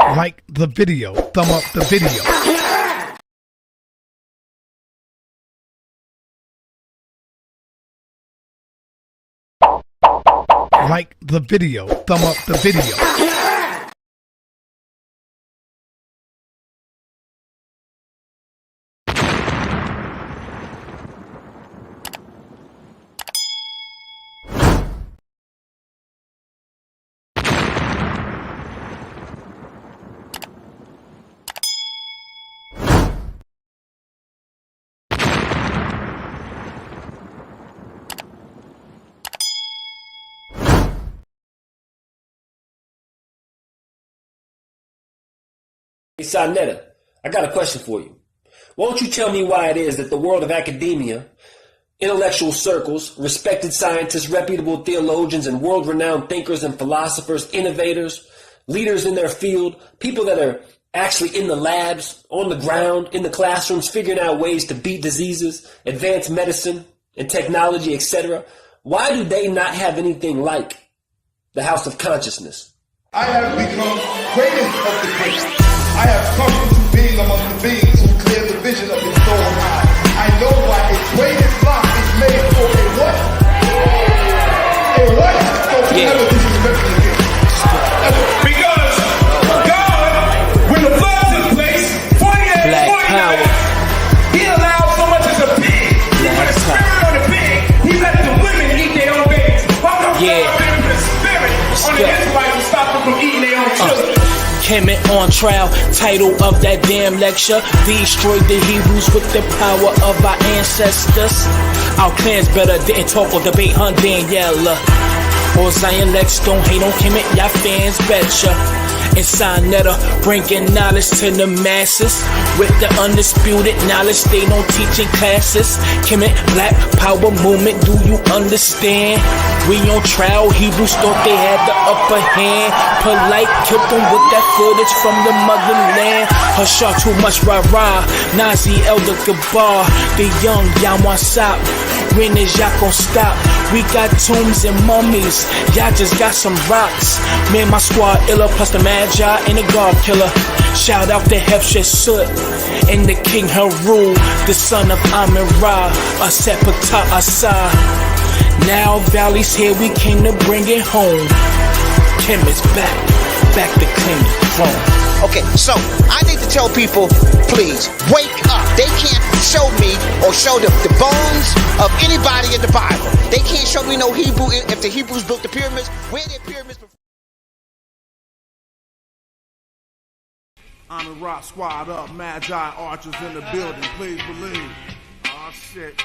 Like the video, thumb up the video. Like the video, thumb up the video. Hey, Sonetta, I got a question for you. Won't you tell me why it is that the world of academia, intellectual circles, respected scientists, reputable theologians, and world-renowned thinkers and philosophers, innovators, leaders in their field, people that are actually in the labs, on the ground, in the classrooms, figuring out ways to beat diseases, advance medicine and technology, etc., why do they not have anything like the House of Consciousness? I have become greatest of the great. I have come into being among the beings who clear the vision of his soul eye. I know why a greatest lock is made for a what? A what? So never disrespect me again. Because God, when the flood took place, 40 days, 40 nights, he allowed so much as a pig. He put a spirit on the pig. He let the women eat their own babies. How come God put a spirit on the Israelites and stop them from eating their own children? Kemet on trial, title of that damn lecture. Destroyed the Hebrews with the power of our ancestors. Our clans better didn't talk or debate, huh, Daniela? Or Zion Lex, don't hate on Kemet, y'all fans betcha. And Sonetta, bringing knowledge to the masses. With the undisputed knowledge they don't teach in classes. Kemet, Black Power Movement, do you understand? We on trial, Hebrews thought they had the upper hand. Polite, killed them with that footage from the motherland. Hush y'all too much rah-rah. Nazi Elder Gabar, the young Yawasop. When is y'all gon' stop? We got tombs and mummies, y'all just got some rocks. Me and my squad illa, plus the Magi and the God Killer. Shout out to Hefshet Soot and the King Haru, the son of Amin Ra, Asepata Asa. Now Valley's here, we came to bring it home. Kim is back to claim the throne. Okay, so I need to tell people, please, wake up. They can't show me or show the bones of anybody in the Bible. They can't show me no Hebrew. If the Hebrews built the pyramids, where did pyramids before? I'm in Rock Squad up, Magi Archers in the building, please believe. Oh shit.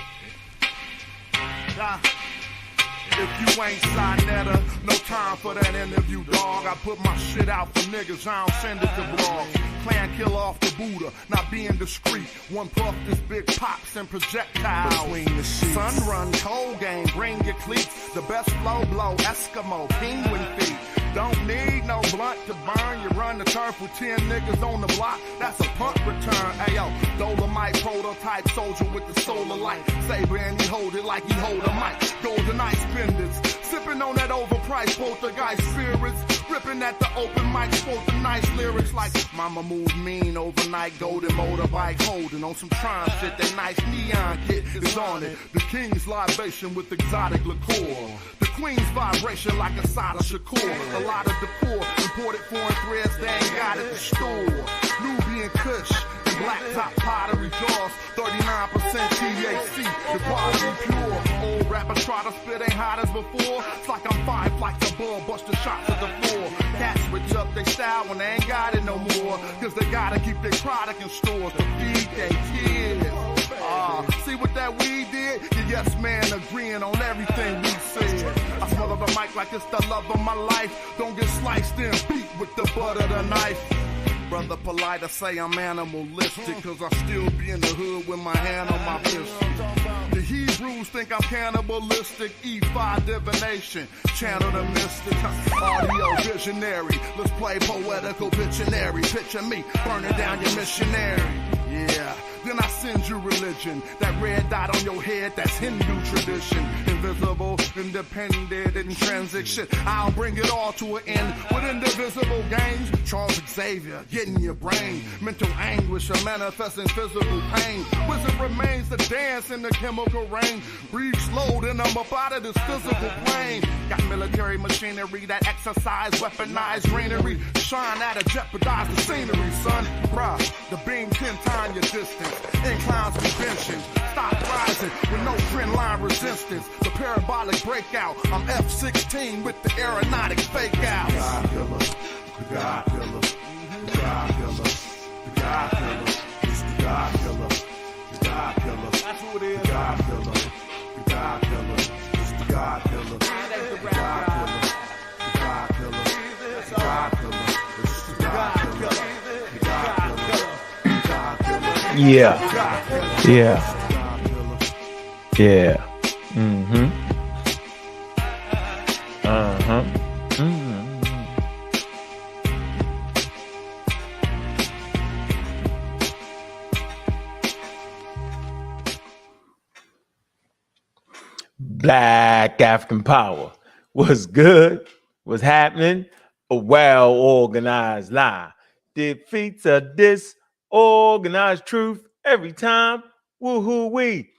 If you ain't Sonetta, no time for that interview, dog. I put my shit out for niggas, I don't send it to blogs. Clan kill off the Buddha, not being discreet. One puff, this big pops and projectiles. Between the sheets. Sun run, cold game, bring your cleats. The best flow blow, Eskimo, penguin feet. Don't need no blunt to burn. You run the turf with 10 niggas on the block. That's a punt return. Ayo, Dolomite prototype soldier with the solar light. Saber and he hold it like he hold a mic. Golden ice spenders, sipping on that overpriced poltergeist spirits. Ripping at the open mic, spoke the nice lyrics like Mama moved mean overnight. Golden motorbike holding on some Tron shit. That nice neon kit is on it. The king's libation with exotic liqueur. The queen's vibration like a Sada Shakur. A lot of decor, imported foreign threads, they ain't got at the store. Nubian Kush and black top pottery jaws. 39% THC, the quality pure. Old rappers try to spit, ain't hot as before. It's like I'm 5 flights above, bust the shots at the floor. Cats switch up their style when they ain't got it no more. Cause they gotta keep their product in stores to feed their kids. See what that weed did? The yes man agreeing on everything we said. I smell the mic like it's the love of my life. Don't get sliced and beat with the butt of the knife. Brother polite, I say I'm animalistic, cause I still be in the hood with my hand on my pistol. The Hebrews think I'm cannibalistic, E5 divination, channel the mystic, audio visionary. Let's play poetical Pictionary, picture me burning down your missionary. Yeah. then I send you religion. That red dot on your head, that's Hindu tradition. Invisible, independent, intrinsic shit. I'll bring it all to an end with indivisible games. Charles Xavier, getting your brain. Mental anguish or manifesting physical pain. Wizard remains to dance in the chemical rain. Breathe slow, then I'm up out of this physical plane. Got military machinery that exercise, weaponized greenery. Shine at a jeopardize the scenery, son. Bruh, the beam 10 times your distance. Inclines convention. Stop rising with no trend line resistance. The parabolic breakout. I'm F-16 with the aeronautic fake out. God killer, the God killer, the God killer, the God killer, it's the God killer, the God killer, that's who it is. The God killer, the God killer, it's the God killer, the God killer, the God killer, the God killer, it's the God killer, the God killer, the God killer. Yeah. Yeah. Yeah. Mm-hmm. Uh-huh. Mm-hmm. Black African power. What's good? What's happening? A well-organized lie defeats a disorganized truth every time. Woohoo-wee.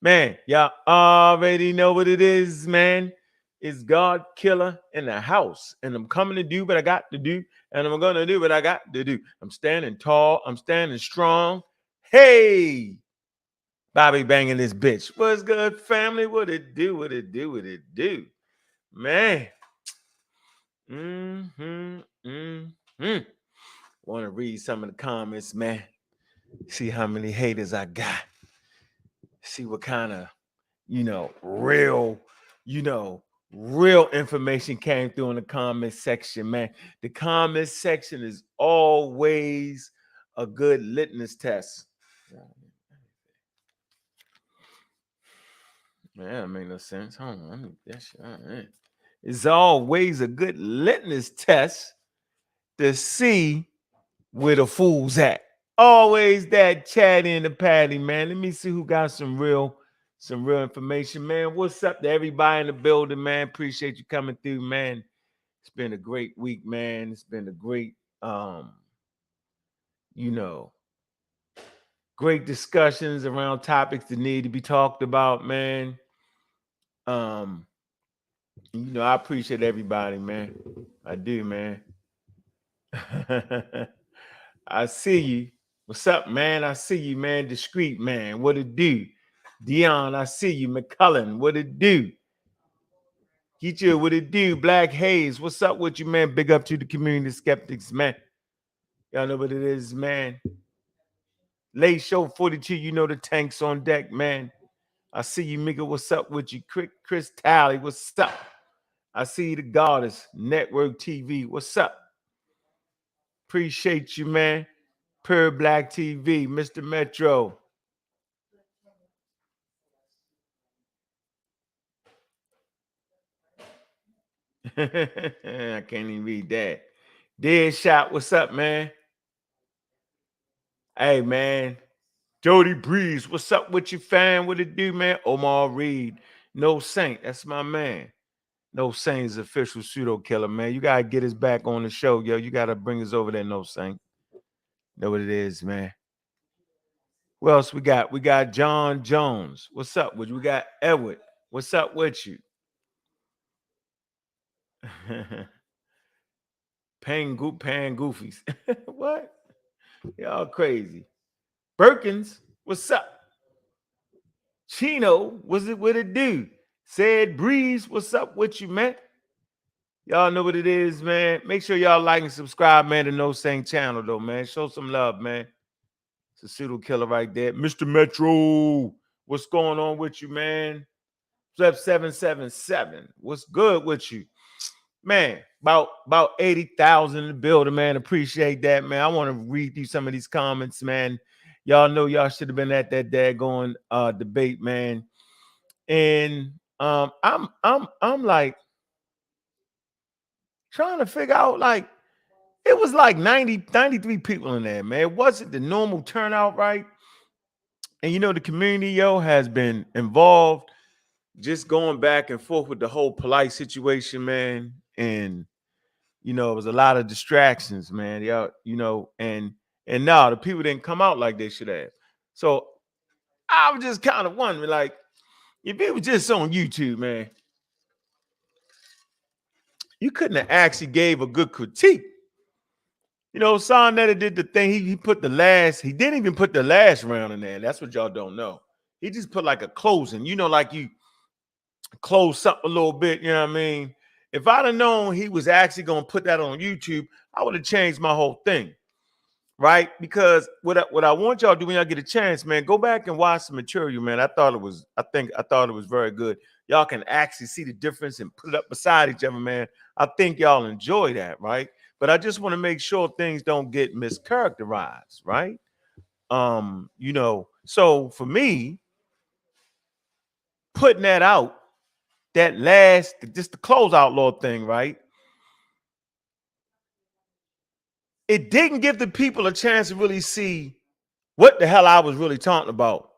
Man, y'all already know what it is, man. It's God Killer in the house. And I'm coming to do what I got to do. And I'm going to do what I got to do. I'm standing tall. I'm standing strong. Hey, Bobby banging this bitch. What's good, family? What it do? What it do? What it do? Man. Want to read some of the comments, man. See how many haters I got. See what kind of, real information came through in the comment section, man. The comment section is always a good litmus test. Man, that make no sense. Hold on, let me that shit. All right. It's always a good litmus test to see where the fool's at. Always that chatty in the patty, man. Let me see who got some real information, man. What's up to everybody in the building, man? Appreciate you coming through, man. It's been a great week, man. It's been a great, great discussions around topics that need to be talked about, man. I appreciate everybody, man. I do, man. I see you. What's up, man? I see you, man. Discreet, man. What it do? Dion, I see you. McCullen, what it do? Get you, what it do? Black Hayes, what's up with you, man? Big up to the community skeptics, man. Y'all know what it is, man. Late show 42, you know the tanks on deck, man. I see you, Mika. What's up with you? Chris Talley, what's up? I see the Goddess Network TV. What's up? Appreciate you, man. Pure Black TV, Mr. Metro. I can't even read that. Dead Shot, what's up, man? Hey, man. Jody Breeze, what's up with you, fam? What it do, man? Omar Reed, No Saint, that's my man. No Saint is official pseudo killer, man. You gotta get us back on the show, yo. You gotta bring us over there, No Saint. Know what it is, man. Who else we got? We got John Jones. What's up with you? We got Edward. What's up with you? Pan Goofies. What? Y'all crazy. Birkins, what's up? Chino, what's it what it do? Said Breeze, what's up with you, man? Y'all know what it is, man. Make sure y'all like and subscribe, man, to No Saint channel, though, man. Show some love, man. It's a pseudo killer right there. Mr. Metro, what's going on with you, man? Flip 777. What's good with you? Man, about 80,000 in the building, man. Appreciate that, man. I want to read through some of these comments, man. Y'all know y'all should have been at that daggone debate, man. And I'm like trying to figure out, like, it was like 93 people in there, man. It wasn't the normal turnout, right? And you know, the community, yo, has been involved just going back and forth with the whole polite situation, man. And you know, it was a lot of distractions, man. Yeah, you know, and now the people didn't come out like they should have. So I was just kind of wondering, like, if it was just on YouTube, man, you couldn't have actually gave a good critique. You know, Sonetta did the thing. He put the last, he didn't even put the last round in there. That's what y'all don't know. He just put like a closing, you know, like you close something a little bit, you know what I mean? If I'd have known he was actually going to put that on YouTube, I would have changed my whole thing, right? Because what I want y'all to do when y'all get a chance, man, go back and watch the material, man. I thought it was very good. Y'all can actually see the difference and put it up beside each other, man. I think y'all enjoy that, right? But I just want to make sure things don't get mischaracterized, right? You know, so for me, putting that out, that last, just the closeout little thing, right? It didn't give the people a chance to really see what the hell I was really talking about.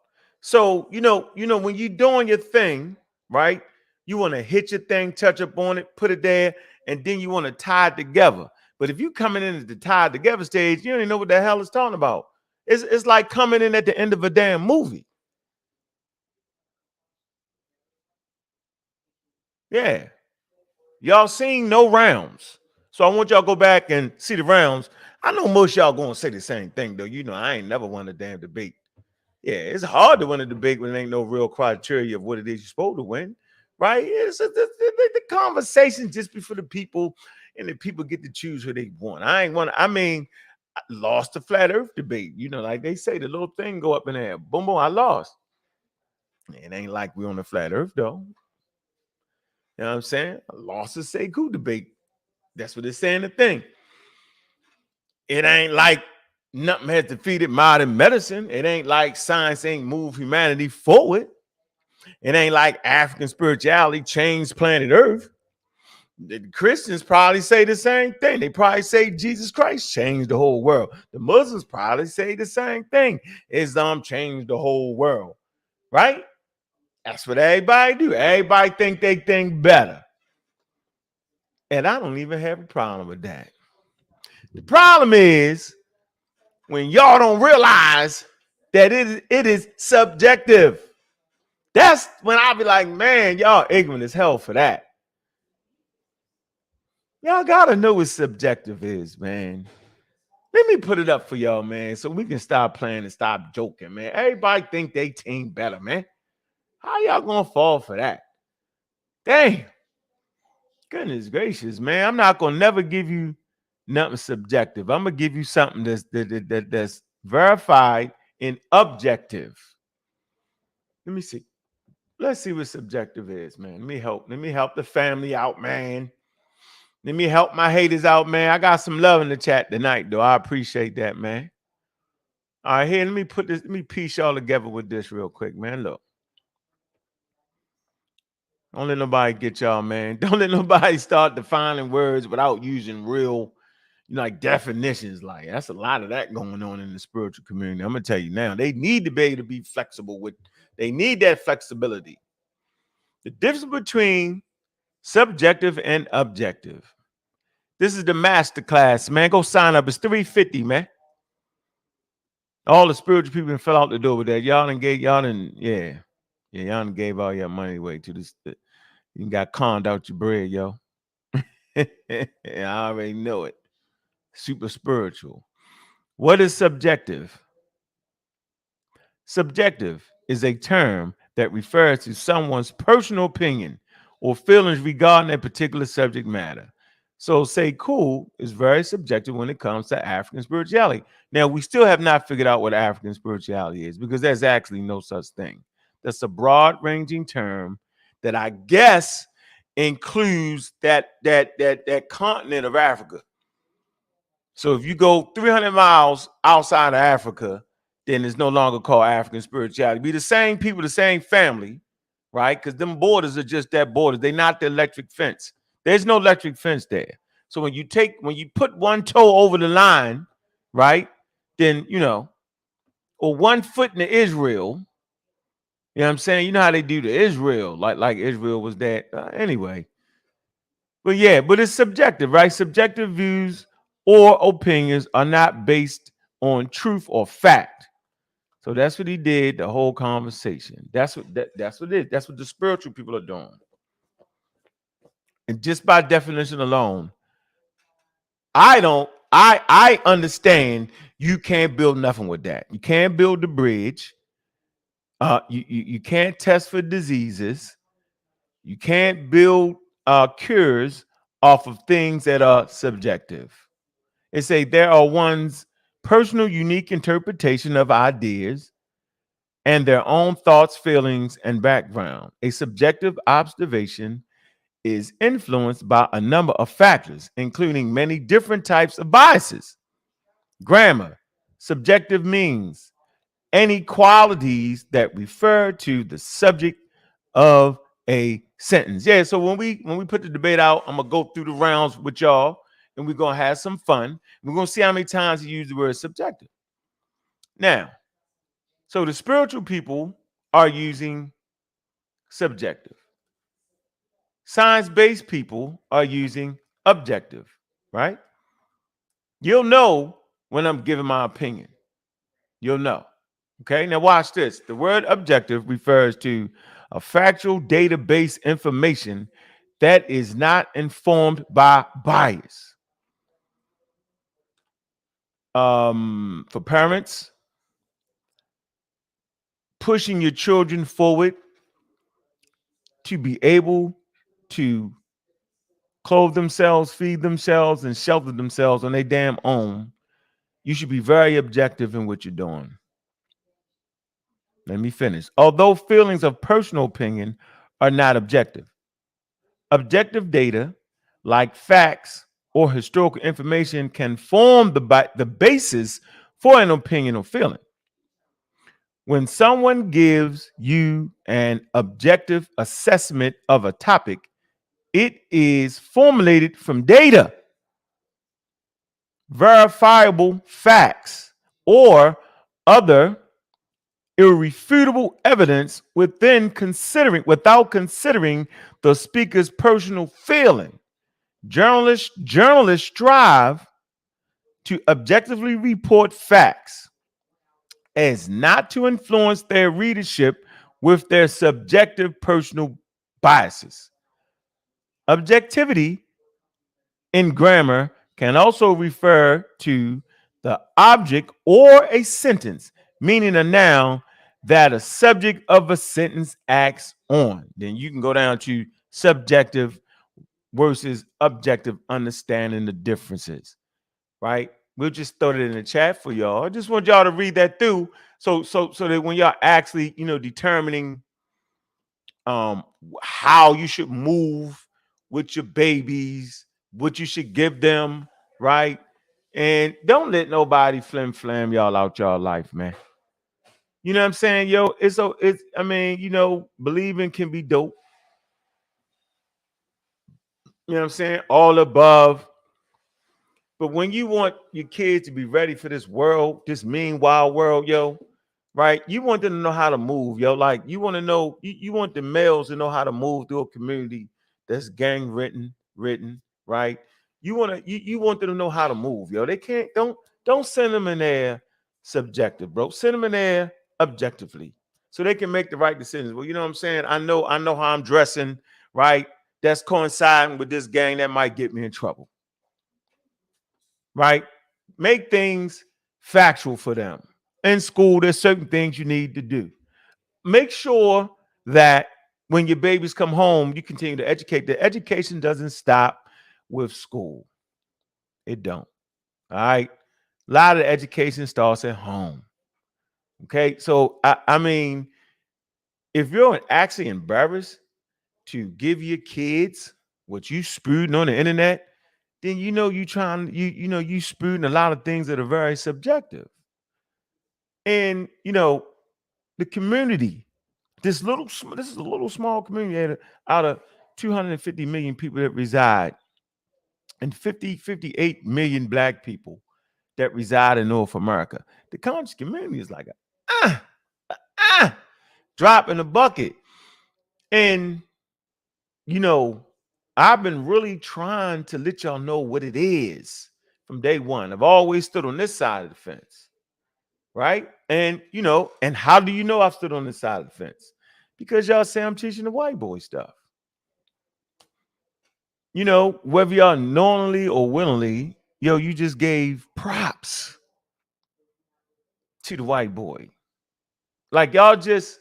So, you know, when you're doing your thing, right? You want to hit your thing, touch up on it, put it there, and then you want to tie it together. But if you coming in at the tie it together stage, you don't even know what the hell it's talking about. It's like coming in at the end of a damn movie. Yeah. Y'all seen no rounds. So I want y'all to go back and see the rounds. I know most y'all gonna say the same thing, though. You know, I ain't never won a damn debate. Yeah, it's hard to win a debate when there ain't no real criteria of what it is you're supposed to win, right? The conversation just be for the people, and the people get to choose who they want. I lost the flat earth debate. You know, like they say, the little thing go up in there. Boom, boom, I lost. It ain't like we on the flat earth, though. You know what I'm saying? I lost the Sekou debate. That's what it's saying, the thing. It ain't like nothing has defeated modern medicine. It ain't like science ain't moved humanity forward. It ain't like African spirituality changed planet Earth. The Christians probably say the same thing. They probably say Jesus Christ changed the whole world. The Muslims probably say the same thing. Islam changed the whole world, right? That's what everybody do. Everybody think they think better. And I don't even have a problem with that. The problem is when y'all don't realize that it is subjective. That's when I be like, man, y'all ignorant as hell for that. Y'all gotta know what subjective is, man. Let me put it up for y'all, man, so we can stop playing and stop joking, man. Everybody think they team better, man. How y'all gonna fall for that? Dang. Goodness gracious, man. I'm not gonna never give you nothing subjective. I'm gonna give you something that's verified and objective. Let me see. Let's see what subjective is, man. Let me help the family out, man. Let me help my haters out, man. I got some love in the chat tonight, though. I appreciate that, man. All right, here, let me piece y'all together with this real quick, man. Look. Don't let nobody get y'all, man. Don't let nobody start defining words without using real, like definitions. Like, that's a lot of that going on in the spiritual community. I'm gonna tell you now, they need to be able to be flexible they need that flexibility. The difference between subjective and objective. This is the master class, man. Go sign up. It's $350, man. All the spiritual people fell out the door with that. Y'all done gave all your money away to this. You got conned out your bread, yo. I already know it. Super spiritual. What is subjective? Subjective is a term that refers to someone's personal opinion or feelings regarding a particular subject matter. So Sekou is very subjective when it comes to African spirituality. Now, we still have not figured out what African spirituality is because there's actually no such thing. That's a broad-ranging term that I guess includes that continent of Africa. So if you go 300 miles outside of Africa, then it's no longer called African spirituality. Be the same people, the same family, right? Because them borders are just that borders. They're not the electric fence. There's no electric fence there. So when you put one toe over the line, right, then, or 1 foot in Israel. You know what I'm saying? You know how they do to Israel, like Israel was that anyway. But yeah, but it's subjective, right? Subjective views or opinions are not based on truth or fact. So that's what he did the whole conversation. That's what that's what it is. That's what the spiritual people are doing. And just by definition alone, I understand you can't build nothing with that. You can't build the bridge. You can't test for diseases. You can't build cures off of things that are subjective. It say there are one's personal, unique interpretation of ideas and their own thoughts, feelings, and background. A subjective observation is influenced by a number of factors, including many different types of biases. Grammar, subjective means any qualities that refer to the subject of a sentence. Yeah, so when we put the debate out, I'm gonna go through the rounds with y'all, and we're gonna have some fun. We're gonna see how many times he used the word subjective. Now, so the spiritual people are using subjective. Science-based people are using objective, right? You'll know when I'm giving my opinion. You'll know. Okay, now watch this. The word objective refers to a factual database information that is not informed by bias. For parents, pushing your children forward to be able to clothe themselves, feed themselves, and shelter themselves on their damn own, you should be very objective in what you're doing. Let me finish. Although feelings of personal opinion are not objective, objective data like facts or historical information can form the basis for an opinion or feeling. When someone gives you an objective assessment of a topic, it is formulated from data, verifiable facts, or other irrefutable evidence without considering the speaker's personal feeling. Journalists strive to objectively report facts as not to influence their readership with their subjective personal biases. Objectivity in grammar can also refer to the object or a sentence, meaning a noun that a subject of a sentence acts on. Then you can go down to subjective versus objective, understanding the differences, right? We'll just throw it in the chat for y'all. I just want y'all to read that through so that when y'all actually, determining how you should move with your babies, what you should give them, right? And don't let nobody flam y'all out y'all life, man. You know what I'm saying? Yo, believing can be dope. You know what I'm saying? All above. But when you want your kids to be ready for this world, this mean wild world, yo, right? You want them to know how to move, yo. Like you want to know, you want the males to know how to move through a community that's gang written, right? You want them to know how to move, yo. They can't, don't send them in there subjective, bro. Send them in there objectively so they can make the right decisions. Well, you know what I'm saying? I know how I'm dressing, right? That's coinciding with this gang that might get me in trouble. Right? Make things factual for them. In school, there's certain things you need to do. Make sure that when your babies come home, you continue to educate. The education doesn't stop with school. It don't. All right. A lot of the education starts at home. Okay. So I mean, if you're actually embarrassed to give your kids what you spewed on the internet, then you spewing a lot of things that are very subjective. And the community, this is a little small community out of 250 million people that reside, and 58 million black people that reside in North America. The conscious community is like drop in the bucket. And, you know, I've been really trying to let y'all know what it is from day one. I've always stood on this side of the fence, right? And, you know, and how do you know I've stood on this side of the fence? Because y'all say I'm teaching the white boy stuff. You know, whether y'all knowingly or willingly, yo, you just gave props to the white boy. Like y'all just,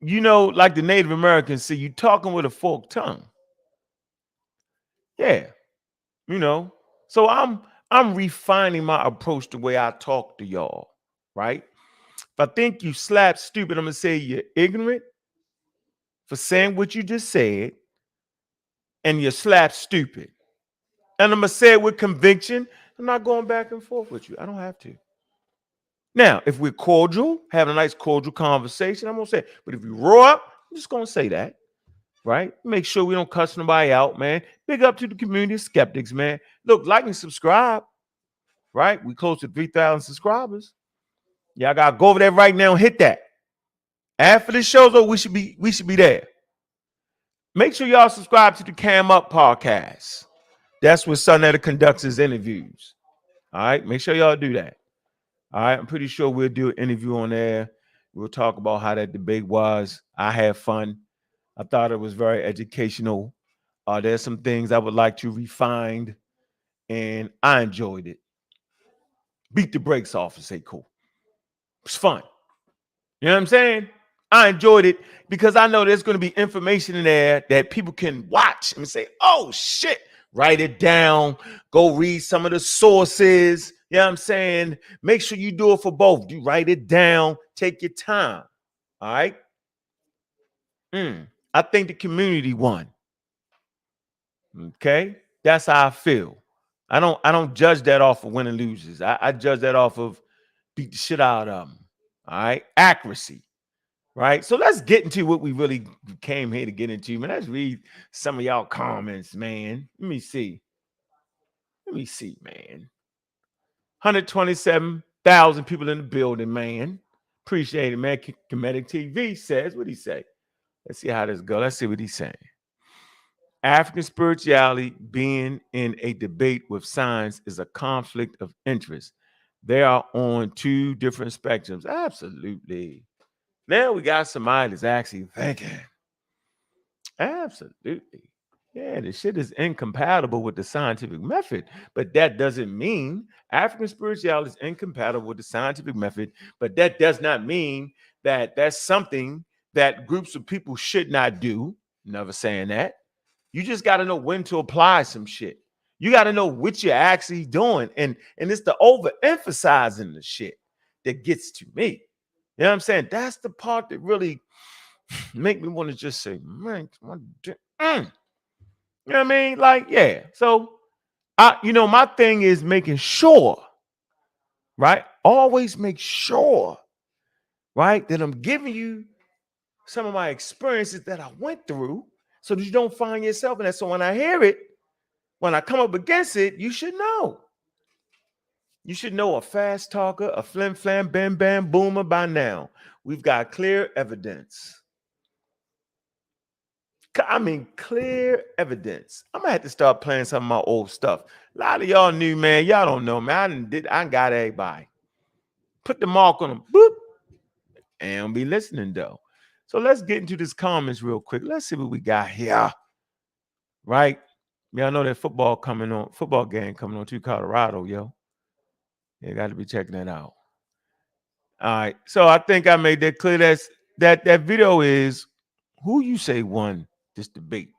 you know, like the Native Americans say, you talking with a forked tongue. Yeah, you know. So I'm refining my approach the way I talk to y'all, right? If I think you slap stupid, I'm gonna say you're ignorant for saying what you just said, and you're slap stupid. And I'm gonna say it with conviction. I'm not going back and forth with you. I don't have to. Now, if we're cordial, having a nice cordial conversation, I'm gonna say it. But if you roar up, I'm just gonna say that, right? Make sure we don't cuss nobody out, man. Big up to the community of skeptics, man. Look, like and subscribe, right? We close to 3,000 subscribers. Y'all gotta go over there right now and hit that. After this show's over, we should be there. Make sure y'all subscribe to the Cam Up podcast. That's where Sunetta conducts his interviews. All right, make sure y'all do that. All right, I'm pretty sure we'll do an interview on there. We'll talk about how that debate was. I had fun. I thought it was very educational. There's some things I would like to refine, and I enjoyed it. Beat the brakes off and say cool. It's fun. You know what I'm saying? I enjoyed it because I know there's going to be information in there that people can watch and say, oh, shit, write it down. Go read some of the sources. You know what I'm saying? Make sure you do it for both. You write it down. Take your time. All right? I think the community won. Okay? That's how I feel. I don't judge that off of win and loses. I judge that off of beat the shit out of them. All right? Accuracy. Right. So let's get into what we really came here to get into, man. Let's read some of y'all comments, man. Let me see, man. 127,000 people in the building, man. Appreciate it, man. Comedic TV says what he say. Let's see how this goes. Let's see what he's saying. African spirituality being in a debate with science is a conflict of interest. They are on two different spectrums. Absolutely. Now we got somebody that's actually thinking. Absolutely. Yeah, the shit is incompatible with the scientific method, but that doesn't mean African spirituality is incompatible with the scientific method, but that does not mean that that's something that groups of people should not do. Never saying that. You just got to know when to apply some shit. You got to know what you're actually doing. And it's the overemphasizing the shit that gets to me. You know what I'm saying? That's the part that really make me want to just say, man, you know what I mean? Like, yeah. So, my thing is making sure, right? Always make sure, right, that I'm giving you some of my experiences that I went through so that you don't find yourself in that. So when I hear it, when I come up against it, you should know. You should know a fast talker, a flim flam, bam bam boomer by now. We've got clear evidence. I mean, clear evidence. I'm gonna have to start playing some of my old stuff. A lot of y'all knew, man. Y'all don't know, man. I got everybody. Put the mark on them. Boop. And be listening though. So let's get into this comments real quick. Let's see what we got here. Right? Y'all know that football game coming on to Colorado, yo. You got to be checking that out. All right. So I think I made that clear. That video is who you say won this debate.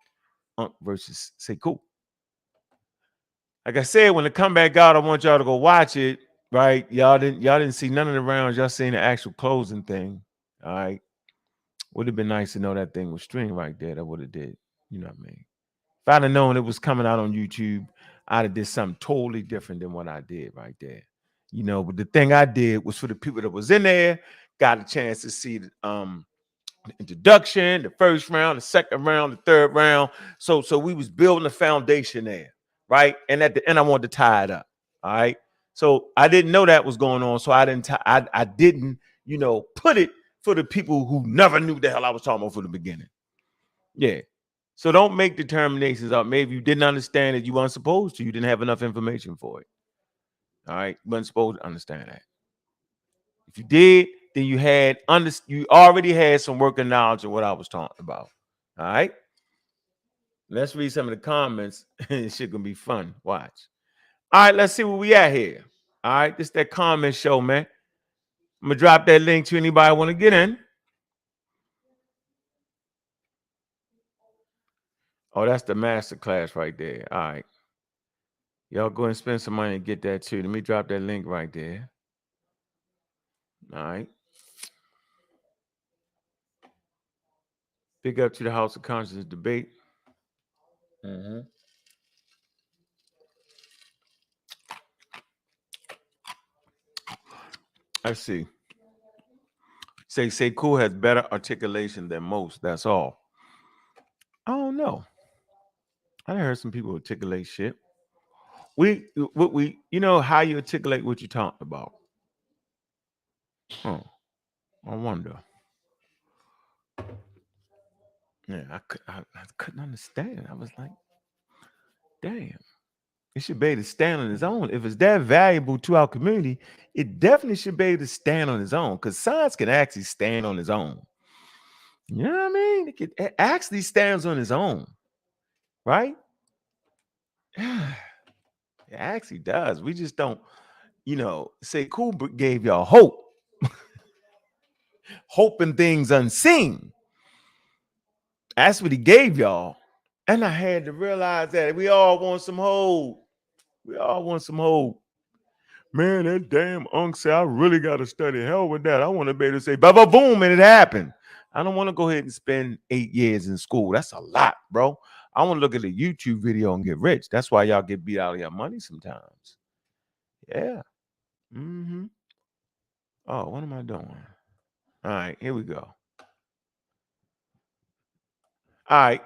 Versus say cool. Like I said, when it come back out, I want y'all to go watch it. Right? Y'all didn't see none of the rounds. Y'all seen the actual closing thing. All right. Would have been nice to know that thing was streamed right there. That would have did. You know what I mean? If I'd have known it was coming out on YouTube, I'd have did something totally different than what I did right there. But the thing I did was for the people that was in there, got a chance to see the introduction, the first round, the second round, the third round. So we was building a foundation there, right? And at the end, I wanted to tie it up. All right. So I didn't know that was going on. So I didn't, put it for the people who never knew the hell I was talking about from the beginning. Yeah. So don't make determinations up. Maybe you didn't understand it. You weren't supposed to. You didn't have enough information for it. All right. You weren't supposed to understand that. If you did, then you already had some working knowledge of what I was talking about. All right. Let's read some of the comments. This shit gonna be fun. Watch. All right, let's see where we at here. All right, this that comment show, man. I'm gonna drop that link to anybody want to get in. Oh, that's the master class right there. All right. Y'all go and spend some money and get that too. Let me drop that link right there. All right. Big up to the House of Conscience debate. Let's see. Say cool has better articulation than most. That's all. I don't know. I heard some people articulate shit. We how you articulate what you talking about. Oh, I wonder. Yeah, I couldn't understand. I was like, damn. It should be able to stand on its own. If it's that valuable to our community, it definitely should be able to stand on its own, because science can actually stand on its own. You know what I mean? It actually stands on its own, right? It actually does. We just don't, say cool gave y'all hope. Hope in things unseen. That's what he gave y'all. And I had to realize that we all want some hope. We all want some hope. Man, that damn unk said, I really got to study. Hell with that. I want to be able to say, boom, and it happened. I don't want to go ahead and spend 8 years in school. That's a lot, bro. I want to look at a YouTube video and get rich. That's why y'all get beat out of your money sometimes. Yeah. Oh, what am I doing? All right, here we go. All right,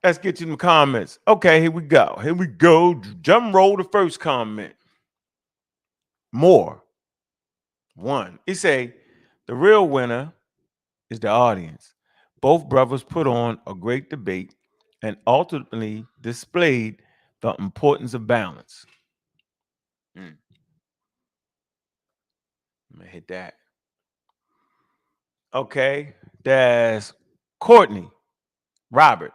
let's get to the comments. Okay, here we go. Jump roll the first comment. More. One. He say, the real winner is the audience. Both brothers put on a great debate and ultimately displayed the importance of balance. I'm gonna hit that. Okay, that's Courtney. Robert.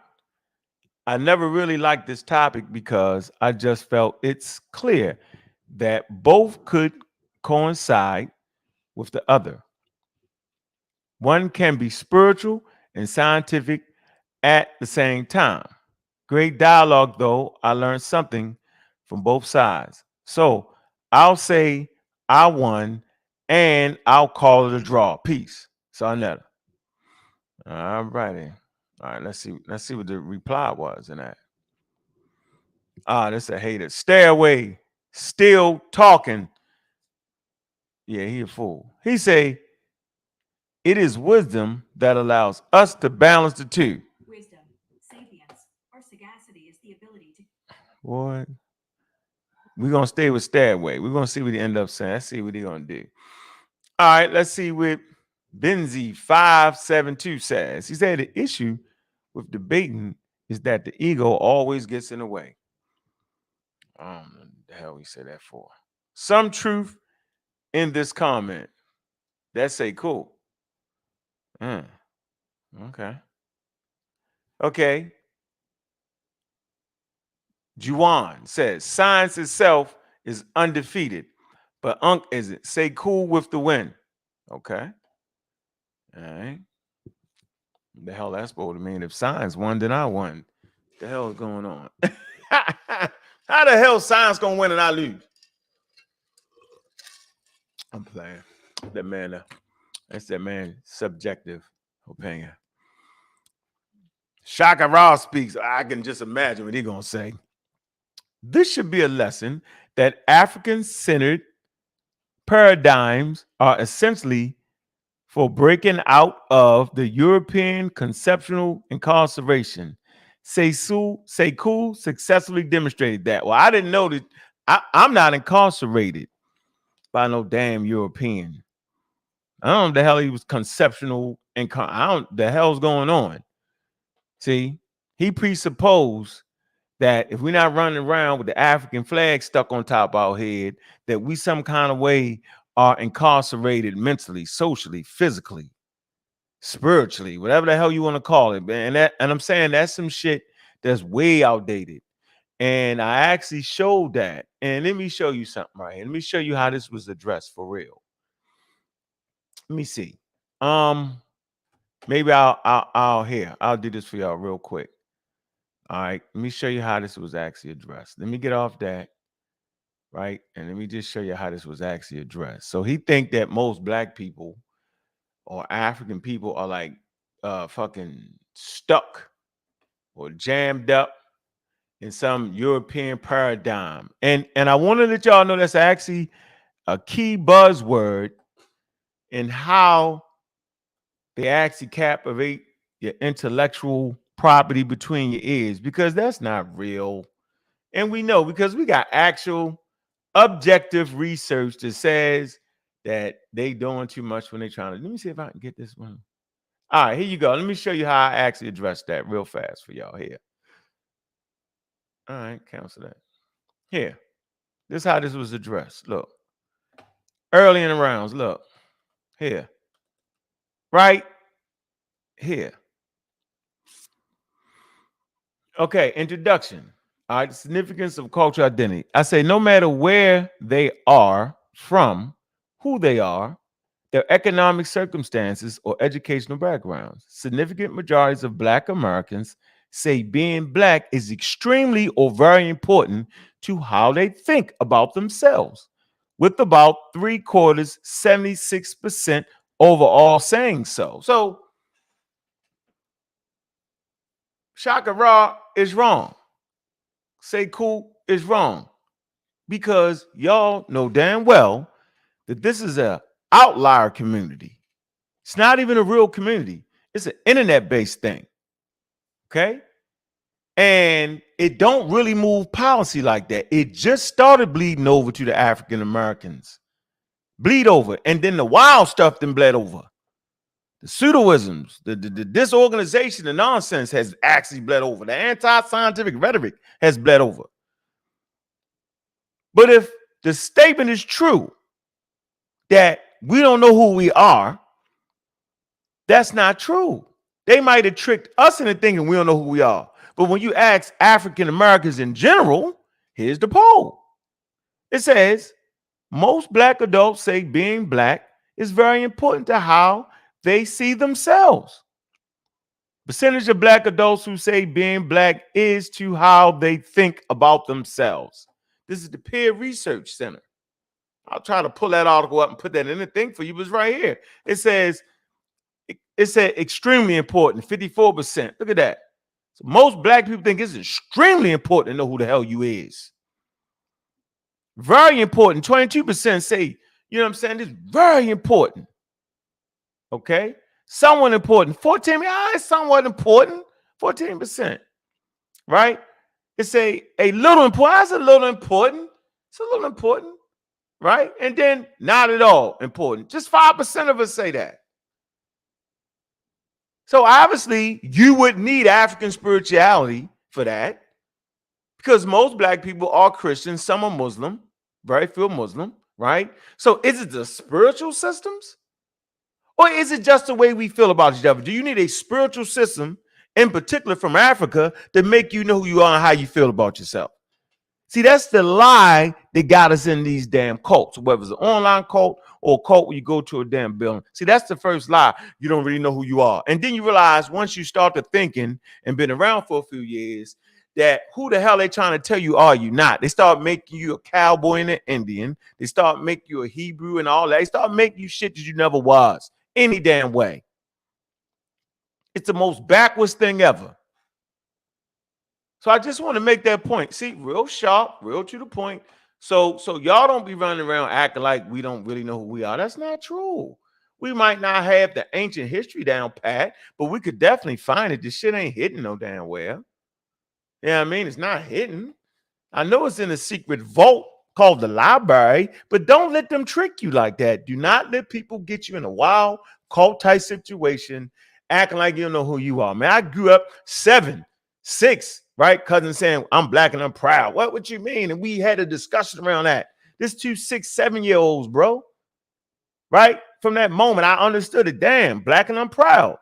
I never really liked this topic because I just felt it's clear that both could coincide with the other. One can be spiritual and scientific at the same time. Great dialogue, though. I learned something from both sides. So I'll say I won and I'll call it a draw. Peace. Sarnetta. All righty. All right, let's see what the reply was in that. That's a hater. Stay away. Still talking. Yeah, he a fool. He say, it is wisdom that allows us to balance the two. Wisdom, sapience, or sagacity is the ability to... What? We're going to stay with Stairway. We're going to see what he end up saying. Let's see what he going to do. All right, let's see what Benzie 572 says. He said the issue with debating is that the ego always gets in the way. I don't know what the hell he said that for. Some truth in this comment. That say cool. Okay. Okay. Juwan says science itself is undefeated, but Unk isn't. Say cool with the win. Okay. All right. The hell that's supposed to mean? If science won, then I won. What the hell is going on? How the hell science gonna win and I lose? I'm playing. That man, that's that man's subjective opinion. Shaka Ross speaks. I can just imagine what he's gonna say. This should be a lesson that African-centered paradigms are essentially for breaking out of the European conceptual incarceration. Sekou successfully demonstrated that. Well, I didn't know that. I'm not incarcerated. by no damn European. I don't know what the hell he was conceptual and I don't the hell's going on. See, he presupposed that if we're not running around with the African flag stuck on top of our head, that we some kind of way are incarcerated mentally, socially, physically, spiritually, whatever the hell you want to call it. And I'm saying that's some shit that's way outdated. And I actually showed that. And let me show you something right here. Let me show you how this was addressed for real. Let me see. Maybe I'll do this for y'all real quick. All right, let me show you how this was actually addressed. Let me get off that, right? And let me just show you how this was actually addressed. So he think that most black people or African people are like fucking stuck or jammed up in some European paradigm. And I want to let y'all know that's actually a key buzzword in how they actually captivate your intellectual property between your ears, because that's not real. And we know because we got actual objective research that says that they doing too much when they trying to. Let me see if I can get this one. All right, here you go. Let me show you how I actually address that real fast for y'all here. All right, cancel that. Here, this is how this was addressed. Look, early in the rounds. Look, here, right here. Okay, introduction. All right, the significance of cultural identity. I say no matter where they are from, who they are, their economic circumstances or educational backgrounds. Significant majorities of Black Americans say being Black is extremely or very important to how they think about themselves, with about 3/4, 76% overall saying so. So, Shaka Ra is wrong. Say cool is wrong, because y'all know damn well that this is a outlier community. It's not even a real community. It's an internet-based thing. Okay? And it don't really move policy like that. It just started bleeding over to the African Americans. Bleed over. And then the wild stuff then bled over. The pseudoisms, the disorganization, the nonsense has actually bled over. The anti-scientific rhetoric has bled over. But if the statement is true that we don't know who we are, that's not true. They might have tricked us into thinking we don't know who we are. But when you ask African Americans in general, here's the poll. It says most Black adults say being Black is very important to how they see themselves. Percentage of Black adults who say being Black is to how they think about themselves. This is the Peer Research Center. I'll try to pull that article up and put that in the thing for you, but it's right here. It says, extremely important, 54%. Look at that. So most Black people think it's extremely important to know who the hell you is. Very important. 22% say, you know what I'm saying? It's very important. Okay? Somewhat important. 14%, it's somewhat important. 14%. Right? It's a little important. That's a little important. It's a little important. Right? And then not at all important. Just 5% of us say that. So obviously, you would need African spirituality for that, because most Black people are Christians, some are Muslim, very few Muslim, right? So is it the spiritual systems, or is it just the way we feel about each other? Do you need a spiritual system, in particular from Africa, to make you know who you are and how you feel about yourself? See, that's the lie that got us in these damn cults, whether it's an online cult or a cult where you go to a damn building. See, that's the first lie. You don't really know who you are. And then you realize once you start to thinking and been around for a few years that who the hell they trying to tell you are you not. They start making you a cowboy and an Indian. They start making you a Hebrew and all that. They start making you shit that you never was any damn way. It's the most backwards thing ever. So I just want to make that point. See, real sharp, real to the point. So y'all don't be running around acting like we don't really know who we are. That's not true. We might not have the ancient history down pat, but we could definitely find it. This shit ain't hidden no damn well. Yeah, I mean, it's not hidden. I know it's in a secret vault called the library, but don't let them trick you like that. Do not let people get you in a wild cult type situation, acting like you don't know who you are. Man, I grew up 7, 6, right? Cousin saying, I'm black and I'm proud. What you mean? And we had a discussion around that. This 2, 6, 7-year-olds, bro. Right? From that moment, I understood it. Damn, black and I'm proud.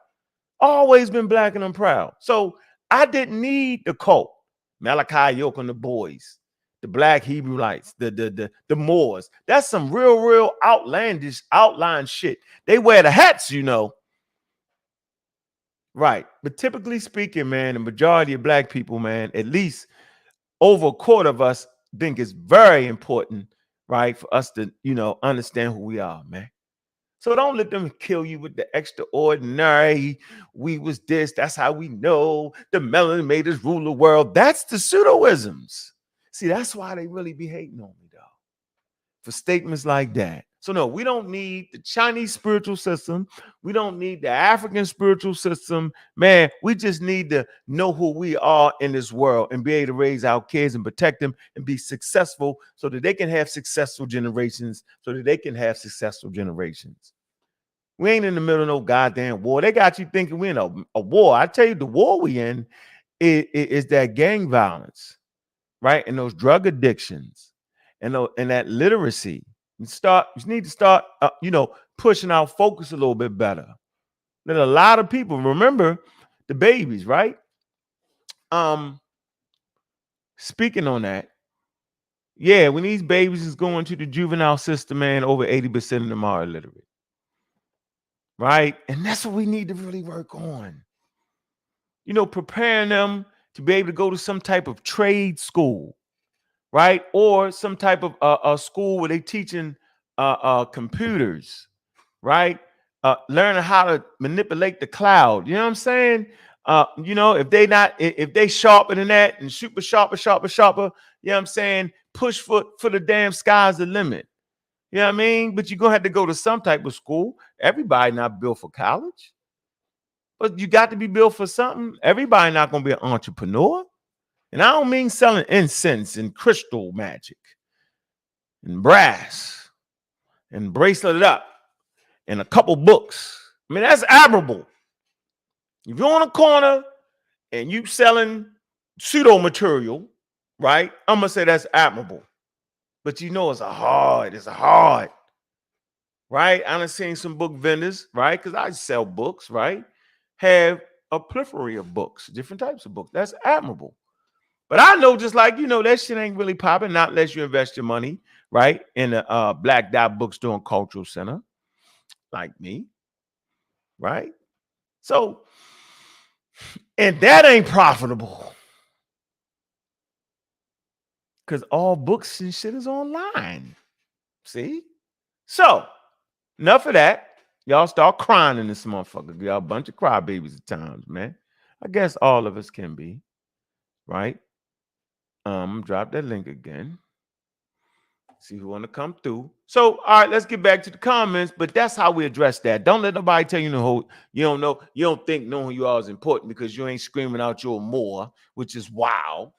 Always been black and I'm proud. So I didn't need the cult. Malachi York and the boys, the black Hebrewites, the Moors. That's some real outlandish outline shit. They wear the hats, you know. Right. But typically speaking, man, the majority of black people, man, at least over a quarter of us think it's very important, right, for us to, you know, understand who we are, man. So don't let them kill you with the extraordinary. We was this. That's how we know the melanin made us rule the world. That's the pseudoisms. See, that's why they really be hating on me, though, for statements like that. So no, we don't need the Chinese spiritual system. We don't need the African spiritual system. Man, we just need to know who we are in this world and be able to raise our kids and protect them and be successful so that they can have successful generations, We ain't in the middle of no goddamn war. They got you thinking we're in a war. I tell you, the war we in is that gang violence, right? And those drug addictions and that literacy. You need to start, pushing our focus a little bit better. There's a lot of people, remember the babies, right? Speaking on that, yeah, when these babies is going to the juvenile system, man, over 80% of them are illiterate, right? And that's what we need to really work on. You know, preparing them to be able to go to some type of trade school, right? Or some type of a school where they teaching computers, right? Learning how to manipulate the cloud. You know what I'm saying? If they sharper than that and super sharper, you know what I'm saying? Push for the damn sky's the limit. You know what I mean? But you're gonna have to go to some type of school. Everybody not built for college, but you got to be built for something. Everybody not gonna be an entrepreneur. And I don't mean selling incense and crystal magic and brass and bracelet it up and a couple books. I mean, that's admirable. If you're on a corner and you selling pseudo material, right? I'm gonna say that's admirable. But you know it's hard, right? I done seen some book vendors, right? Because I sell books, right? Have a plethora of books, different types of books. That's admirable. But I know, just like, that shit ain't really popping, not unless you invest your money, right, in a Black Dot Bookstore and Cultural Center, like me, right? So, and that ain't profitable, because all books and shit is online. See? So, enough of that. Y'all start crying in this motherfucker. Y'all a bunch of crybabies at times, man. I guess all of us can be, right? Drop that link again. See who want to come through. So, all right, let's get back to the comments. But that's how we address that. Don't let nobody tell you you don't know. You don't think knowing who you are is important because you ain't screaming out you're a Moor, which is wow,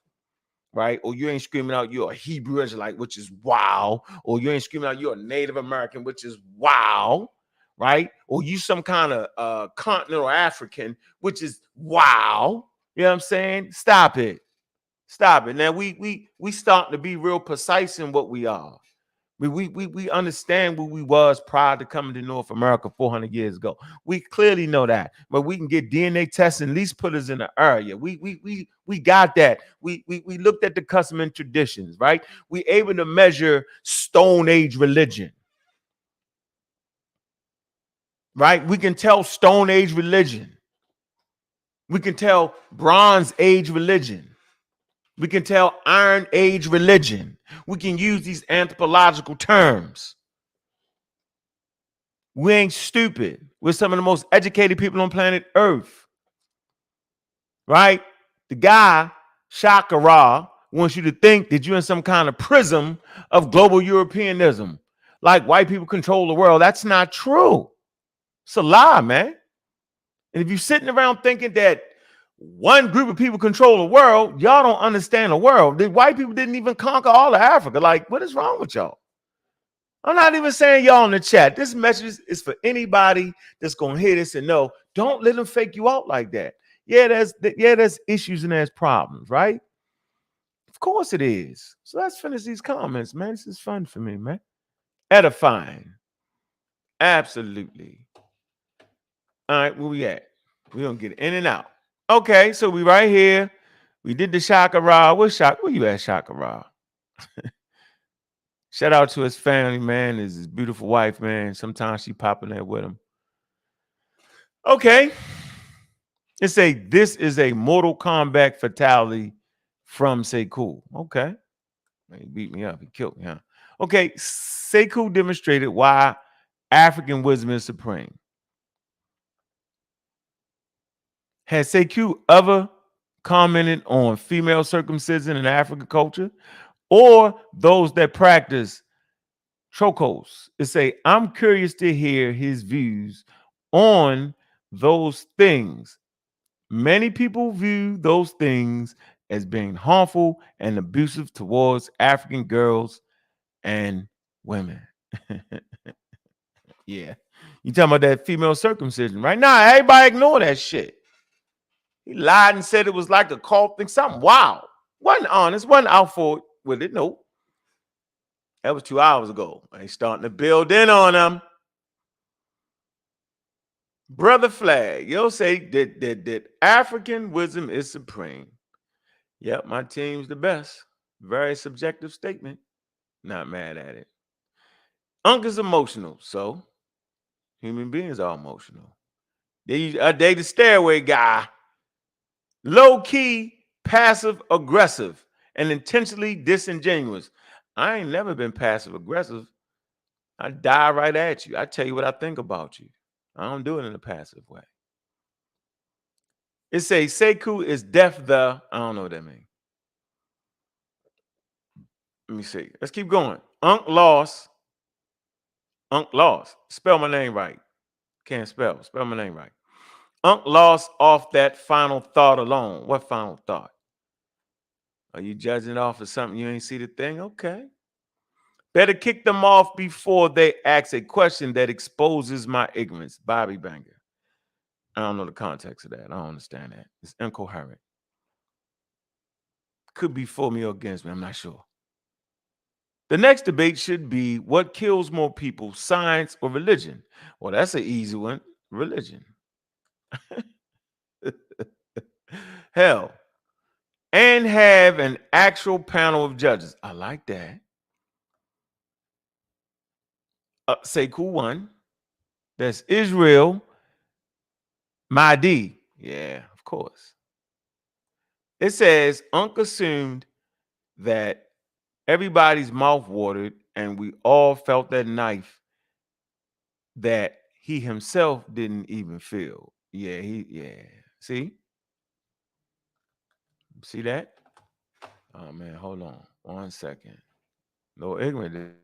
right? Or you ain't screaming out you're a Hebrew Israelite, which is wow. Or you ain't screaming out you're a Native American, which is wow, right? Or you some kind of continental African, which is wow. You know what I'm saying? Stop it. Now we starting to be real precise in what we are. We understand who we was prior to coming to North America 400 years ago. We clearly know that, but we can get DNA tests and at least put us in the area. We got that. We looked at the custom and traditions, right? We able to measure Stone Age religion, right? We can tell Stone Age religion. We can tell Bronze Age religion. We can tell Iron Age religion. We can use these anthropological terms. We ain't stupid. We're some of the most educated people on planet Earth. Right? The guy, Shakara, wants you to think that you're in some kind of prism of global Europeanism. Like white people control the world. That's not true. It's a lie, man. And if you're sitting around thinking that one group of people control the world. Y'all don't understand the world. The white people didn't even conquer all of Africa. Like, what is wrong with y'all? I'm not even saying y'all in the chat. This message is for anybody that's gonna hear this and know. Don't let them fake you out like that. Yeah, there's issues and there's problems, right? Of course it is. So let's finish these comments, man. This is fun for me, man. Edifying. Absolutely. All right, where we at? We're gonna get in and out. Okay, so we right here. We did the Shaka Ra. Where you at, Shaka Ra? Shout out to his family, man. His beautiful wife, man. Sometimes she popping there with him. Okay. It say this is a Mortal Kombat fatality from Sekou. Okay. He beat me up. He killed me, huh? Okay. Sekou demonstrated why African wisdom is supreme. Has Sekou ever commented on female circumcision in African culture or those that practice Trocos? It say, I'm curious to hear his views on those things. Many people view those things as being harmful and abusive towards African girls and women. Yeah. You talking about that female circumcision right now? Everybody ignore that shit. He lied and said it was like a cult thing, something wild. Wasn't honest, wasn't out for it with it. Nope. That was 2 hours ago. They starting to build in on them. Brother Flag, you'll say that African wisdom is supreme. Yep, my team's the best. Very subjective statement. Not mad at it. Uncle's emotional, so human beings are emotional. They the stairway guy. Low key, passive aggressive, and intentionally disingenuous. I ain't never been passive aggressive. I die right at you. I tell you what I think about you. I don't do it in a passive way. It says Sekou is deaf the. I don't know what that means. Let me see. Let's keep going. Unc lost. Spell my name right. Can't spell. Spell my name right. Unc lost off that final thought alone. What final thought? Are you judging it off of something you ain't see the thing? Okay. Better kick them off before they ask a question that exposes my ignorance. Bobby Banger. I don't know the context of that. I don't understand that. It's incoherent. Could be for me or against me. I'm not sure. The next debate should be what kills more people, science or religion? Well, that's an easy one. Religion. Hell. And have an actual panel of judges. I like that. Sekou won. That's Israel Mahdi. Yeah, of course. It says Unc assumed that everybody's mouth watered and we all felt that knife that he himself didn't even feel. Yeah, See? See that? Oh man, hold on 1 second. No ignorant.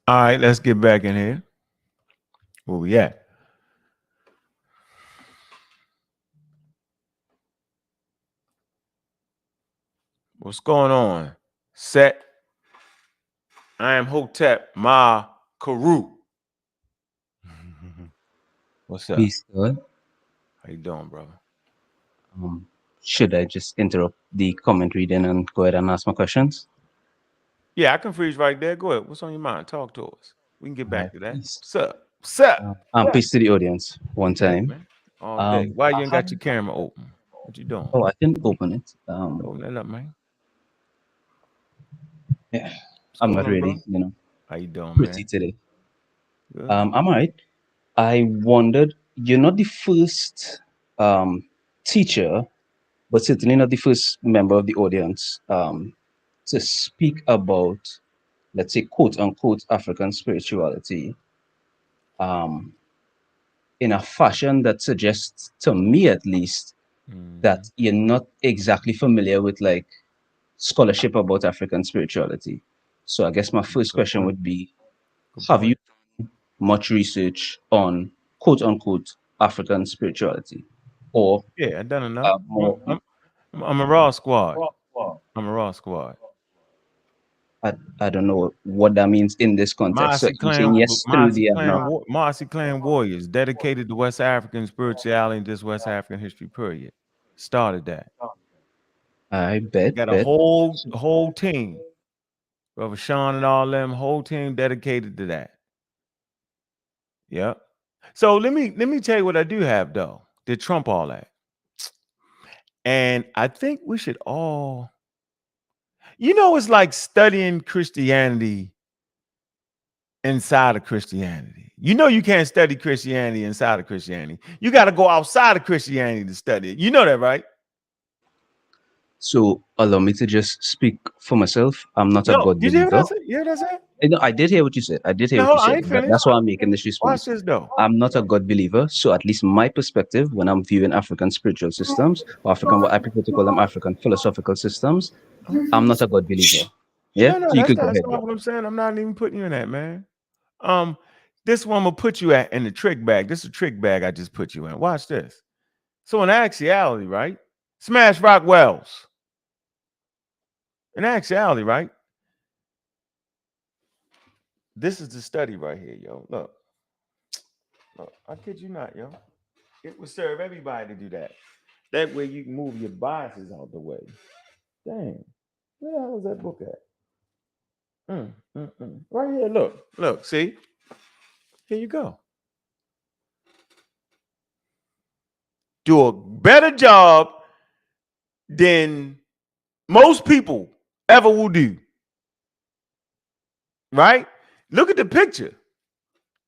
All right, let's get back in here. Where we at? What's going on? Set. I am Hotep Ma Karu. What's up? Peace, God. How you doing, brother? Should I just interrupt the comment reading and go ahead and ask my questions? Yeah, I can freeze right there. Go ahead. What's on your mind? Talk to us. We can get back to that. Peace. What's up? What's up? Peace to the audience one Yeah, time. man. All day. Why you I ain't have, got your camera open? What you doing? I can open it. Open that up, man. Yeah, What's I'm going not on, really, bro? How you doing, pretty man? today. Good. I'm alright. I wondered, you're not the first teacher, but certainly not the first member of the audience to speak about, let's say, quote unquote, African spirituality um, in a fashion that suggests, to me at least, that you're not exactly familiar with like scholarship about African spirituality. So I guess my first Good question point. would be, Good have you point. much research on quote unquote African spirituality? Or Yeah, I done enough. more, I'm a raw squad. I'm a raw squad. I don't know what that means in this context. So you're saying yes through the Marcy Clan warriors dedicated to West African spirituality and just West African history, period. Started that. I bet, Got a whole team. Brother Sean and all them, whole team dedicated to that. Yep. So let me tell you what I do have though. To trump all that. And I think we should all, it's like studying Christianity inside of Christianity. You can't study Christianity inside of Christianity. You got to go outside of Christianity to study it. You know that, right? So allow me to just speak for myself. I'm not a No, God did you hear what I believer. said? You hear what I said? No, I did hear what you said. I did hear what No, you I said. ain't finished. That's why I'm making this Watch response. this though. I'm not a God believer, so at least my perspective when I'm viewing African spiritual systems, or African, what I prefer to call them African philosophical systems, I'm not a God believer. Yeah, No, so you that's could go that's ahead, not bro. what I'm saying. I'm not even putting you in that, man. Um, this one I'm gonna put you in the trick bag. This is a trick bag I just put you in. Watch this. So in actuality, right? Smash Rock Wells. In actuality, right? This is the study right here, yo. Look, I kid you not, yo. It would serve everybody to do that. That way you can move your biases out the way. Dang, where the hell is that book at? Right here, look, see? Here you go. Do a better job than most people ever will do. Right? Look at the picture.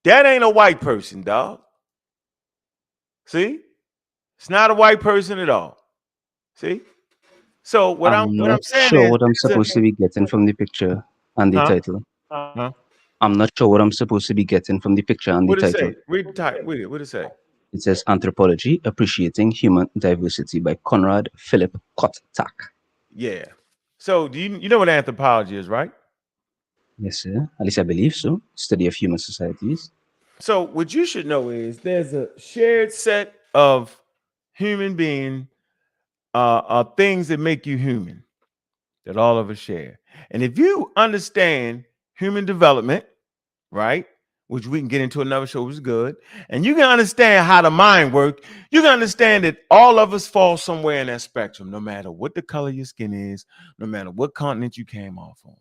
That ain't a white person, dog. See? It's not a white person at all. See? So what I'm I'm not saying sure is what I'm supposed to be getting from the picture and the huh? title. Huh? I'm not sure what I'm supposed to be getting from the picture and the What it title. say? Read the title. Read it. What it say? It says Anthropology, Appreciating Human Diversity by Conrad Philip Kotak. Yeah. So do you know what anthropology is, right? Yes, sir. At least I believe so. Study of human societies. So what you should know is there's a shared set of human being things that make you human that all of us share. And if you understand human development, right, which we can get into another show, which is good, and you can understand how the mind works, you can understand that all of us fall somewhere in that spectrum, no matter what the color of your skin is, no matter what continent you came off on.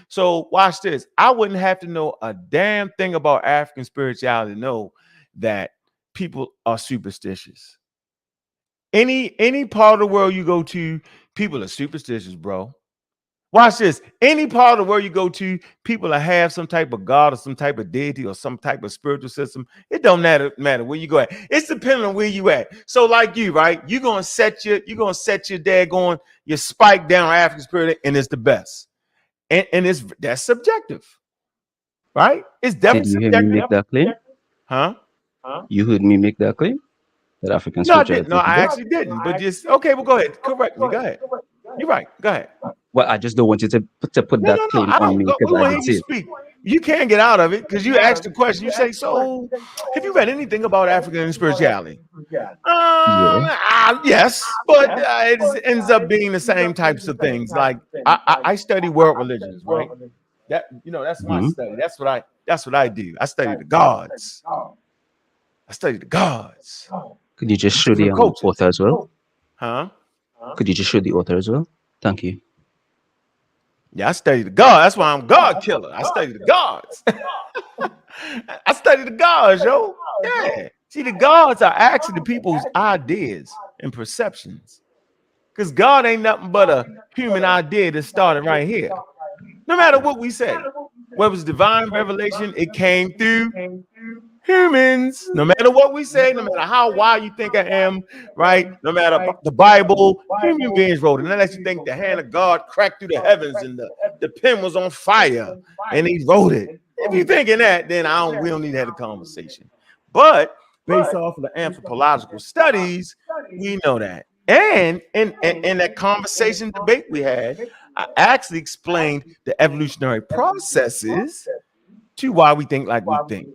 So watch this. I wouldn't have to know a damn thing about African spirituality to know that people are superstitious. Any part of the world you go to, people are superstitious, bro. Watch this. Any part of the world you go to, people are have some type of God or some type of deity or some type of spiritual system. It don't matter where you go at. It's depending on where you at. So, like you, right? You're gonna set your daggone your spike down African spirit, and it's the best. And that's subjective, right? It's Did definitely you hear me subjective. make that claim? Huh? You heard me make that claim? That African No, I didn't. spirituality No, is the I best? actually didn't. But just okay. Well, go ahead. Correct me. Go ahead. You're right. Go ahead. Well, I just don't want you to put No, that no, no. claim I on don't me go. because We I want to did hear you say it. speak. You can't get out of it because you asked the question. You say, so have you read anything about African spirituality? Yeah. Yes, but it ends up being the same types of things. Like I study world religions, right? That's my Hmm. study. That's what I do. I study the gods. I study the gods. Could you just show the Different cultures. author as well? Huh? Could you just show the author as well? Thank you. Yeah, I study the God. That's why I'm God killer. I study the gods. study the gods, yo. Yeah. See, the gods are actually the people's ideas and perceptions. Because God ain't nothing but a human idea that started right here. No matter what we say, whether it's divine revelation, it came through humans. No matter what we say, no matter how wild you think I am, right? No matter the Bible, human beings wrote it. And unless you think the hand of God cracked through the heavens and the pen was on fire and he wrote it. If you're thinking that, then we don't need to have a conversation. But based off of the anthropological studies, we know that. And in that conversation debate we had, I actually explained the evolutionary processes to why we think like we think.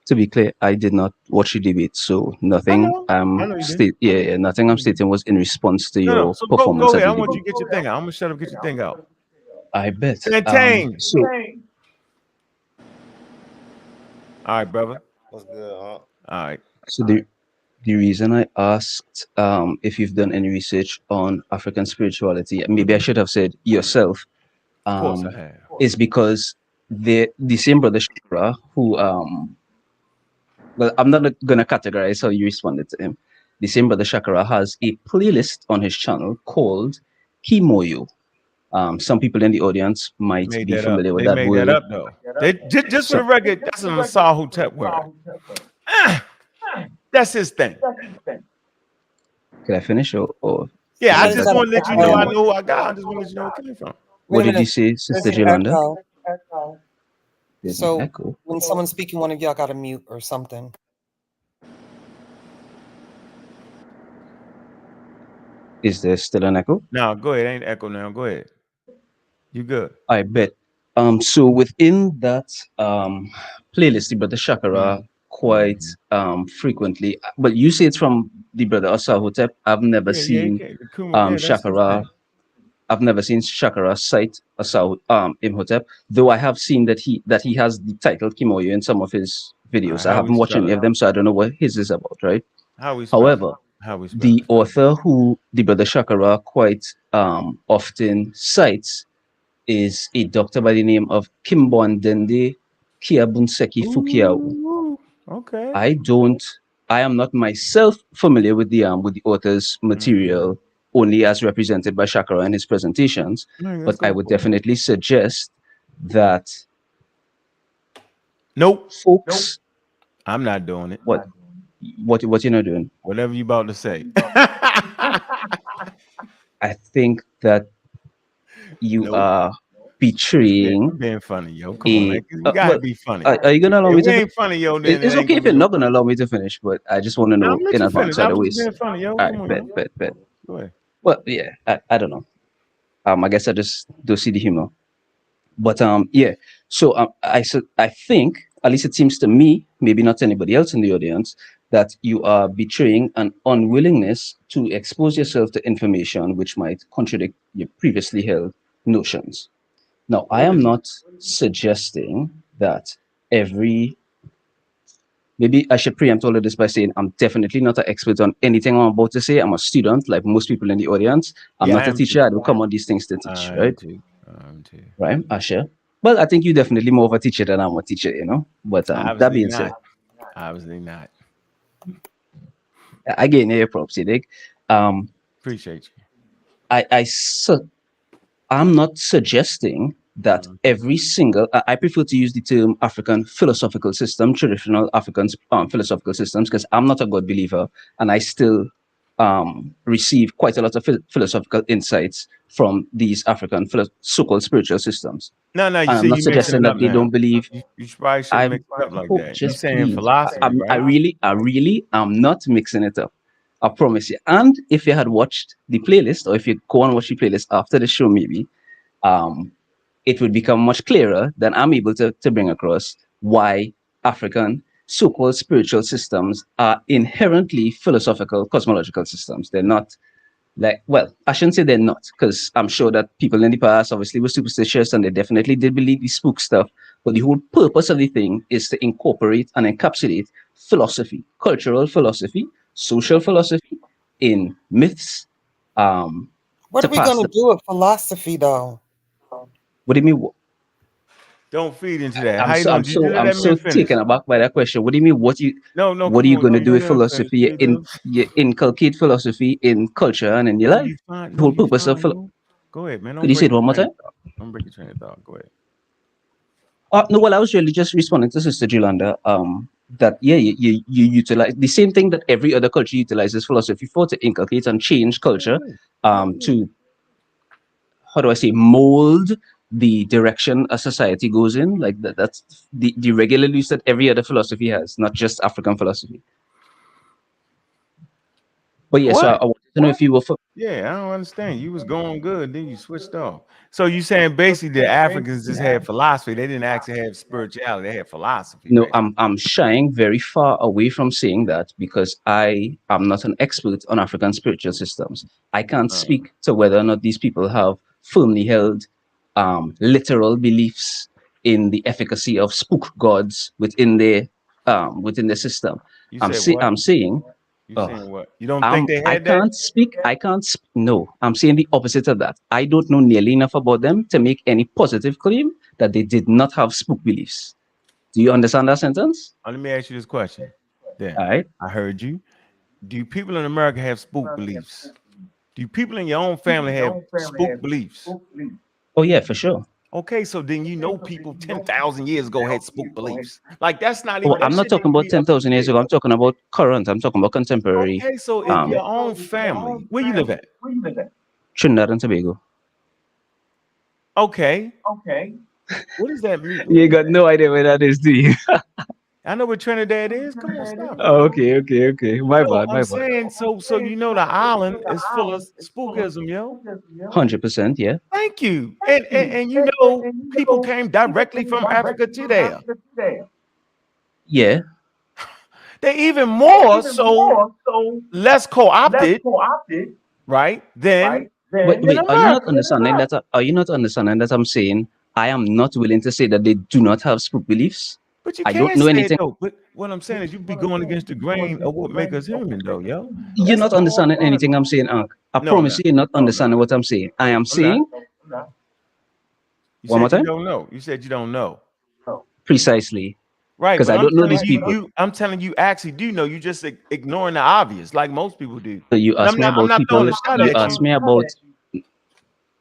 To be clear, I did not watch the debate, so nothing I know you did. nothing I'm stating was in response to No. your So performance go of ahead. I the want you debate. to get your thing out. I'm gonna shut up, get your thing out. I bet. Plantain. So All right, brother. What's good, huh? All right. so the reason I asked if you've done any research on African spirituality, maybe I should have said yourself, Of course I have. is because the same brother Shakira who well, I'm not gonna categorize how you responded to him. The same brother Shakira has a playlist on his channel called Kimoyo. Some people in the audience might Made be that up. familiar with They that made word. that up though. They just for the record, that's an Asahutep word. That's his thing. Can I finish or Yeah, I Somebody's just got want to an let you know echo. I know who I got. I just want to let you know where it came from. what Wait a did you minute. say, Sister There's an Jolanda? echo. There's an So echo. when someone's speaking, one of y'all got to mute or something. Is there still an echo? No, go ahead. Ain't echo now. Go ahead. You good. I bet. So within that playlist, the brother Shakara quite frequently, but you say it's from the brother Asahotep. I've never seen That's his Shakara. thing. I've never seen Shakara cite Asah Imhotep, though I have seen that he has the title Kimoyo in some of his videos. How I we haven't watched spell any it? of them, so I don't know what his is about, right? How we spell However, it? How we spell the it? author who the brother Shakara quite often cites is a doctor by the name of Kimbondende Kiabunseki Fukiao. Ooh, okay. I am not myself familiar with the author's material only as represented by Shakara in his presentations, but I would definitely suggest that folks. I'm not doing it. What you're not doing? Whatever you about to say. I think that you are betraying. I'm being funny, yo. Come on, man. You gotta be funny. Are you gonna allow me If we to? ain't funny, yo, then It's okay if you're not gonna allow me to finish, but I just want to know I'm let in you advance. finish. I was Otherwise, just being funny, yo. all Come right, on, bet. Go ahead. Well, yeah, I don't know. I guess I just don't see the humor. But yeah. So I think, at least it seems to me, maybe not to anybody else in the audience, that you are betraying an unwillingness to expose yourself to information which might contradict your previously held notions. Now, I am not suggesting that maybe I should preempt all of this by saying I'm definitely not an expert on anything I'm about to say. I'm a student, like most people in the audience. I'm not a teacher. I don't come on these things to teach, right? Right, Asha? Well, I think you're definitely more of a teacher than I'm a teacher, you know? But that being said, obviously not. I gain your props, you dig? Appreciate you. I'm not suggesting that every single, I prefer to use the term African philosophical system, traditional African philosophical systems, because I'm not a God believer and I still receive quite a lot of philosophical insights from these African so-called spiritual systems. No, you I'm not suggesting that they don't believe. You probably shouldn't mix it up like that. You're saying philosophy, right? I really am not mixing it up. I promise you. And if you had watched the playlist, or if you go and watch the playlist after the show, maybe, it would become much clearer than I'm able to bring across why African so-called spiritual systems are inherently philosophical cosmological systems. They're not I shouldn't say they're not, because I'm sure that people in the past obviously were superstitious and they definitely did believe the spook stuff. But the whole purpose of the thing is to incorporate and encapsulate philosophy, cultural philosophy, social philosophy in myths. What are we going to do with philosophy, though? What do you mean? Don't feed into that. I'm How you so doing? I'm Did you so let I'm that so man finish? taken aback by that question. What do you mean? No, What are come you on, going to Joe. do You with let him finish. philosophy? You You inculcate philosophy in culture and in your no, life. you fine. The No, whole you purpose of fine, bro. Go ahead, man. could Don't you say break it your one more train time? of thought. Don't break your train of thought. Go ahead. No, well, I was really just responding to Sister Julanda. That yeah, you utilize the same thing that every other culture utilizes philosophy for to inculcate and change culture. To how do I say mold the direction a society goes in. Like that. That's the regular use that every other philosophy has, not just African philosophy. But yeah, so I What? wanted to know if you were. Yeah, I don't understand. You was going good, then you switched off. So you saying basically the Africans just had philosophy. They didn't actually have spirituality. They had philosophy, No, basically. I'm shying very far away from saying that because I am not an expert on African spiritual systems. I can't speak to whether or not these people have firmly held literal beliefs in the efficacy of spook gods within the system. You said what? I'm saying You uh, saying what? You don't think they I had that? can't speak. No, I'm saying the opposite of that. I don't know nearly enough about them to make any positive claim that they did not have spook beliefs. Do you understand that sentence? Let me ask you this question. Then All right. I heard you. Do people in America have spook beliefs? Do people in your own family have spook beliefs? Oh yeah, for sure. Okay, so then you know people 10,000 years ago had spook beliefs. Like that's not Oh, even that I'm not shouldn't talking even about be up to 10,000 years debate. ago. I'm talking about current. I'm talking about contemporary. Okay, so if your own family, where you live at? Trinidad and Tobago. Okay. What does that mean? You got no idea where that is, do you? I know what Trinidad is. Come on, stop it. Oh, okay. My So bad, I'm my bad. saying, so you know the island is full of spookism, yo. 100%, yeah. Thank you. And you know, people came directly from Africa to there. Yeah. They even more so less co-opted, right? Than Wait, are you not America. understanding that? Are you not understanding that I'm saying I am not willing to say that they do not have spook beliefs? But you I don't can't know say it anything. though. But what I'm saying is you be going against the grain of what makes us human, though, yo. You're That's not the whole understanding part of anything it. I'm saying, Unc. I No, I'm promise not. you, you're not understanding what I'm saying. I am I'm not. saying, You one more said you time, don't know. You said you don't know. precisely, Right, because but I I'm don't know telling these you, people. I'm telling you actually do know. You just ignoring the obvious, like most people do. So you And asked me I'm about not throwing people. a shot You at asked you. me about.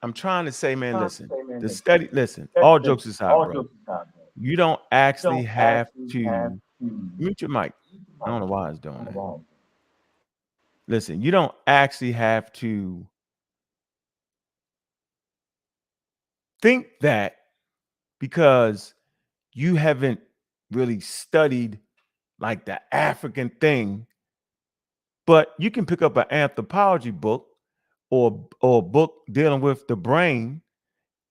I'm trying to say, man, listen, all jokes aside, bro. You don't actually have to mute your mic. I don't know why it's doing that. Listen, you don't actually have to think that because you haven't really studied like the African thing, but you can pick up an anthropology book or a book dealing with the brain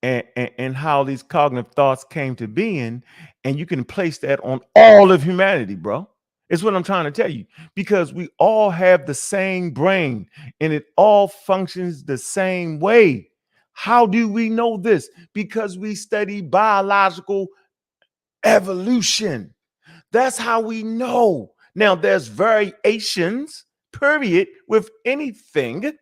and how these cognitive thoughts came to being, and you can place that on all of humanity, bro. It's what I'm trying to tell you, because we all have the same brain and it all functions the same way. How do we know this? Because we study biological evolution. That's how we know. Now, there's variations, period, with anything,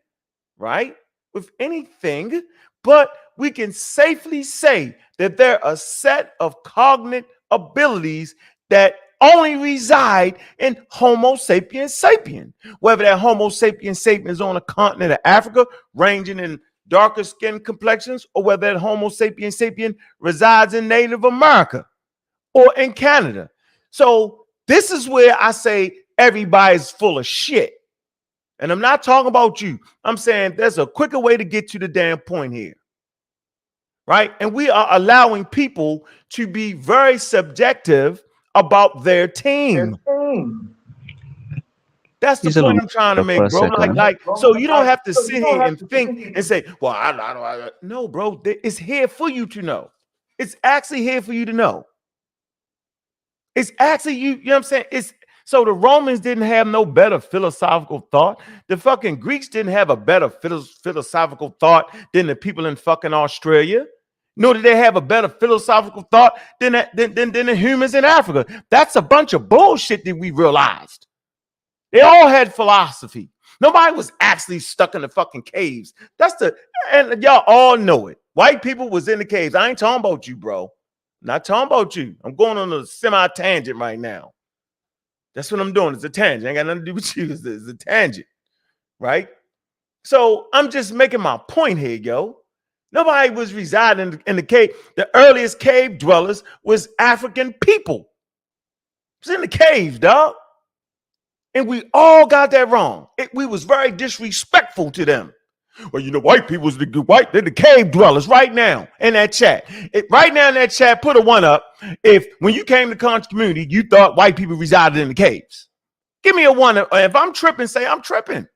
right? With anything, but we can safely say that there are a set of cognitive abilities that only reside in Homo sapiens sapien. Whether that Homo sapiens sapien is on the continent of Africa, ranging in darker skin complexions, or whether that Homo sapiens sapien resides in Native America or in Canada. So this is where I say everybody's full of shit. And I'm not talking about you. I'm saying there's a quicker way to get to the damn point here. Right? And we are allowing people to be very subjective about their team. That's the Please point allow me I'm trying to to talk for make, a bro. second. So you don't have to sit here and think and say, well, I no, bro. It's here for you to know. It's actually here for you to know. It's actually you know what I'm saying? It's so the Romans didn't have no better philosophical thought. The fucking Greeks didn't have a better philosophical thought than the people in fucking Australia. Nor did they have a better philosophical thought than the humans in Africa. That's a bunch of bullshit that we realized. They all had philosophy. Nobody was actually stuck in the fucking caves. And y'all all know it. White people was in the caves. I ain't talking about you, bro. Not talking about you. I'm going on a semi-tangent right now. That's what I'm doing. It's a tangent. Ain't got nothing to do with you. It's a tangent, right? So I'm just making my point here, yo. Nobody was residing in the cave. The earliest cave dwellers was African people. It was in the caves, dog. And we all got that wrong. We was very disrespectful to them. Well, you know, white people was they're the cave dwellers right now in that chat. Right now in that chat, put a 1 up if when you came to conscious community, you thought white people resided in the caves. Give me a 1. If I'm tripping, say I'm tripping.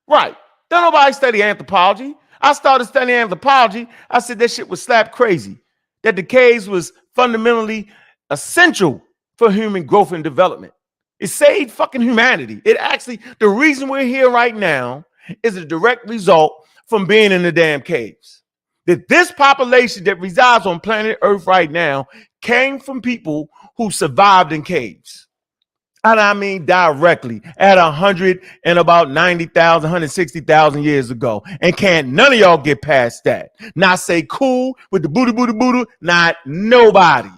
Right. Don't nobody study anthropology. I started studying anthropology. I said that shit was slap crazy. That the caves was fundamentally essential for human growth and development. It saved fucking humanity. It actually, the reason we're here right now is a direct result from being in the damn caves. That this population that resides on planet Earth right now came from people who survived in caves. And I mean directly at 100 and about 90,000, 160,000 years ago. And can't none of y'all get past that. Not say cool with the booty, not nobody.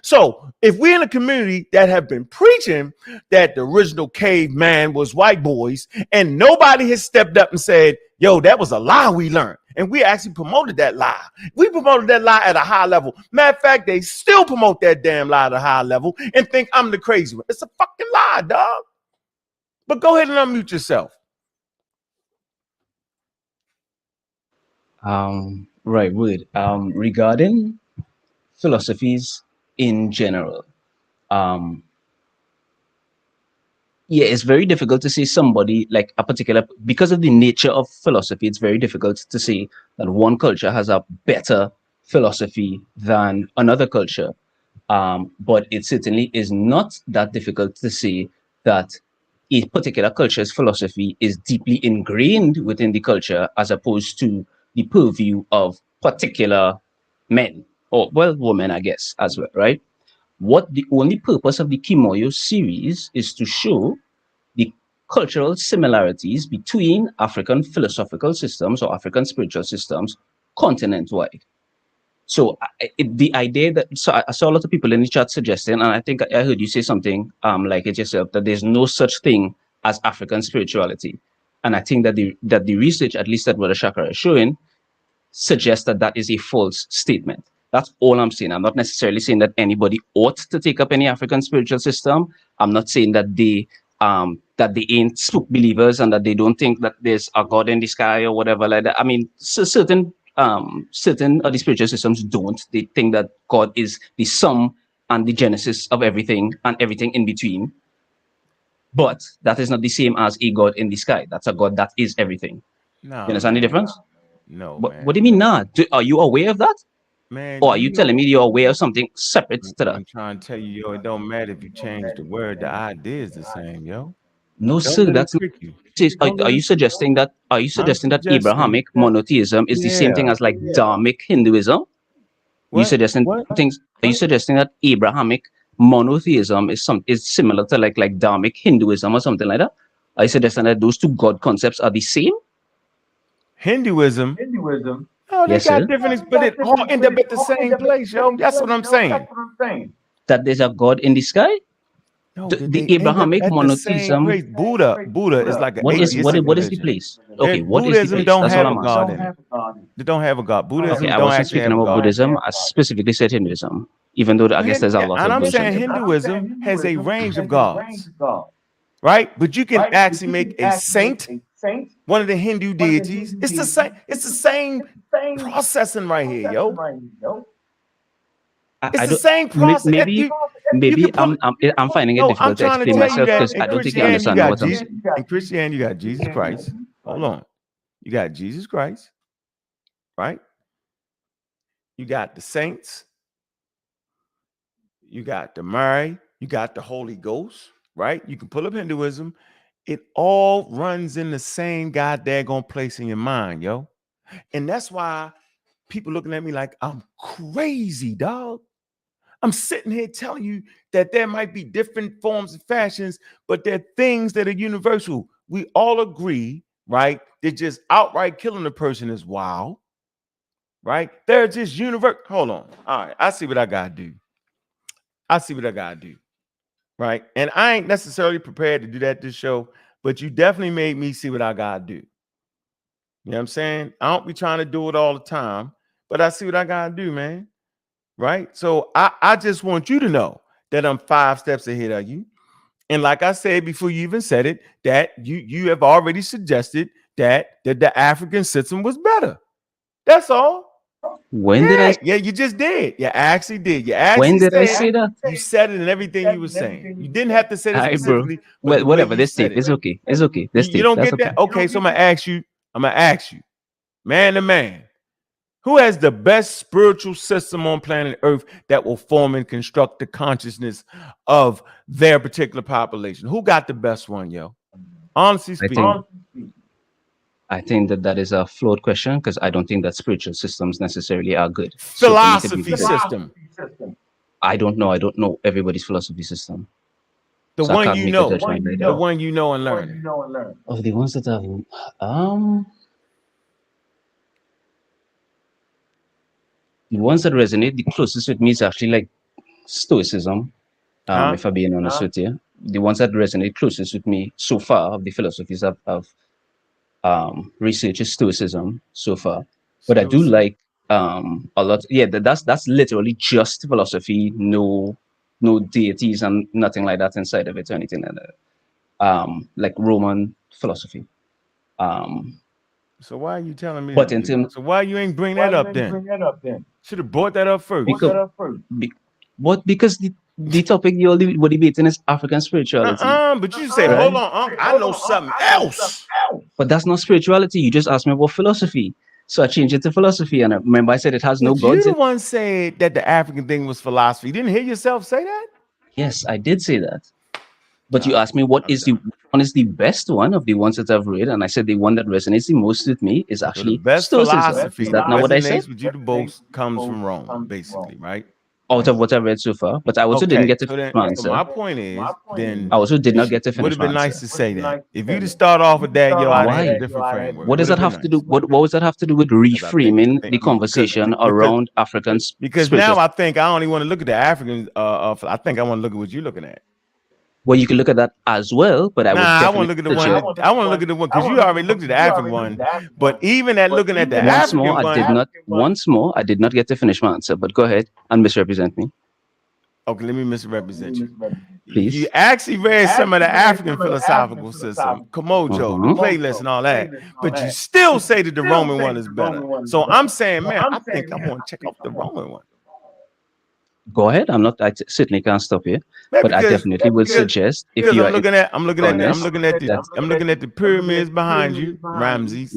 So if we're in a community that have been preaching that the original caveman was white boys and nobody has stepped up and said, yo, that was a lie we learned. And we actually promoted that lie. We promoted that lie at a high level. Matter of fact, they still promote that damn lie at a high level and think I'm the crazy one. It's a fucking lie, dog. But go ahead and unmute yourself. Right, Wood. Regarding philosophies in general, yeah, it's very difficult to see somebody like a particular, because of the nature of philosophy, it's very difficult to say that one culture has a better philosophy than another culture. But it certainly is not that difficult to say that a particular culture's philosophy is deeply ingrained within the culture as opposed to the purview of particular men or, well, women, I guess, as well, right? What the only purpose of the Kimoyo series is to show the cultural similarities between African philosophical systems or African spiritual systems continent-wide. So the idea that, so I saw a lot of people in the chat suggesting, and I think I heard you say something like it yourself, that there's no such thing as African spirituality. And I think that the research, at least that Brother Shakara is showing, suggests that that is a false statement. That's all I'm saying. I'm not necessarily saying that anybody ought to take up any African spiritual system. I'm not saying that they ain't spook believers and that they don't think that there's a God in the sky or whatever like that. I mean, certain of the spiritual systems don't. They think that God is the sum and the genesis of everything and everything in between. But that is not the same as a God in the sky. That's a God that is everything. No, you understand the difference? No, What, man. what do you mean not? Are you aware of that? Man, or are you telling me you're aware of something separate to that? I'm trying to tell you, yo, it don't matter if you change the word. The idea is the same, yo. No, Don't sir, let that's them not. trick you. Are you suggesting that? Are you suggesting that Abrahamic monotheism is the same thing as like Dharmic Hinduism? What? You suggesting things? Are you suggesting that Abrahamic monotheism is similar to like Dharmic Hinduism or something like that? Are you suggesting that those two God concepts are the same? Hinduism. Oh, they Yes, got sir. different, but it all end up at the same place, yo. That's what I'm saying. That there's a God in the sky? No, The Abrahamic at the same monotheism. place. Buddha is like an atheistic What is the religion. place? Okay, what is the Buddhism place? don't That's all have a I'm god asking. in it. They don't have a god. Buddhism Okay, I don't wasn't actually speaking have a about god. Buddhism. I specifically said Hinduism, even though I guess there's a lot And of I'm versions saying of it. Hinduism has a range of gods, right? But you can actually make a saint one of the Hindu deities. It's the same. It's the same processing right here, yo. It's the same process. Maybe You can I'm put. I'm finding it No, I'm difficult to trying to explain tell you myself that because in I don't think you Christianity you understand got what I'm Jesus. saying. In Christianity you got Jesus Christ. Hold on. You got Jesus Christ, right? You got the saints. You got the Mary. You got the Holy Ghost, right? You can pull up Hinduism. It all runs in the same goddamn place in your mind, yo. And that's why people looking at me like I'm crazy, dog. I'm sitting here telling you that there might be different forms of fashions, but there are things that are universal. We all agree, right? That just outright killing a person is wild. right? They're just universal. Hold on. All right, I see what I gotta do. Right? And I ain't necessarily prepared to do that this show, but you definitely made me see what I gotta do. You know what I'm saying? I don't be trying to do it all the time, but I see what I gotta do, man. Right? So I just want you to know that I'm 5 steps ahead of you. And like I said before you even said it, that you have already suggested that the African system was better. That's all. When did I? Yeah, you just did. You actually did. You When actually did I said say that? you said it in everything you were saying. You didn't have to say it Hi, bro. specifically, but Well, the way whatever. you This said tape. it. It's okay. It's okay. This You tape. don't That's get okay. that? Okay, so I'm gonna ask you, man to man, who has the best spiritual system on planet Earth that will form and construct the consciousness of their particular population? Who got the best one, yo? Honestly speaking. I think that is a flawed question because I don't think that spiritual systems necessarily are good. So for me to be Philosophy system. I don't know. I don't know everybody's philosophy system. The So I one can't you make a know. judgment right The now. one you know and learning. Of the ones that have the ones that resonate the closest with me is actually like Stoicism. Huh? If I'm being honest with you, the ones that resonate closest with me so far of the philosophies I've researched is Stoicism so far. But I do like a lot. Yeah, that's literally just philosophy, no deities and nothing like that inside of it or anything like that. Like Roman philosophy. So why are you telling me But to in do? terms So why you ain't bring that up then? Should have brought that up first. because the topic you all were debating is African spirituality. But you say, hold on, I know something else. But that's not spirituality. You just asked me about philosophy. So I changed it to philosophy. And I remember I said it has no But you gods the in it. one said that the African thing was philosophy. You didn't hear yourself say that? Yes, I did say that. But you asked me which one is the best one of the ones that I've read, and I said the one that resonates the most with me is So the actually best Stoicism. philosophy Is that that not what I said? resonates with you the most comes from Rome, basically, right? Out of what I've read so far, but I also didn't Okay, get to so finish then, my so answer. my point is, then I also did not get to it would finish have my been answer. nice to say that. If you'd have started off with that, yo, I'd have had a Why? different framework. What does that have to do? What does that have to do with reframing the conversation around African because spiritual? now I think I only want to look at the African. I think I want to look at what you're looking at. Well, you can look at that as well, but I would I definitely want to look at the one. I want to look at the one because you already looked at the African one. But even at looking at the once African more, I did one, not. Once more, I did not get to finish my answer. But go ahead and misrepresent me. okay, let me misrepresent you. Please. You actually read some of the African philosophical system, Komojo, the playlist, and all that, but you still say that the Roman one is better. So I'm saying, man, I think I want to check out the Roman one. Go ahead. I certainly can't stop you, Man, but I definitely would suggest if because you I'm are looking at that I'm looking at the pyramids behind you, Ramses.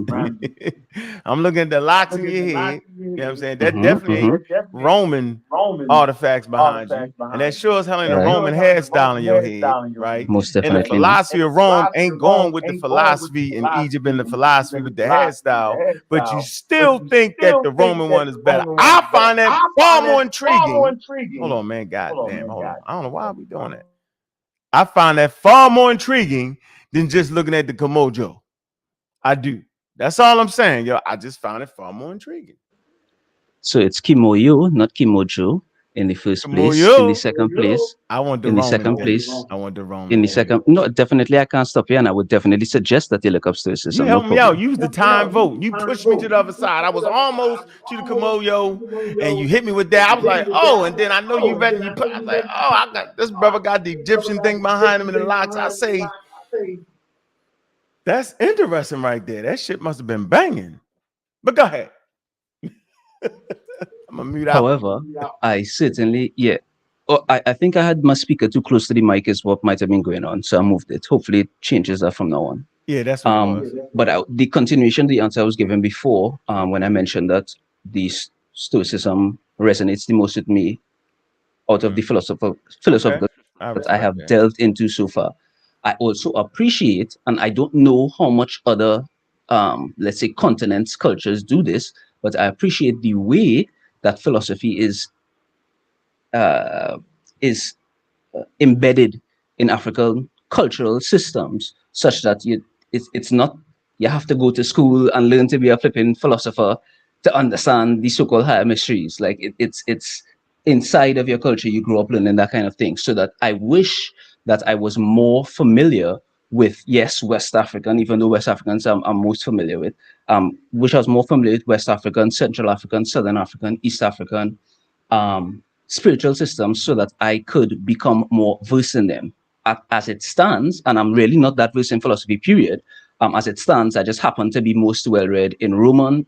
I'm looking at the locks in your head. You know what I'm saying? That definitely ain't Roman artifacts behind you. And that sure as hell ain't a Right. Roman hairstyle in your head, right? Most And the definitely not. philosophy of Rome ain't going with the philosophy in Egypt and the philosophy with the hairstyle, but you still think that the Roman one is better. I find that far more intriguing. Hold on, man. God damn. Hold on. I don't know why we doing that. I find that far more intriguing than just looking at the Komojo. I do. That's all I'm saying, yo. I just found it far more intriguing. So it's Kimoyo, not Kimojo, in the first place. In the second place, I want the in the Roman second thing. place, I want the Roman in the thing. second. No, definitely, I can't stop you, and I would definitely suggest that you look up Stoicism. You helped me out. Use the time vote. You pushed me to the other side. I was almost to the Komoyo, and you hit me with that. I was like, oh, and then I know you read and you put. I was like, oh, I got this brother got the Egyptian thing behind him in the locks. I say, that's interesting right there. That shit must have been banging. But go ahead. I'm gonna mute out. However, I certainly, yeah. Oh, I think I had my speaker too close to the mic is what might have been going on, so I moved it. Hopefully, it changes that from now on. Yeah, that's what it was. But the continuation, the answer I was given before, when I mentioned that the Stoicism resonates the most with me out of the philosophical that I have delved into so far. I also appreciate, and I don't know how much other, let's say, continents, cultures do this, but I appreciate the way that philosophy is embedded in African cultural systems, such that it's not you have to go to school and learn to be a flipping philosopher to understand the so-called higher mysteries. Like it's inside of your culture. You grew up learning that kind of thing. So that I wish that I was more familiar with, yes, West African, even though West Africans I'm most familiar with. Wish I was more familiar with West African, Central African, Southern African, East African spiritual systems, so that I could become more versed in them. As it stands, and I'm really not that versed in philosophy, period. As it stands, I just happen to be most well read in Roman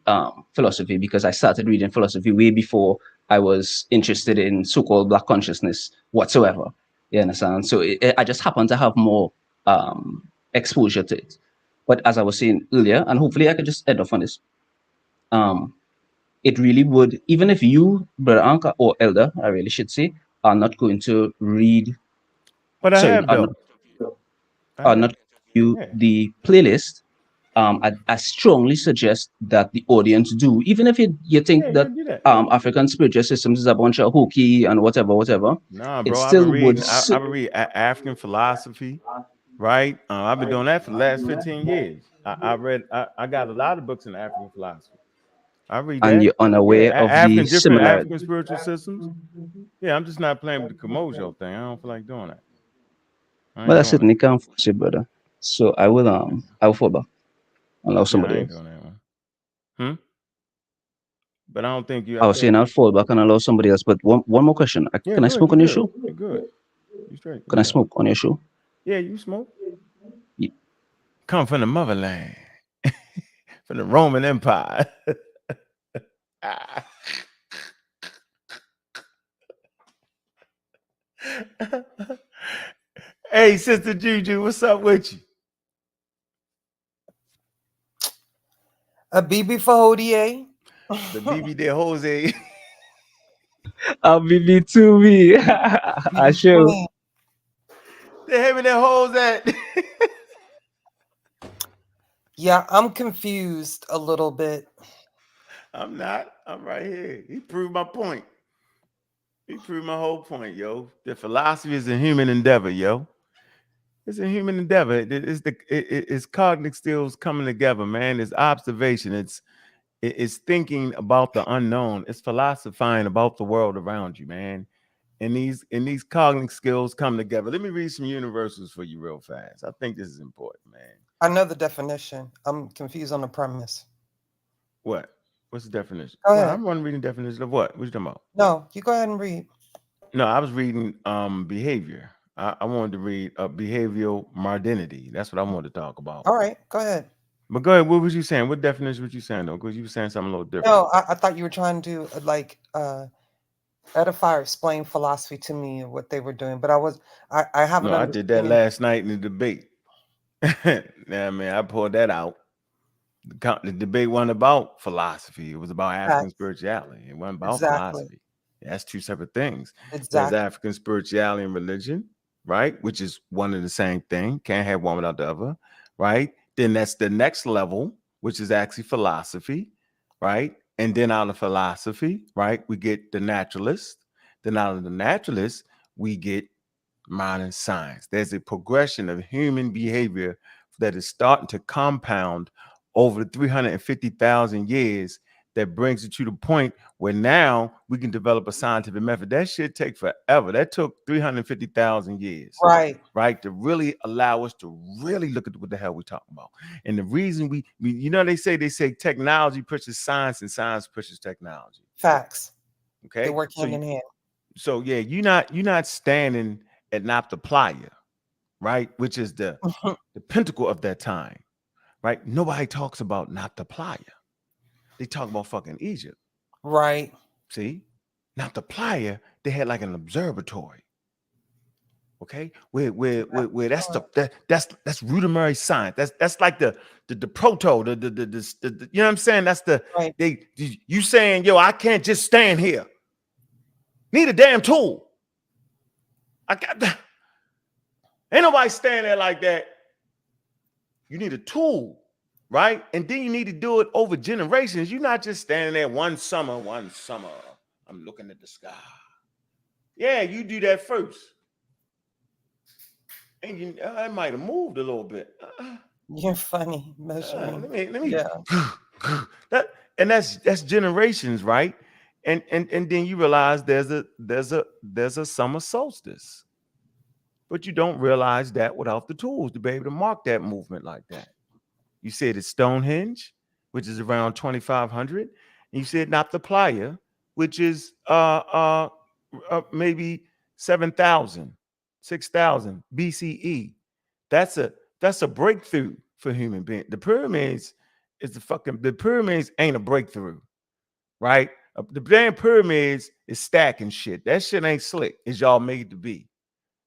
philosophy, because I started reading philosophy way before I was interested in so-called Black consciousness whatsoever. You understand? So I just happen to have more exposure to it. But as I was saying earlier, and hopefully I could just end off on this, it really would, even if you, Brother Anka, or Elder, I really should say, are not going to read, But I sorry, have though. are not view the playlist, I strongly suggest that the audience do, even if you think that African spiritual systems is a bunch of hokey and whatever. Nah, it bro, I've still been would. reading. I've been reading African philosophy, right? I've been doing that for the last 15 years. I got a lot of books in African philosophy. I read And that. you're unaware of the Different similarity. African spiritual systems. Yeah, I'm just not playing with the Komodo thing. I don't feel like doing that. But I certainly can't force you, brother. So I will fall back, allow somebody I ain't else. doing that one. But I don't think you. I was saying I'll fall back and allow somebody else. But one more question. Yeah, Can I good, smoke on your good. show? You're good. You straight. Can I smoke on your show? Yeah, you smoke. Yeah. Come from the motherland, from the Roman Empire. Hey, Sister Juju, what's up with you? A BB for Hodier. The BB de Jose. A BB to me. I sure. They having their hoes at. Yeah, I'm confused a little bit. I'm not. I'm right here. He proved my point. He proved my whole point, yo. The philosophy is a human endeavor, yo. It's a human endeavor. It's cognitive skills coming together, man. It's observation. It's thinking about the unknown. It's philosophizing about the world around you, man. And these cognitive skills come together. Let me read some universals for you real fast. I think this is important, man. I know the definition. I'm confused on the premise. What? What's the definition? Go ahead. Well, I'm reading definition of what? What you talking about? No, you go ahead and read. No, I was reading behavior. I wanted to read behavioral modernity. That's what I wanted to talk about. All right, go ahead. But go ahead. What was you saying? What definition was you saying though? Because you were saying something a little different. No, I thought you were trying to edify or explain philosophy to me and what they were doing, but I haven't. No, I did that last night in the debate. Yeah, man, I pulled that out. The debate wasn't about philosophy. It was about African spirituality. It wasn't about philosophy. That's two separate things. There's African spirituality and religion, right? Which is one and the same thing. Can't have one without the other, right? Then that's the next level, which is actually philosophy, right? And then out of philosophy, right, we get the naturalist. Then out of the naturalist, we get modern science. There's a progression of human behavior that is starting to compound over the 350,000 years that brings it to the point where now we can develop a scientific method. That shit take forever. That took 350,000 years. Right. To really allow us to really look at what the hell we're talking about. And the reason we you know, they say technology pushes science and science pushes technology. Facts. Okay. They work hand in hand. So yeah, you're not standing at Anthropology, right? Which is the pinnacle of that time. Right? Nobody talks about Anthropology. They talk about fucking Egypt. Right. See? Anthropology, they had like an observatory. Okay? Where that's rudimentary science. That's like the proto, the you know what I'm saying? That's the you saying, yo, I can't just stand here. Need a damn tool. I got that. Ain't nobody standing there like that. You need a tool, right? And then you need to do it over generations. You're not just standing there one summer, I'm looking at the sky. Yeah, you do that first. And you, I might have moved a little bit. You're funny, measuring. Let me. Yeah. That and that's generations, right? And then you realize there's a summer solstice, but you don't realize that without the tools to be able to mark that movement like that. You said it's Stonehenge, which is around 2500, and you said Playa, which is maybe 7,000, 6,000 BCE. That's a breakthrough for human beings. The pyramids the pyramids ain't a breakthrough, right? The damn pyramids is stacking shit. That shit ain't slick as y'all made to be.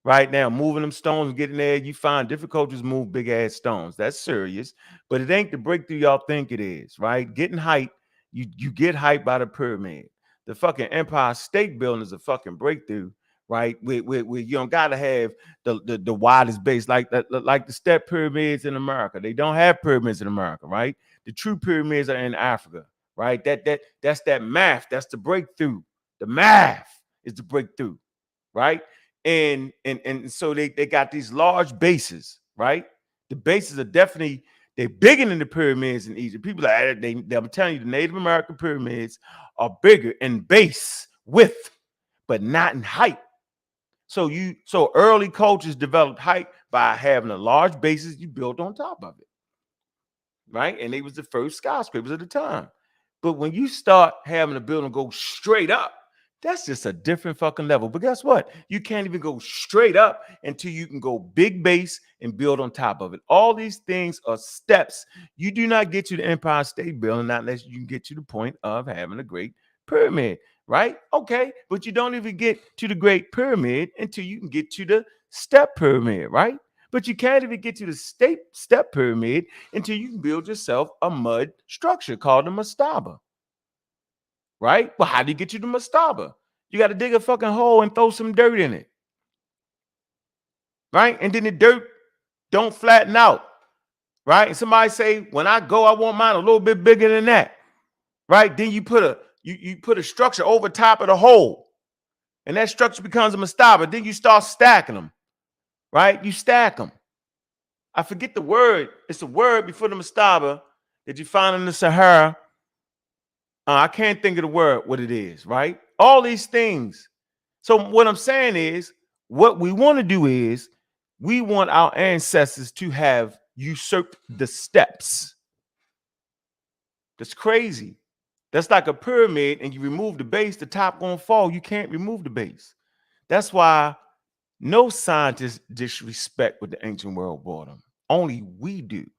Right now, moving them stones and getting there, you find difficulties move big ass stones. That's serious, but it ain't the breakthrough y'all think it is, right? Getting height, you get height by the pyramid. The fucking Empire State Building is a fucking breakthrough, right? Where you don't gotta have the widest base like the step pyramids in America. They don't have pyramids in America, right? The true pyramids are in Africa, right? That's that math. That's the breakthrough. The math is the breakthrough, right? And so they got these large bases, right? The bases are definitely they're bigger than the pyramids in Egypt. People are I'm telling you, the Native American pyramids are bigger in base width, but not in height. So early cultures developed height by having a large bases you built on top of it, right? And they was the first skyscrapers at the time. But when you start having a building go straight up, that's just a different fucking level. But guess what? You can't even go straight up until you can go big base and build on top of it. All these things are steps. You do not get to the Empire State Building not unless you can get to the point of having a great pyramid, right? Okay, but you don't even get to the Great Pyramid until you can get to the Step Pyramid, right? But you can't even get to the step pyramid until you can build yourself a mud structure called a mastaba. Right? Well, how do you get to the mastaba? You got to dig a fucking hole and throw some dirt in it. Right? And then the dirt don't flatten out. Right? And somebody say, when I go, I want mine a little bit bigger than that. Right? Then you put a structure over top of the hole. And that structure becomes a mastaba. Then you start stacking them. Right? You stack them. I forget the word. It's a word before the mastaba that you find in the Sahara. I can't think of the word, what it is, right? All these things. So what I'm saying is, what we want to do is, we want our ancestors to have usurped the steps. That's crazy. That's like a pyramid, and you remove the base, the top gonna fall. You can't remove the base. That's why no scientist disrespect what the ancient world brought them. Only we do.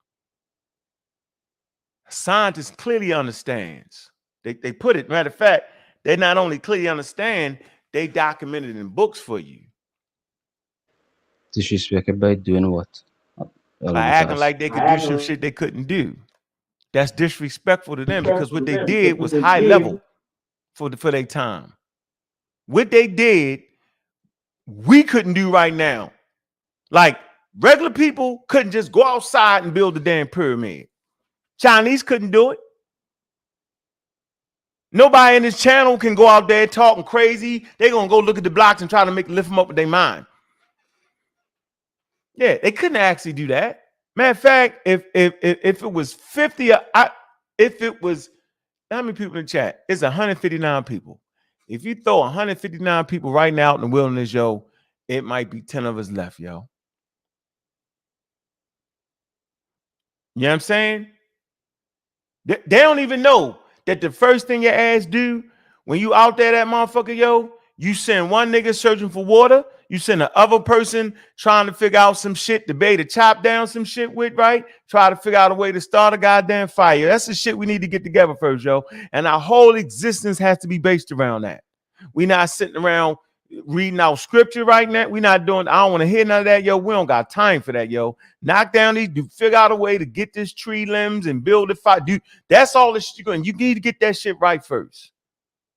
Scientists clearly understands. They put it, matter of fact, they not only clearly understand, they documented in books for you. Disrespected by doing what? By acting like they could do some shit they couldn't do. That's disrespectful to them because what they did was high level for their time. What they did, we couldn't do right now. Like regular people couldn't just go outside and build the damn pyramid. Chinese couldn't do it. Nobody in this channel can go out there talking crazy. They're gonna go look at the blocks and try to lift them up with their mind. Yeah, they couldn't actually do that. Matter of fact, if it was 50, if it was, how many people in the chat? It's 159 people. If you throw 159 people right now out in the wilderness, yo, it might be 10 of us left, yo. You know what I'm saying? They don't even know that the first thing your ass do when you out there, that motherfucker, yo, you send one nigga searching for water, you send the other person trying to figure out some shit to be able to chop down some shit with, right? Try to figure out a way to start a goddamn fire. That's the shit we need to get together first, yo. And our whole existence has to be based around that. We not sitting around reading out scripture right now. We not doing, I don't want to hear none of that, yo. We don't got time for that, yo. Knock down these, figure out a way to get this tree limbs and build a fire. Dude, that's all the shit you're going. You need to get that shit right first.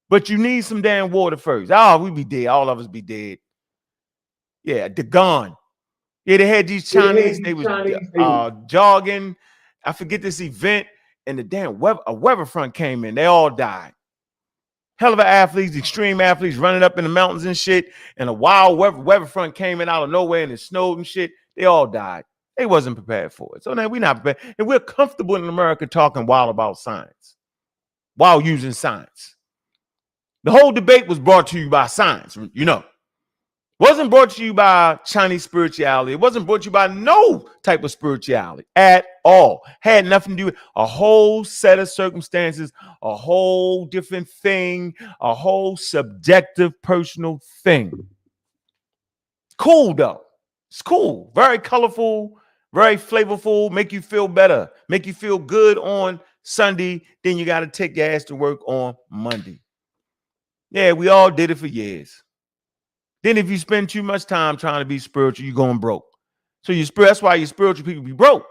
But you need some damn water first. Oh, we be dead. All of us be dead. Yeah, they're gone. Yeah, they had these Chinese. They was jogging. I forget this event, and the damn weather front came in. They all died. Hell of athletes, extreme athletes running up in the mountains and shit. And a wild weather front came in out of nowhere and it snowed and shit. They all died. They wasn't prepared for it. So now we're not prepared. And we're comfortable in America talking wild about science. while using science. The whole debate was brought to you by science, you know. Wasn't brought to you by Chinese spirituality. It wasn't brought to you by no type of spirituality at all. Had nothing to do with a whole set of circumstances, a whole different thing, a whole subjective personal thing. Cool though. It's cool. Very colorful, very flavorful, make you feel better, make you feel good on Sunday. Then you got to take your ass to work on Monday. Yeah, we all did it for years. Then if you spend too much time trying to be spiritual, you're going broke. So that's why your spiritual people be broke.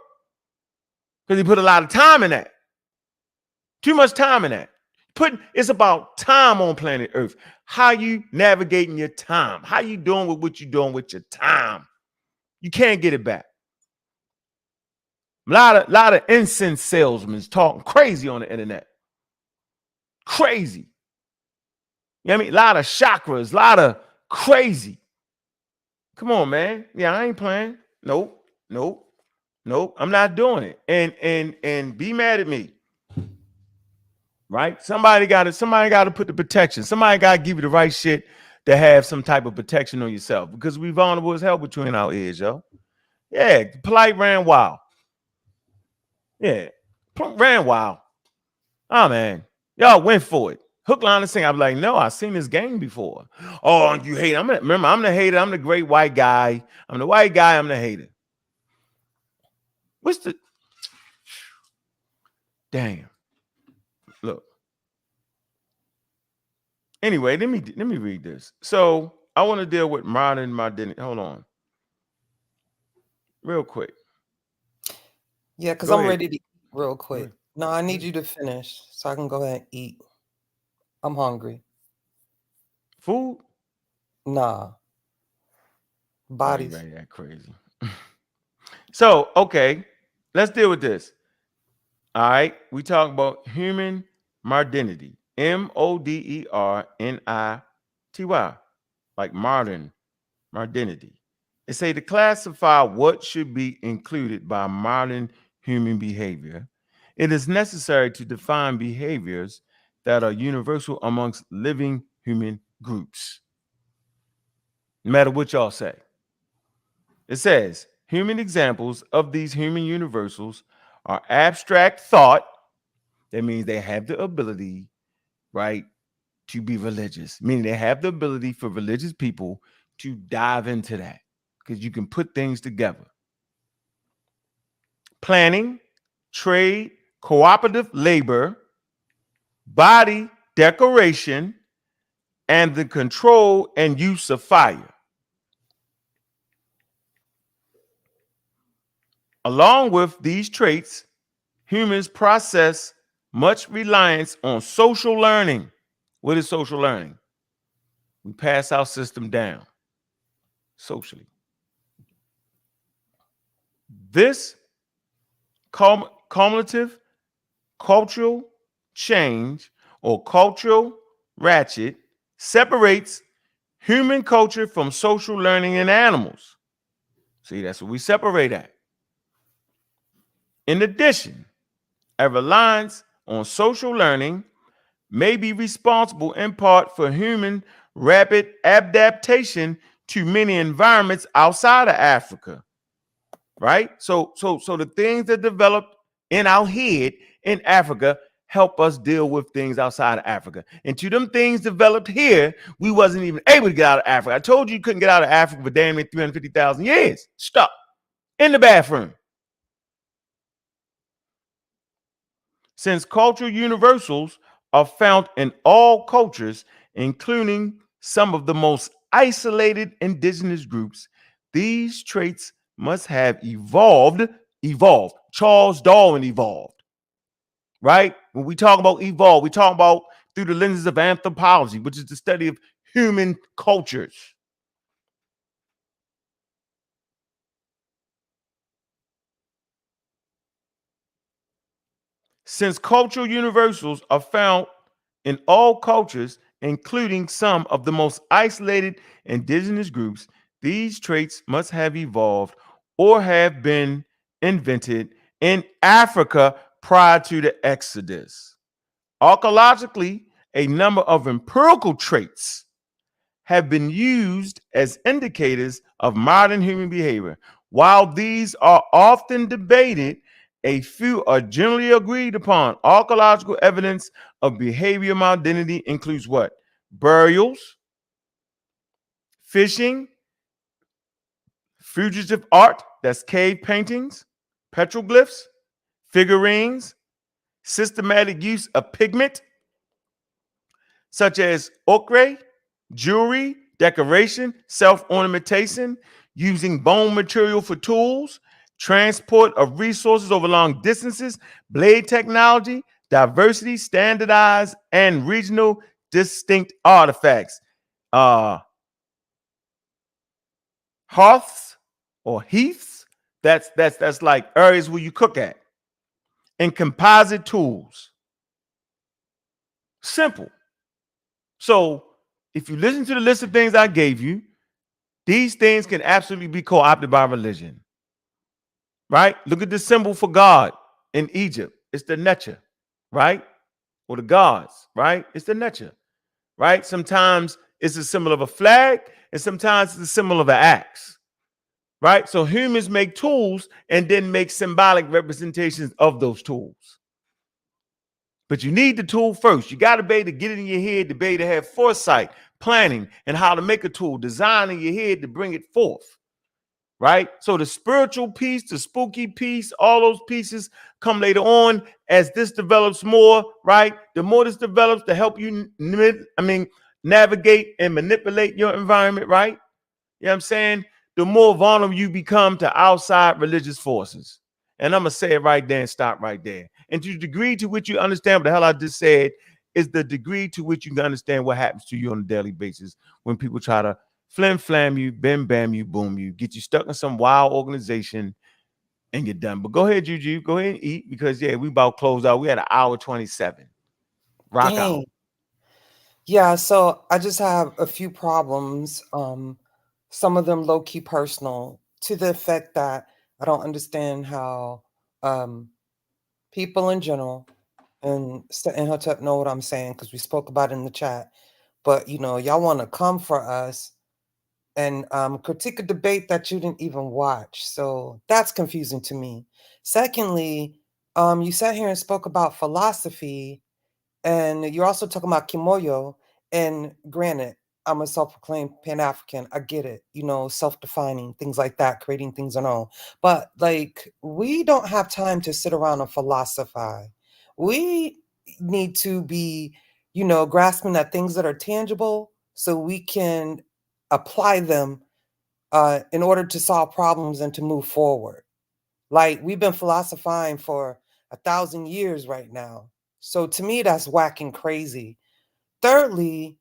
Because they put a lot of time in that. Too much time in that. It's about time on planet Earth. How you navigating your time? How you doing with what you're doing with your time? You can't get it back. A lot of incense salesmen talking crazy on the internet. Crazy. You know what I mean? A lot of chakras, a lot of crazy. Come on, man. Yeah, I ain't playing. Nope. I'm not doing it. And be mad at me. Right? Somebody got to put the protection. Somebody got to give you the right shit to have some type of protection on yourself, because we vulnerable as hell between our ears, yo. Yeah, polite ran wild. Yeah, ran wild. Oh man, y'all went for it. Hook, line, and sinker. I'm like, no, I've seen this game before. Oh, you hate. I'm the hater. I'm the great white guy. I'm the white guy. I'm the hater. What's the damn? Look. Anyway, let me read this. So I want to deal with modern modernity. Hold on, real quick. Yeah, because I'm ready to eat real quick. No, I need you to finish so I can go ahead and eat. I'm hungry. Food? Nah. Bodies. Right, that crazy. So, okay, let's deal with this. All right, we talk about human modernity. modernity, like modern modernity. It say to classify what should be included by modern human behavior, it is necessary to define behaviors that are universal amongst living human groups. No matter what y'all say. It says human examples of these human universals are abstract thought. That means they have the ability, right, to be religious, meaning they have the ability for religious people to dive into that, because you can put things together. Planning, trade, cooperative labor, body decoration, and the control and use of fire. Along with these traits, humans process much reliance on social learning. What is social learning? We pass our system down socially. This cumulative cultural change or cultural ratchet separates human culture from social learning in animals. See, that's what we separate at. In addition, a reliance on social learning may be responsible in part for human rapid adaptation to many environments outside of Africa. Right? So the things that developed in our head in Africa help us deal with things outside of Africa. And to them things developed here, we wasn't even able to get out of Africa. I told you couldn't get out of Africa for damn near 350,000 years. Stuck in the bathroom. Since cultural universals are found in all cultures, including some of the most isolated indigenous groups, these traits must have evolved. Charles Darwin evolved, right? When we talk about evolve, we talk about through the lenses of anthropology, which is the study of human cultures. Since cultural universals are found in all cultures, including some of the most isolated indigenous groups, these traits must have evolved or have been invented in Africa prior to the Exodus. Archaeologically, a number of empirical traits have been used as indicators of modern human behavior. While these are often debated, a few are generally agreed upon. Archaeological evidence of behavior modernity includes what? Burials, fishing, fugitive art, that's cave paintings, petroglyphs, figurines, systematic use of pigment, such as ochre, jewelry, decoration, self-ornamentation, using bone material for tools, transport of resources over long distances, blade technology, diversity, standardized, and regional distinct artifacts. Hearths or heaths, that's like areas where you cook at, and composite tools. Simple. So if you listen to the list of things I gave you, these things can absolutely be co-opted by religion, right? Look at the symbol for God in Egypt. It's the Necha, right? Or the gods, right? It's the Necha, right? Sometimes it's a symbol of a flag, and sometimes it's a symbol of an axe, right? So humans make tools and then make symbolic representations of those tools. But you need the tool first. You got to be able to get it in your head to be able to have foresight, planning, and how to make a tool, design in your head to bring it forth, right? So the spiritual piece, the spooky piece, all those pieces come later on as this develops more, right? The more this develops to help you, navigate and manipulate your environment, right? You know what I'm saying? The more vulnerable you become to outside religious forces. And I'm going to say it right there and stop right there. And to the degree to which you understand what the hell I just said is the degree to which you can understand what happens to you on a daily basis when people try to flam you, bam, bam you, boom you, get you stuck in some wild organization and you're done. But go ahead, Juju. Go ahead and eat because, yeah, we about close out. We had an hour 27. Rock out. Yeah, so I just have a few problems. Some of them low-key personal, to the effect that I don't understand how people in general, and Hotep know what I'm saying because we spoke about it in the chat, but y'all want to come for us and critique a debate that you didn't even watch. So that's confusing to me. Secondly, you sat here and spoke about philosophy, and you're also talking about Kimoyo. And granted, I'm a self-proclaimed Pan-African. I get it, self-defining, things like that, creating things on our own. But like, we don't have time to sit around and philosophize. We need to be, grasping at things that are tangible so we can apply them in order to solve problems and to move forward. Like, we've been philosophizing for 1,000 years right now. So to me, that's whacking crazy. Thirdly,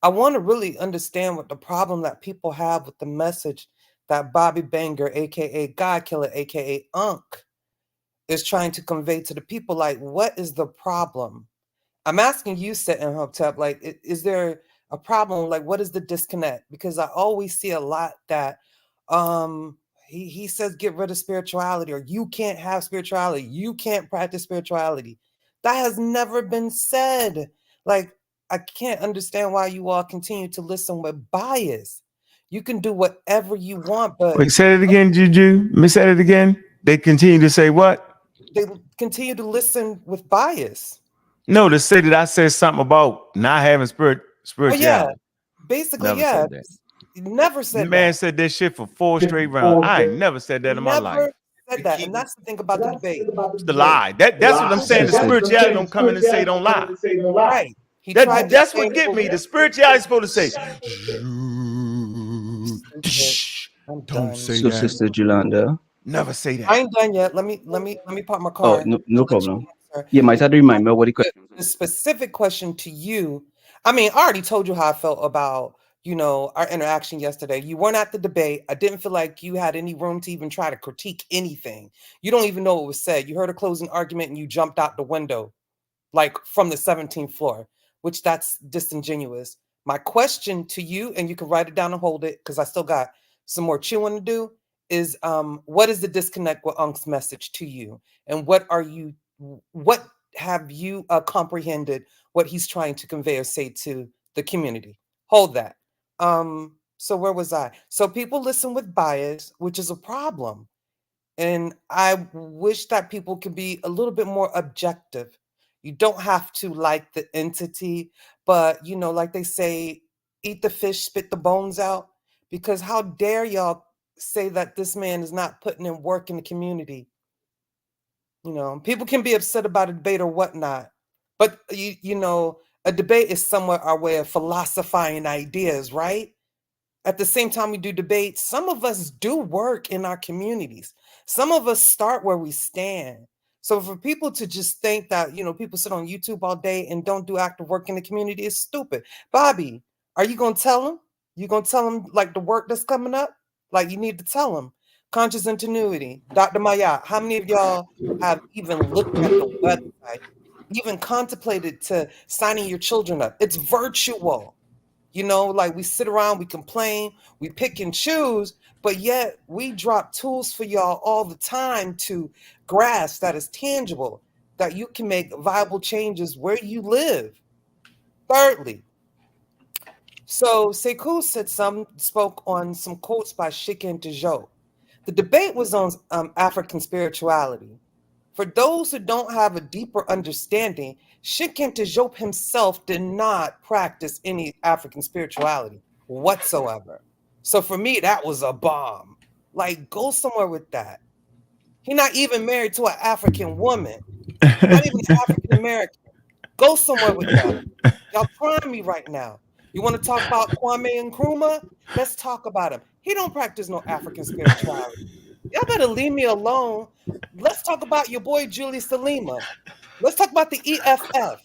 I want to really understand what the problem that people have with the message that Bobby Banger, aka God Killer, aka Unc, is trying to convey to the people. Like, what is the problem? I'm asking you, Set and Hotep, like, is there a problem? Like, what is the disconnect? Because I always see a lot that he says get rid of spirituality, or you can't have spirituality, you can't practice spirituality. That has never been said. Like, I can't understand why you all continue to listen with bias. You can do whatever you want, but wait, say it again, Juju. Miss, say it again. They continue to say what? they continue to listen with bias. No, to say that I said something about not having spirituality. Yeah, basically, never yeah. said that. Never said The man that. said that shit for 4 straight rounds. I ain't never said that in my life. Never said that, and that's the thing about the debate. It's the lie. That's what I'm saying. The spirituality don't come in and say don't lie. Right. He tried to That's say, what get me. The spirituality is supposed to say, I'm don't done. say So, that. Sister Jolanda. Never say I that. ain't done yet. Let me park my Oh, car. no I'll let you problem. answer. Yeah, might have to remind me what the question The specific question to you. I mean, I already told you how I felt about, our interaction yesterday. You weren't at the debate. I didn't feel like you had any room to even try to critique anything. You don't even know what was said. You heard a closing argument and you jumped out the window, like from the 17th floor, which that's disingenuous. My question to you, and you can write it down and hold it because I still got some more chewing to do, is what is the disconnect with Unc's message to you? And what have you comprehended what he's trying to convey or say to the community? Hold that. So where was I? So people listen with bias, which is a problem. And I wish that people could be a little bit more objective. You don't have to like the entity, but you know, like they say, eat the fish, spit the bones out. Because how dare y'all say that this man is not putting in work in the community? You know, people can be upset about a debate or whatnot, but you know, a debate is somewhat our way of philosophizing ideas, right? At the same time we do debates, some of us do work in our communities. Some of us start where we stand. So for people to just think that, you know, people sit on YouTube all day and don't do active work in the community is stupid. Bobby, are you going to tell them? You going to tell them like the work that's coming up? Like you need to tell them. Conscious ingenuity. Dr. Maya, how many of y'all have even looked at the website, even contemplated to signing your children up? It's virtual. You know, like we sit around, we complain, we pick and choose, but yet we drop tools for y'all all the time to grasp that is tangible, that you can make viable changes where you live. Thirdly, so Sekou spoke on some quotes by Shikin Tejo. The debate was on African spirituality. For those who don't have a deeper understanding, Shikin Tejo himself did not practice any African spirituality whatsoever. So for me, that was a bomb. Like, go somewhere with that. He's not even married to an African woman, not even an African American. Go somewhere with that. Y'all trying me right now. You want to talk about Kwame Nkrumah? Let's talk about him. He don't practice no African spirituality. Y'all better leave me alone. Let's talk about your boy Julius Salima. Let's talk about the EFF.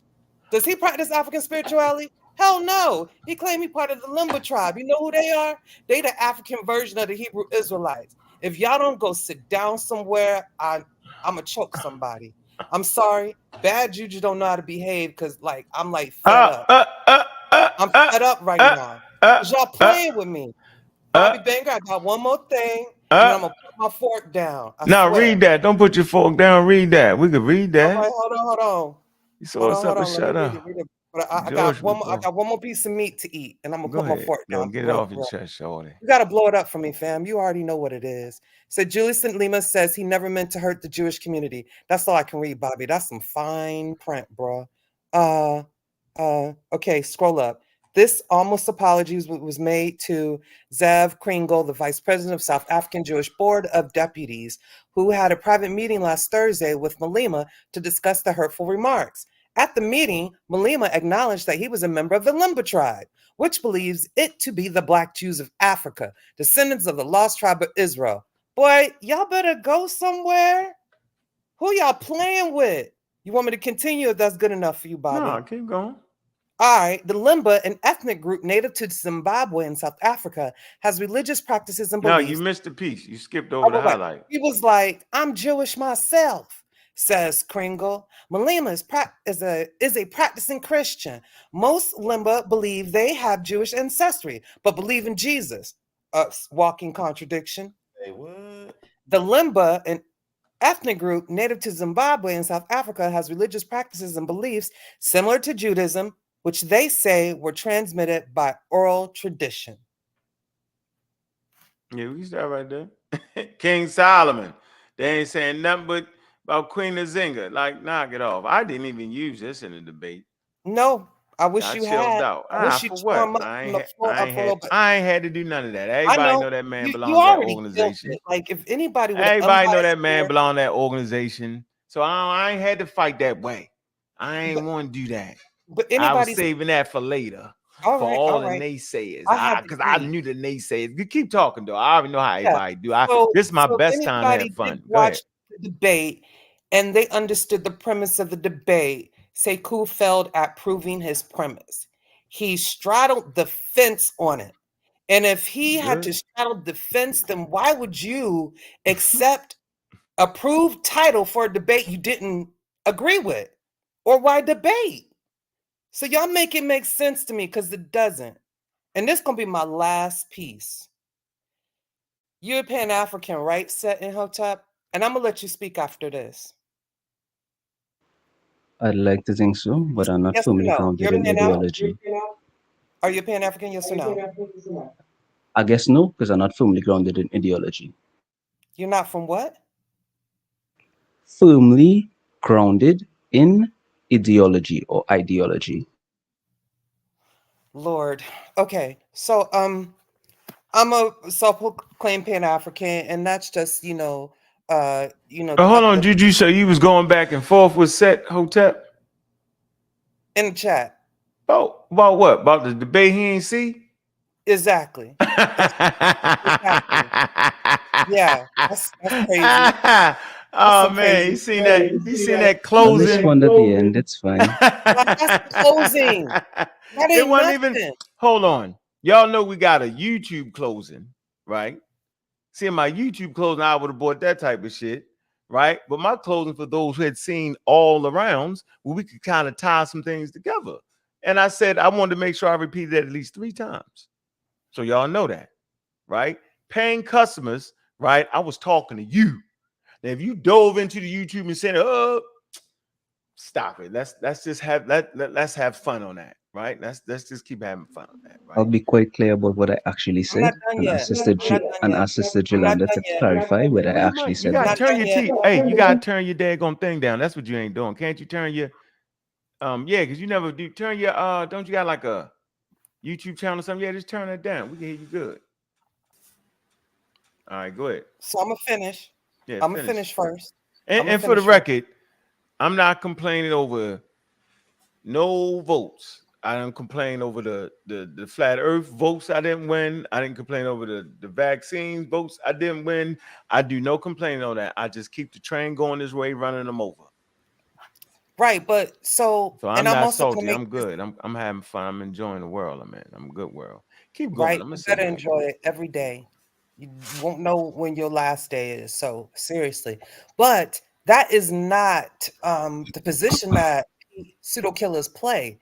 Does he practice African spirituality? Hell no. He claimed he part of the Limba tribe. You know who they are? They the African version of the Hebrew Israelites. If y'all don't go sit down somewhere, I'm gonna choke somebody. I'm sorry. Bad juju don't know how to behave because like I'm like fed up. I'm fed up right now. Cause y'all playing with me. Bobby Banger, I got one more thing, and then I'm gonna put my fork down. I Now swear. read that. Don't put your fork down. Read that. We could read All that. right, hold on. You saw us up and Let me shut read it. up. But I got George one more. I before. got one more piece of meat to eat, and I'm gonna Go put my ahead. fork Go down. get it off your chest, shorty. You gotta blow it up for me, fam. You already know what it is. So Julius St. Lima says he never meant to hurt the Jewish community. That's all I can read, Bobby. That's some fine print, bro. Okay, scroll up. This almost apologies was made to Zev Kringle, the vice president of South African Jewish Board of Deputies, who had a private meeting last Thursday with Malema to discuss the hurtful remarks. At the meeting, Malema acknowledged that he was a member of the Limba tribe, which believes it to be the Black Jews of Africa, descendants of the lost tribe of Israel. Boy, y'all better go somewhere. Who y'all playing with? You want me to continue if that's good enough for you, Bobby? No, keep going. All right, the Limba, an ethnic group native to Zimbabwe and South Africa, has religious practices and No, beliefs. you missed the piece. You skipped over the highlight. He was like, I'm Jewish myself, says Kringle. Malema is a practicing Christian. Most Limba believe they have Jewish ancestry, but believe in Jesus. Walking contradiction. Hey, what? The Limba, an ethnic group native to Zimbabwe and South Africa, has religious practices and beliefs similar to Judaism, which they say were transmitted by oral tradition. Yeah, we can start right there. King Solomon. They ain't saying nothing but about Queen Nzinga. Like, knock it off. I didn't even use this in the debate. No, I wish I you chilled had. out. I wish you For tore what? him up from the floor up a little bit. I ain't had to do none of that. I Everybody know know that man you belongs to that already killed organization. it. Like if anybody would Everybody know that man belong to that organization. So I ain't had to fight that way. I ain't want to do that. But I was anybody's saving that for later. all For right, all all the right. naysayers. I had to Because I eat. knew the naysayers. You keep talking though. I already know how Yeah. everybody do. This is my So if best time to anybody have fun. did Go ahead. watch the debate and they understood the premise of the debate, Sekou failed at proving his premise. He straddled the fence on it. And if he had to straddle the fence, then why would you accept approved title for a debate you didn't agree with? Or why debate? So y'all make it make sense to me because it doesn't. And this gonna be my last piece. You're Pan-African, right, Set in Hotep? And I'm gonna let you speak after this. I'd like to think so, but I'm not Yes or firmly no? grounded You're in Pan Af? ideology. Are you Pan African? Yes or no? I guess no, because I'm not firmly grounded in ideology. You're not from what? Firmly grounded in ideology or ideology. Lord. Okay. So I'm a self-proclaimed Pan-African, and that's just, Hold on, did you say you was going back and forth with Set Hotep? in the chat. Oh, about what? About the debate he ain't see? Exactly. Exactly. Yeah, that's crazy. That's Oh some man, crazy you seen shit. that? You seen that I missed closing? one at the end. It's fine. That's the closing. That It ain't wasn't even. nothing. Hold on, y'all know we got a YouTube closing, right? See, my YouTube closing, I would have bought that type of shit, right? But my closing for those who had seen all the rounds, where we could kind of tie some things together. And I said I wanted to make sure I repeated that at least 3 times, so y'all know that, right? Paying customers, right? I was talking to you. Now, if you dove into the YouTube and said, "Oh, stop it," let's just have let's have fun on that, right? Let's just keep having fun on that, I'll right? be quite clear about what I actually I'm not said done and yet. ask Sister, I'm not done and yet. ask Sister I'm not Jolanda done to yet. clarify whether I You actually might, you said I'm gotta not that. turn done your yet. T. Hey, you gotta turn your daggone thing down. That's what you ain't doing. Can't you turn your yeah, because you never do turn your don't you got like a YouTube channel or something? Yeah, just turn that down. We can hear you good. All right, go ahead. So I'm gonna finish. Yeah, I'm gonna finish. finish first. I'm And, gonna and for the finish first. record, I'm not complaining over no votes. I didn't complain over the flat earth votes I didn't win. I didn't complain over the vaccines votes I didn't win. I do no complaining on that. I just keep the train going this way, running them over. Right, but So I'm and I'm not also gonna salty. make I'm this good. I'm having fun. I'm enjoying the world I'm in. I'm a good world. Keep going. right. I'm gonna You sit better back. enjoy it every day. You won't know when your last day is. So seriously, but that is not the position that pseudo killers play.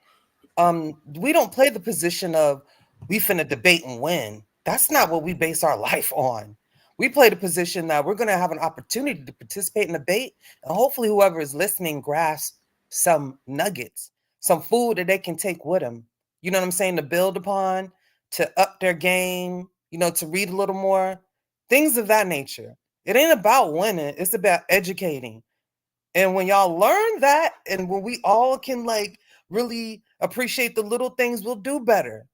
We don't play the position of we finna debate and win. That's not what we base our life on. We play the position that we're gonna have an opportunity to participate in debate, and hopefully whoever is listening grasps some nuggets, some food that they can take with them. You know what I'm saying? To build upon, to up their game, to read a little more, things of that nature. It ain't about winning, it's about educating. And when y'all learn that, and when we all can like really appreciate the little things, we'll do better.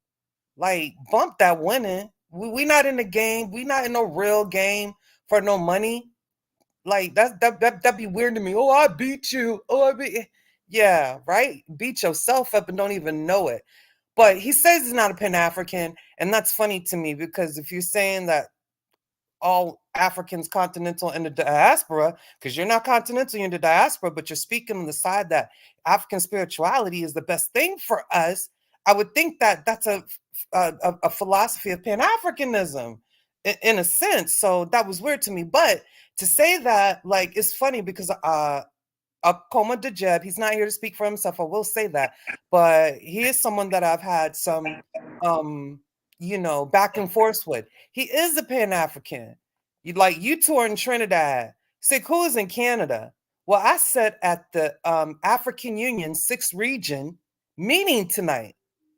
Like bump that winning. We not in the game. We not in no real game for no money. Like that'd be weird to me. Oh, I beat you. Oh, I beat. Yeah, right. Beat yourself up and don't even know it. But he says he's not a Pan African, and that's funny to me because if you're saying that all Africans continental in the diaspora, because you're not continental, you're in the diaspora, but you're speaking on the side that African spirituality is the best thing for us. I would think that that's a philosophy of Pan-Africanism in a sense. So that was weird to me. But to say that, like, it's funny because Akoma Dejeb, he's not here to speak for himself, I will say that, but he is someone that I've had some back and forth with. He is a Pan-African. You two are in Trinidad. Sekou is in Canada. Well, I sat at the African Union 6th region meeting tonight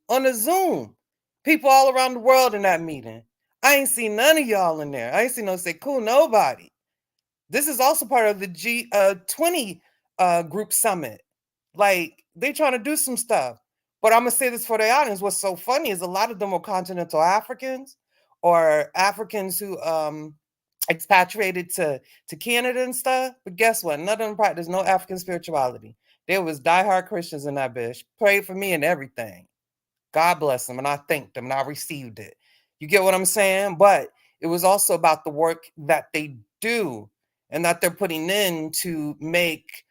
on a Zoom. People all around the world in that meeting. I ain't seen none of y'all in there. I ain't seen no Sekou, nobody. This is also part of the G20 group summit. Like they trying to do some stuff. But I'm gonna say this for the audience. What's so funny is a lot of them are continental Africans or Africans who expatriated to Canada and stuff. But guess what? None of them practice no African spirituality. There was diehard Christians in that bitch. Prayed for me and everything. God bless them, and I thanked them, and I received it. You get what I'm saying? But it was also about the work that they do and that they're putting in to make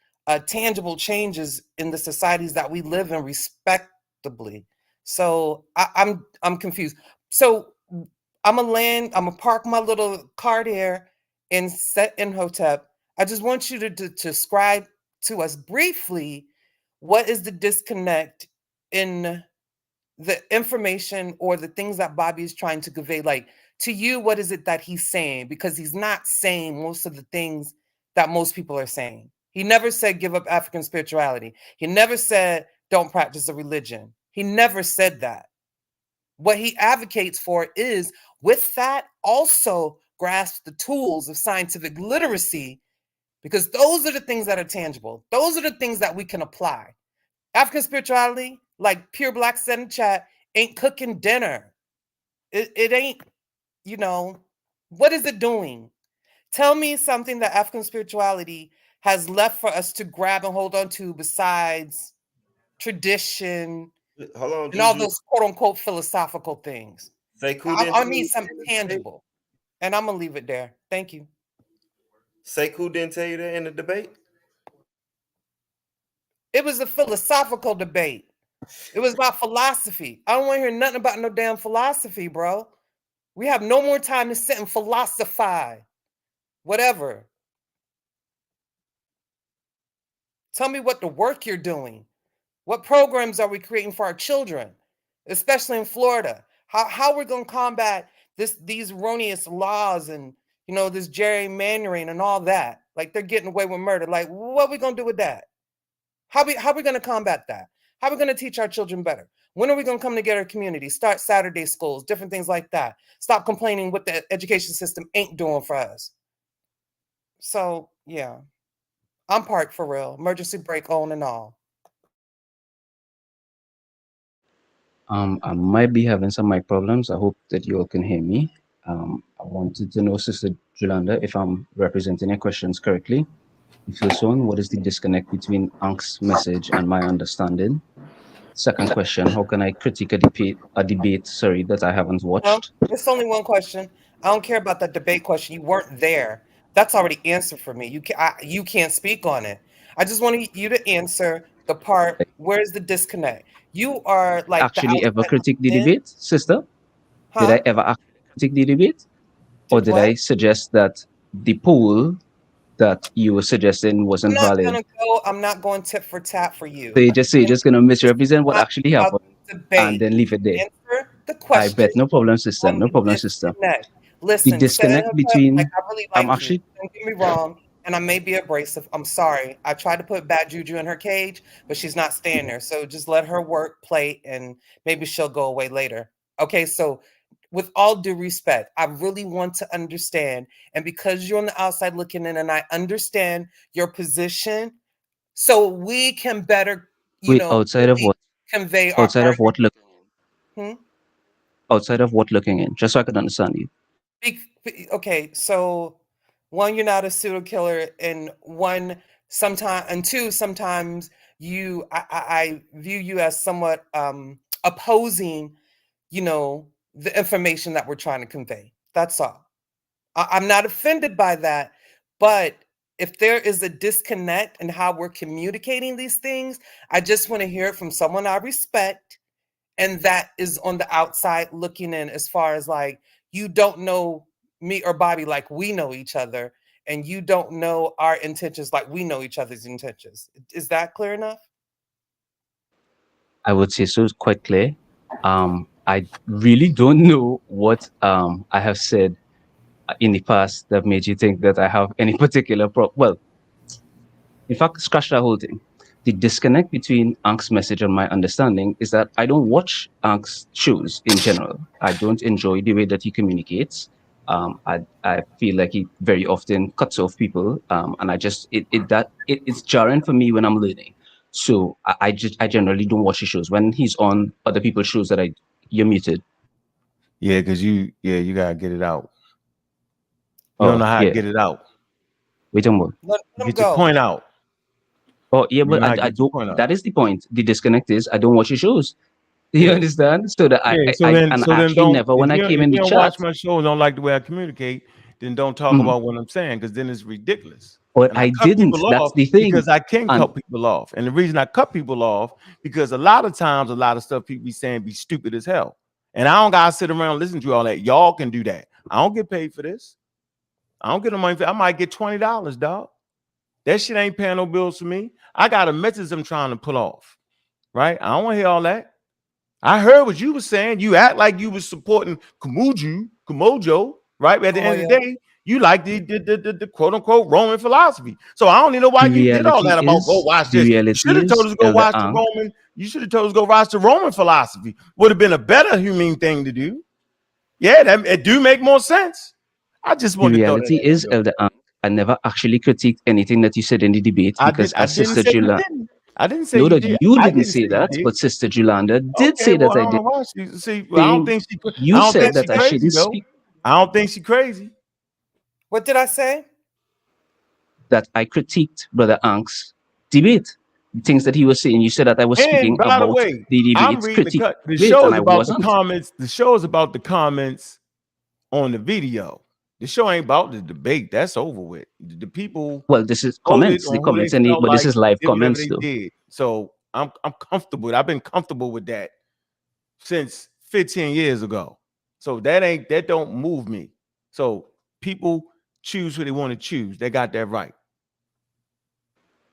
tangible changes in the societies that we live in respectably. So I'm confused. So I'm gonna park my little cart here and set in Hotep. I just want you to describe to us briefly what is the disconnect in the information or the things that Bobby is trying to convey. Like to you, what is it that he's saying? Because he's not saying most of the things that most people are saying. He never said give up African spirituality. He never said don't practice a religion. He never said that. What he advocates for is, with that, also grasp the tools of scientific literacy, because those are the things that are tangible. Those are the things that we can apply. African spirituality, like Pure Black said in chat, ain't cooking dinner. It ain't, you know, what is it doing? Tell me something that African spirituality has left for us to grab and hold on to besides tradition Hold on, and all Juju. those quote unquote philosophical things. Sekou I didn't need something tangible. And I'm going to leave it there. Thank you. Sekou didn't tell you that in the debate? It was a philosophical debate. It was about philosophy. I don't want to hear nothing about no damn philosophy, bro. We have no more time to sit and philosophize. Whatever. Tell me what the work you're doing. What programs are we creating for our children, especially in Florida? How we're going to combat these erroneous laws and, you know, this gerrymandering and all that? Like, they're getting away with murder. Like, what are we going to do with that? How are we going to combat that? How are we going to teach our children better? When are we going to come together, community, start Saturday schools, different things like that? Stop complaining what the education system ain't doing for us. So, yeah, I'm parked for real. Emergency brake on and all. I might be having some mic problems. I hope that you all can hear me. I wanted to know, Sister Jolanda, if I'm representing your questions correctly. The first one, what is the disconnect between Ank's message and my understanding? Second question, how can I critique a debate, that I haven't No, watched? it's only one question. I don't care about that debate question. You weren't there. That's already answered for me. You can't speak on it. I just wanted you to answer the part, where's the disconnect? You are like the Actually ever outside critique the looking in. debate, sister? Did Huh? I ever actually critique the debate? Or Did did what? I suggest that the poll that you were suggesting wasn't valid? I'm not going tit for tat for you. So you're just gonna misrepresent what Not actually about happened the and debate. then leave it there. Answer the I question bet. No problem, sister. on No the problem, sister. disconnect. The Listen, disconnect like between I really I'm like you. actually Don't get me wrong, and I may be abrasive. I'm sorry. I tried to put bad juju in her cage, but she's not staying there. So just let her work, play, and maybe she'll go away later. Okay, so with all due respect, I really want to understand, and because you're on the outside looking in, and I understand your position, so we can better, wait outside of really what? convey our Outside of what looking Hmm? outside of what looking in, just so I can understand you. Okay, so one, you're not a pseudo killer, and two, sometimes I view you as somewhat opposing, the information that we're trying to convey. That's all. I'm not offended by that, but if there is a disconnect in how we're communicating these things, I just want to hear it from someone I respect and that is on the outside looking in, as far as like, you don't know me or Bobby like we know each other, and you don't know our intentions like we know each other's intentions. Is that clear enough? I would say so. It's quite clear. I really don't know what I have said in the past that made you think that I have any particular well, in fact, scratch that whole thing. The disconnect between Ank's message and my understanding is that I don't watch Ank's shows in general. I don't enjoy the way that he communicates. I feel like he very often cuts off people, and it's jarring for me when I'm learning. So I generally don't watch his shows. When he's on other people's shows you're muted. Yeah, because you gotta get it out. You don't know how to get it out. Wait a moment. Let him Get your go. point out. Oh yeah, You but know how to I get your don't. point out. That is the point. The disconnect is I don't watch your shows. Do you Yeah. understand? So that Yeah, I so then actually don't never, when I came if in you the don't chat, watch my show and don't like the way I communicate, then don't talk about what I'm saying, because then it's ridiculous. but And I I cut didn't. people That's off the thing. because I can And cut people off. And the reason I cut people off, because a lot of times a lot of stuff people be saying be stupid as hell. And I don't gotta sit around and listen to all that. Y'all can do that. I don't get paid for this. I don't get no money for I might get $20, dog. That shit ain't paying no bills for me. I got a message I'm trying to pull off. Right? I don't want to hear all that. I heard what you were saying. You act like you was supporting Kumojo, right? But at the end of the day, You like the quote unquote Roman philosophy. So I don't even know why The you did all that about go reality watch is, the this. You reality should have told is, us to go Elder watch the Ang, Roman. You should have told us to go watch the Roman philosophy. Would have been a better humane thing to do. Yeah, that it do make more sense. I just the wanted to throw that reality at is, you. Elder Ang, I never actually critiqued anything that you said in the debate because I as didn't Sister say you Julanda, didn't. I didn't say know you that did. you I didn't didn't say say you that, did. but Sister Julanda did Okay, say well, that I I don't did. know why she see. I don't Saying think she. I you don't think said she that I crazy shouldn't though. speak, I don't think she crazy. What did I say? that I critiqued Brother Ang's debate. The things that he was saying, you said that I was And speaking by the about way, the I'm debate, reading critique the debate, show and is I about the wasn't. comments. The show is about the comments on the video. The show ain't about the debate. That's over with. The people Well, this is voted comments, the on who they comments, and felt but this like is live did whatever comments they though. did. So I'm comfortable. I've been comfortable with that since 15 years ago. So that don't move me. So people choose who they want to choose. They got that right.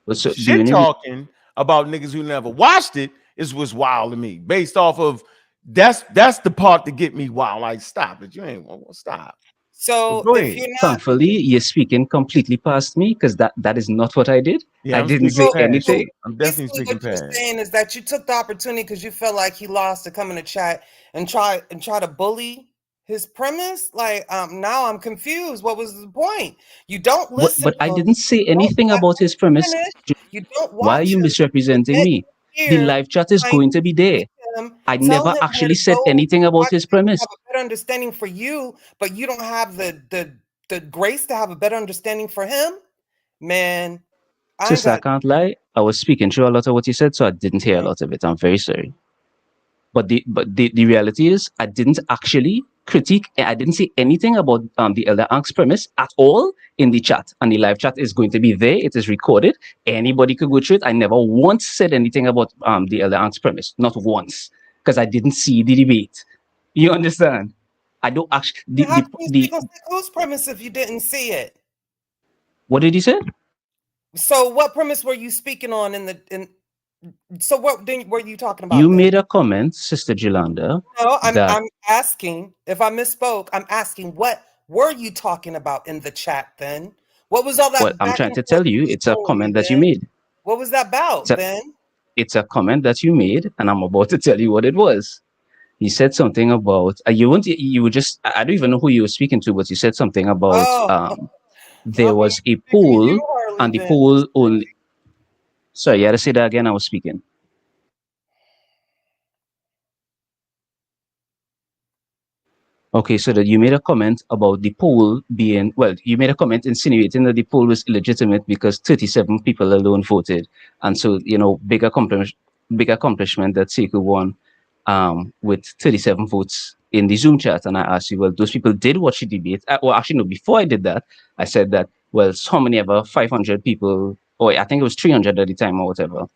But so the Shit only talking about niggas who never watched it is what's wild to me. Based off of that's the part that get me wild. Like, stop it. You ain't stop. But So go if ahead. you're not, thankfully you're speaking completely past me because that is not what I did. Yeah, I I'm didn't speaking say past you. anything. I'm definitely basically speaking what you're past. saying is that you took the opportunity because you felt like he lost to come in the chat and try to bully his premise. Like, now I'm confused. What was the point? You don't listen But I to him. didn't say You don't anything let about his him premise. finish. You don't Why are watch you him. You misrepresenting didn't me? The hear live chat is trying going to to be there. teach him, I tell never him where actually to said go, anything watch about his him to premise. have a better understanding for you, but you don't have the grace to have a better understanding for him. Man, I ain't Sister, I got can't lie. I was speaking through a lot of what you said, so I didn't hear a lot of it. I'm very sorry. But the reality is I didn't actually critique. I didn't say anything about the Elder Ank's premise at all in the chat. And the live chat is going to be there. It is recorded. Anybody could go through it. I never once said anything about the Elder Ank's premise. Not once. Because I didn't see the debate. You understand? I don't actually how can you speak on whose premise if you didn't see it? What did he say? So what premise were you speaking on so what were you talking You about then? made a comment, Sister Jolanda. No, that I'm asking if I misspoke. I'm asking what were you talking about in the chat then? What was all that well, I'm back trying and to forth tell you, it's a ego-ing comment that you then? made. What was that It's about a, then? it's a comment that you made, and I'm about to tell you what it was. You said something about you were just I don't even know who you were speaking to, but you said something about Oh, there I'm was a speaking to you, poll Harley, and the then. poll only. Sorry, you had to say that again. I was speaking. Okay, so that you made a comment about the poll being, well, you made a comment insinuating that the poll was illegitimate because 37 people alone voted. And so, big accomplishment that Sekou won with 37 votes in the Zoom chat. And I asked you, well, those people did watch the debate. Well, actually, no, before I did that, I said that, well, so many ever 500 people, or I think it was 300 at the time or whatever,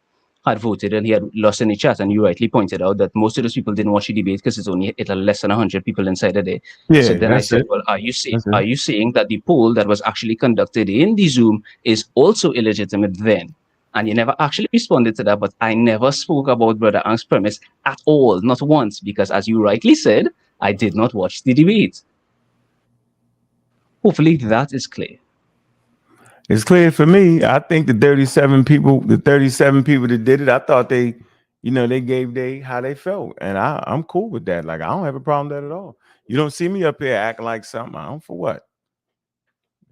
had voted and he had lost in the chat. And you rightly pointed out that most of those people didn't watch the debate because it had less than 100 people inside there. So Yeah, then I that's said, it. well, are That's it. you saying that the poll that was actually conducted in the Zoom is also illegitimate then? And you never actually responded to that, but I never spoke about Brother Ang's premise at all, not once, because as you rightly said, I did not watch the debate. Hopefully that is clear. It's clear for me. I think the 37 people that did it, I thought they gave how they felt. And I'm cool with that. Like, I don't have a problem with that at all. You don't see me up here acting like something. I don't for what.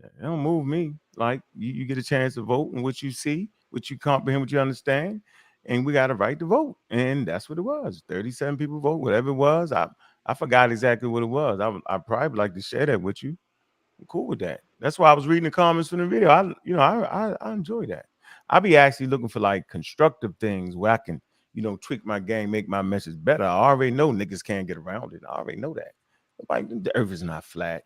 It don't move me. Like, you get a chance to vote and what you see, what you comprehend, what you understand. And we got a right to vote. And that's what it was. 37 people vote, whatever it was. I forgot exactly what it was. I probably like to share that with you. I'm cool with that. That's why I was reading the comments from the video. I enjoy that. I be actually looking for like constructive things where I can, tweak my game, make my message better. I already know niggas can't get around it. I already know that. Like, the earth is not flat.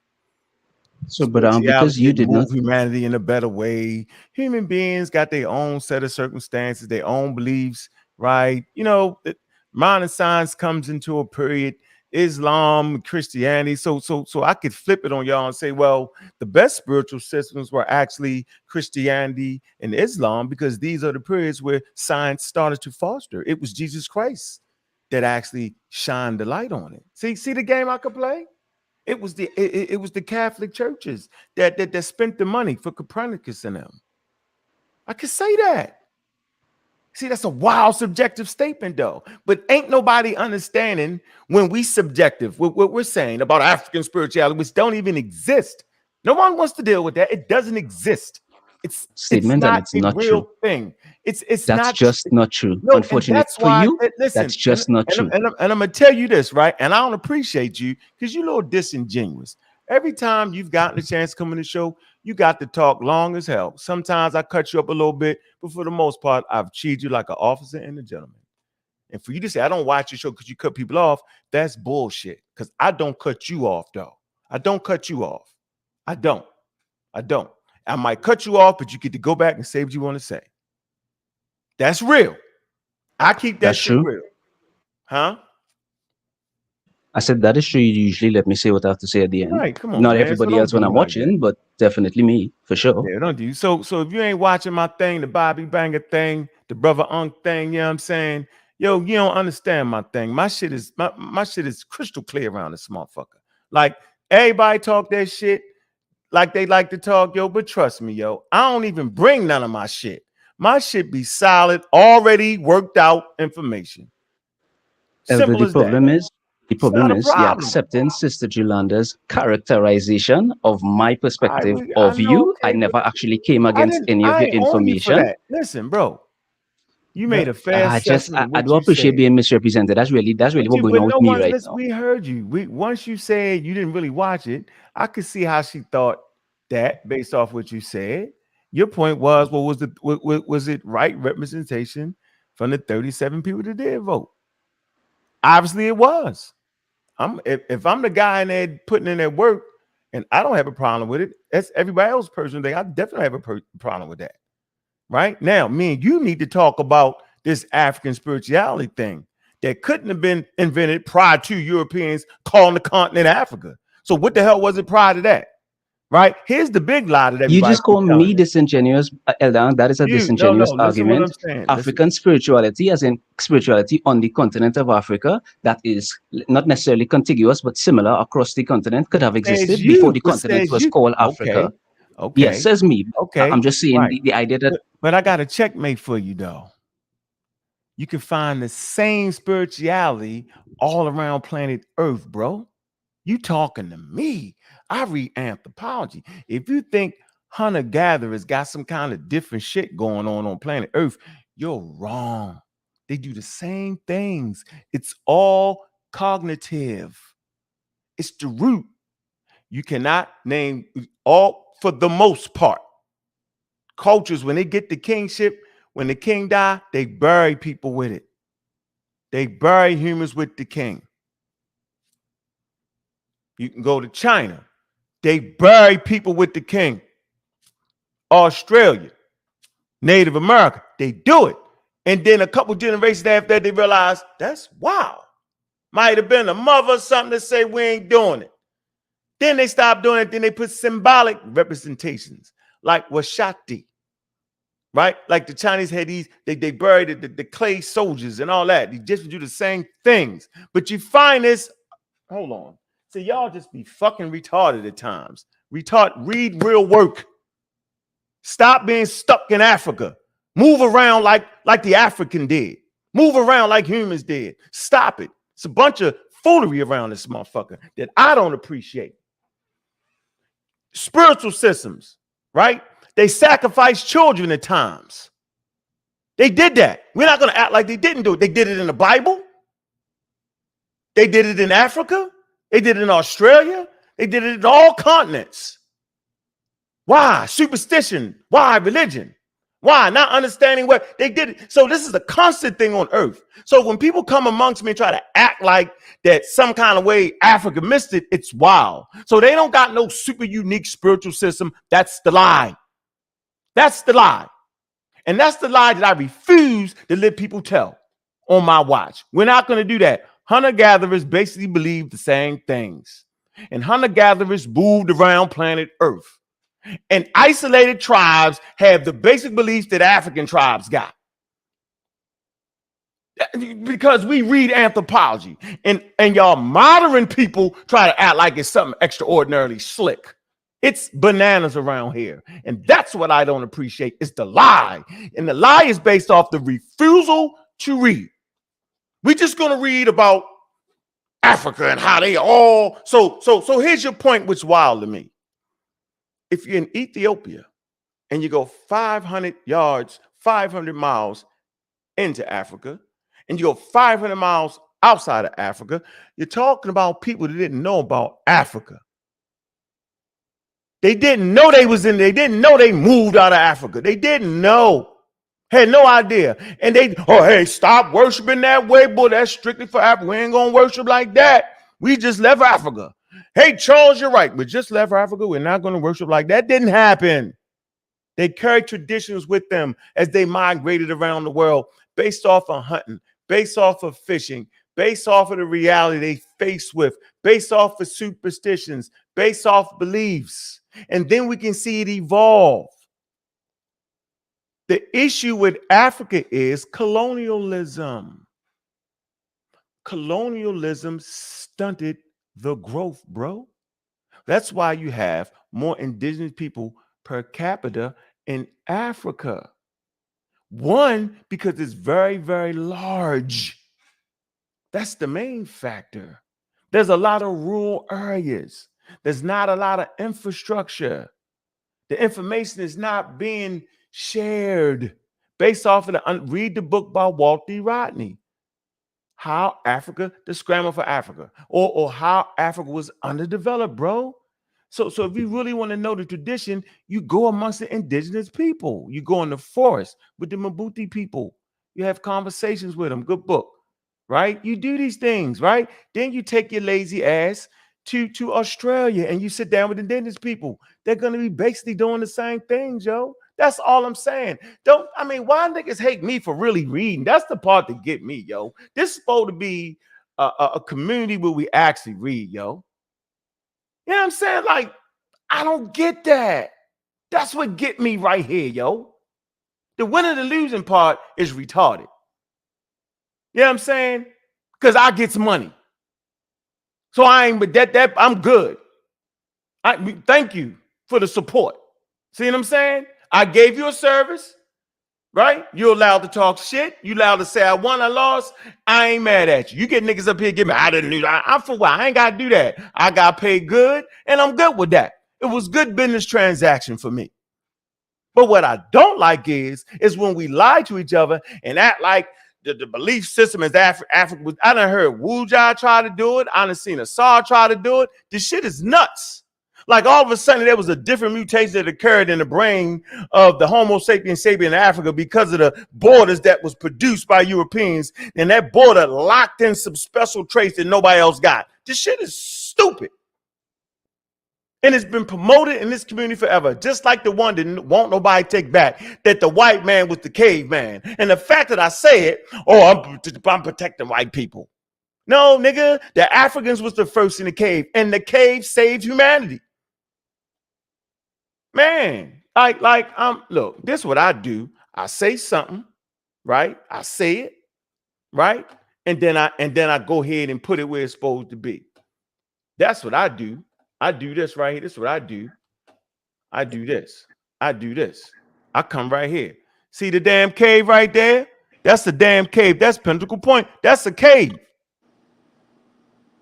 So, but because Spirituality you didn't did not, move humanity in a better way. Human beings got their own set of circumstances, their own beliefs, right? Modern science comes into a period. Islam, Christianity. So I could flip it on y'all and say, well, the best spiritual systems were actually Christianity and Islam because these are the periods where science started to foster. It was Jesus Christ that actually shined the light on it. See the game I could play? It was the Catholic churches that spent the money for Copernicus and them. I could say that. See, that's a wild subjective statement, though. But ain't nobody understanding when we subjective what we're saying about African spirituality, which don't even exist. No one wants to deal with that. It doesn't exist. It's Statement, and not it's a not real true. thing. It's That's not just not true. no, and Unfortunately that's for why. you, Listen, that's just not true. And I'm gonna tell you this, right? And I don't appreciate you because you're a little disingenuous. Every time you've gotten a chance to come on the show, you got to talk long as hell. Sometimes I cut you up a little bit, but for the most part, I've treated you like an officer and a gentleman. And for you to say I don't watch your show because you cut people off, that's bullshit. Because I don't cut you off, though. I don't cut you off. I don't. I might cut you off, but you get to go back and say what you want to say. That's real. I keep that That's shit true. real. Huh? I said that is true. You usually let me say what I have to say at the end. Right, come on, Not man. everybody So else don't when do I'm like watching, that. but definitely me, for sure. Yeah, don't do. So if you ain't watching my thing, the Bobby Banger thing, the Brother Unk thing, you know what I'm saying? Yo, you don't understand my thing. My shit is crystal clear around this motherfucker. Like everybody talk that shit like they like to talk, yo. But trust me, yo, I don't even bring none of my shit. My shit be solid, already worked out information. Elder, Simple the as that. problem is you're problem. accepting Sister Jolanda's characterization of my perspective I of know, you. I okay, never but actually came against any of I your ain't on you for information. that. Listen, bro, you made a fair I assessment of I what do you appreciate said. being misrepresented. That's really what's going on But no with me one, right listen, now. we heard you. Once you said you didn't really watch it, I could see how she thought that based off what you said. Your point was, well, was it right representation from the 37 people that did vote? Obviously, it was. If I'm the guy in there putting in that work, and I don't have a problem with it. That's everybody else's personal thing. I definitely have a problem with that. Right now, me and you need to talk about this African spirituality thing that couldn't have been invented prior to Europeans calling the continent Africa. So what the hell was it prior to that? Right? Here's the big lie that You everybody just call keeps telling me disingenuous, Elder. That is a you. No, disingenuous listen what argument. I'm saying. African spirituality, as in spirituality on the continent of Africa, that is not necessarily contiguous but similar across the continent, could have existed before the continent was called Africa. Okay. Yes, says me. Okay. I'm just saying Right. the idea that. But I got a checkmate for you, though. You can find the same spirituality all around planet Earth, bro. You talking to me. I read Anthropology. If you think hunter-gatherers got some kind of different shit going on planet Earth, you're wrong. They do the same things. It's all cognitive. It's the root. You cannot name all, for the most part. Cultures, when they get the kingship, when the king die, they bury people with it. They bury humans with the king. You can go to China. They bury people with the king. Australia, Native America, they do it. And then a couple generations after that, they realize that's wow. Might have been a mother or something to say we ain't doing it. Then they stop doing it. Then they put symbolic representations like Washati, right? Like the Chinese had these, they buried the clay soldiers and all that. They just do the same things. But you find this, hold on. So y'all just be fucking retarded at times. Read real work. Stop being stuck in Africa. Move around like the African did. Move around like humans did. Stop it. It's a bunch of foolery around this motherfucker that I don't appreciate. Spiritual systems, right? They sacrifice children at times. They did that. We're not going to act like they didn't do it. They did it in the Bible. They did it in Africa. They did it in Australia. They did it in all continents. Why? Superstition. Why? Religion. Why? Not understanding what they did. So this is a constant thing on earth. So when people come amongst me and try to act like that some kind of way Africa missed it, it's wild. So they don't got no super unique spiritual system. That's the lie. That's the lie. And that's the lie that I refuse to let people tell on my watch. We're not going to do that. Hunter-gatherers basically believe the same things. And hunter-gatherers moved around planet Earth. And isolated tribes have the basic beliefs that African tribes got. Because we read anthropology, and y'all modern people try to act like it's something extraordinarily slick. It's bananas around here. And that's what I don't appreciate. It's the lie. And the lie is based off the refusal to read. We're just going to read about Africa and how they all. So here's your point, which is wild to me. If you're in Ethiopia and you go 500 yards, 500 miles into Africa, and you go 500 miles outside of Africa, you're talking about people that didn't know about Africa. They didn't know they was in there. They didn't know they moved out of Africa. They didn't know. Had no idea. And hey, stop worshiping that way, boy. That's strictly for Africa. We ain't going to worship like that. We just left Africa. Hey, Charles, you're right. We just left Africa. We're not going to worship like that. Didn't happen. They carried traditions with them as they migrated around the world based off of hunting, based off of fishing, based off of the reality they face with, based off of superstitions, based off beliefs. And then we can see it evolve. The issue with Africa is colonialism. Colonialism stunted the growth, bro. That's why you have more indigenous people per capita in Africa. One, because it's very, very large. That's the main factor. There's a lot of rural areas. There's not a lot of infrastructure. The information is not being shared based off of read the book by Walt D. Rodney. How Africa, the Scramble for Africa, or how Africa was underdeveloped, bro. So if you really want to know the tradition, you go amongst the indigenous people. You go in the forest with the Mabuti people. You have conversations with them. Good book, right? You do these things, right? Then you take your lazy ass to Australia and you sit down with indigenous people. They're going to be basically doing the same things, yo. That's all I'm saying. Why niggas hate me for really reading? That's the part that get me, yo. This is supposed to be a community where we actually read, yo. You know what I'm saying? Like, I don't get that. That's what get me right here, yo. The winning and losing part is retarded. You know what I'm saying? Because I get money. So I ain't, but that I'm good. Thank you for the support. See what I'm saying? I gave you a service, right? You're allowed to talk shit. You allowed to say I won, I lost. I ain't mad at you. You get niggas up here, give me, I didn't lose. I'm for what? I ain't got to do that. I got paid good, and I'm good with that. It was good business transaction for me. But what I don't like is when we lie to each other and act like the belief system is Africa. I done heard Wuja try to do it. I done seen Assar try to do it. This shit is nuts. Like all of a sudden there was a different mutation that occurred in the brain of the Homo sapiens sapien in Africa because of the borders that was produced by Europeans. And that border locked in some special traits that nobody else got. This shit is stupid. And it's been promoted in this community forever, just like the one that won't nobody take back, that the white man was the caveman. And the fact that I say it, I'm protecting white people. No, nigga, the Africans was the first in the cave, and the cave saved humanity. Man, look, this is what I do. I say something, right? I say it, right? And then I go ahead and put it where it's supposed to be. That's what I do. I do this right here. This is what I do. I do this. I do this. I come right here. See the damn cave right there? That's the damn cave. That's Pinnacle Point. That's a cave.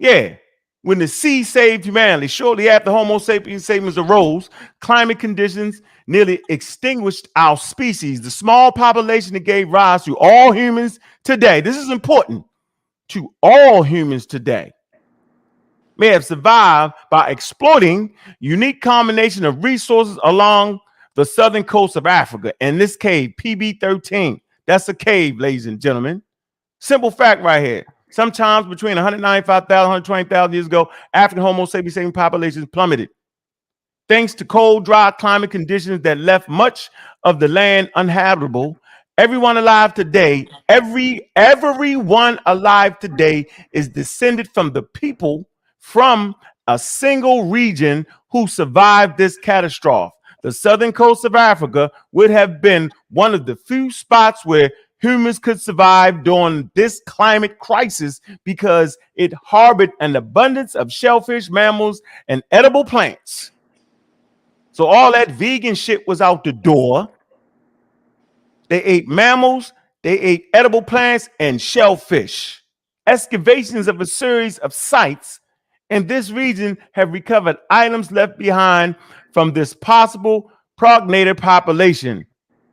Yeah. When the sea saved humanity, shortly after Homo sapiens sapiens arose, climate conditions nearly extinguished our species. The small population that gave rise to all humans today. This is important. To all humans today. May have survived by exploiting unique combination of resources along the southern coast of Africa. And this cave, PB13, that's a cave, ladies and gentlemen. Simple fact right here. Sometimes between 195,000 and 120,000 years ago, African Homo sapiens sapien populations plummeted. Thanks to cold, dry climate conditions that left much of the land uninhabitable. Everyone alive today, everyone alive today is descended from the people from a single region who survived this catastrophe. The southern coast of Africa would have been one of the few spots where humans could survive during this climate crisis because it harbored an abundance of shellfish, mammals, and edible plants. So all that vegan shit was out the door. They ate mammals, they ate edible plants, and shellfish. Excavations of a series of sites in this region have recovered items left behind from this possible progenitor population.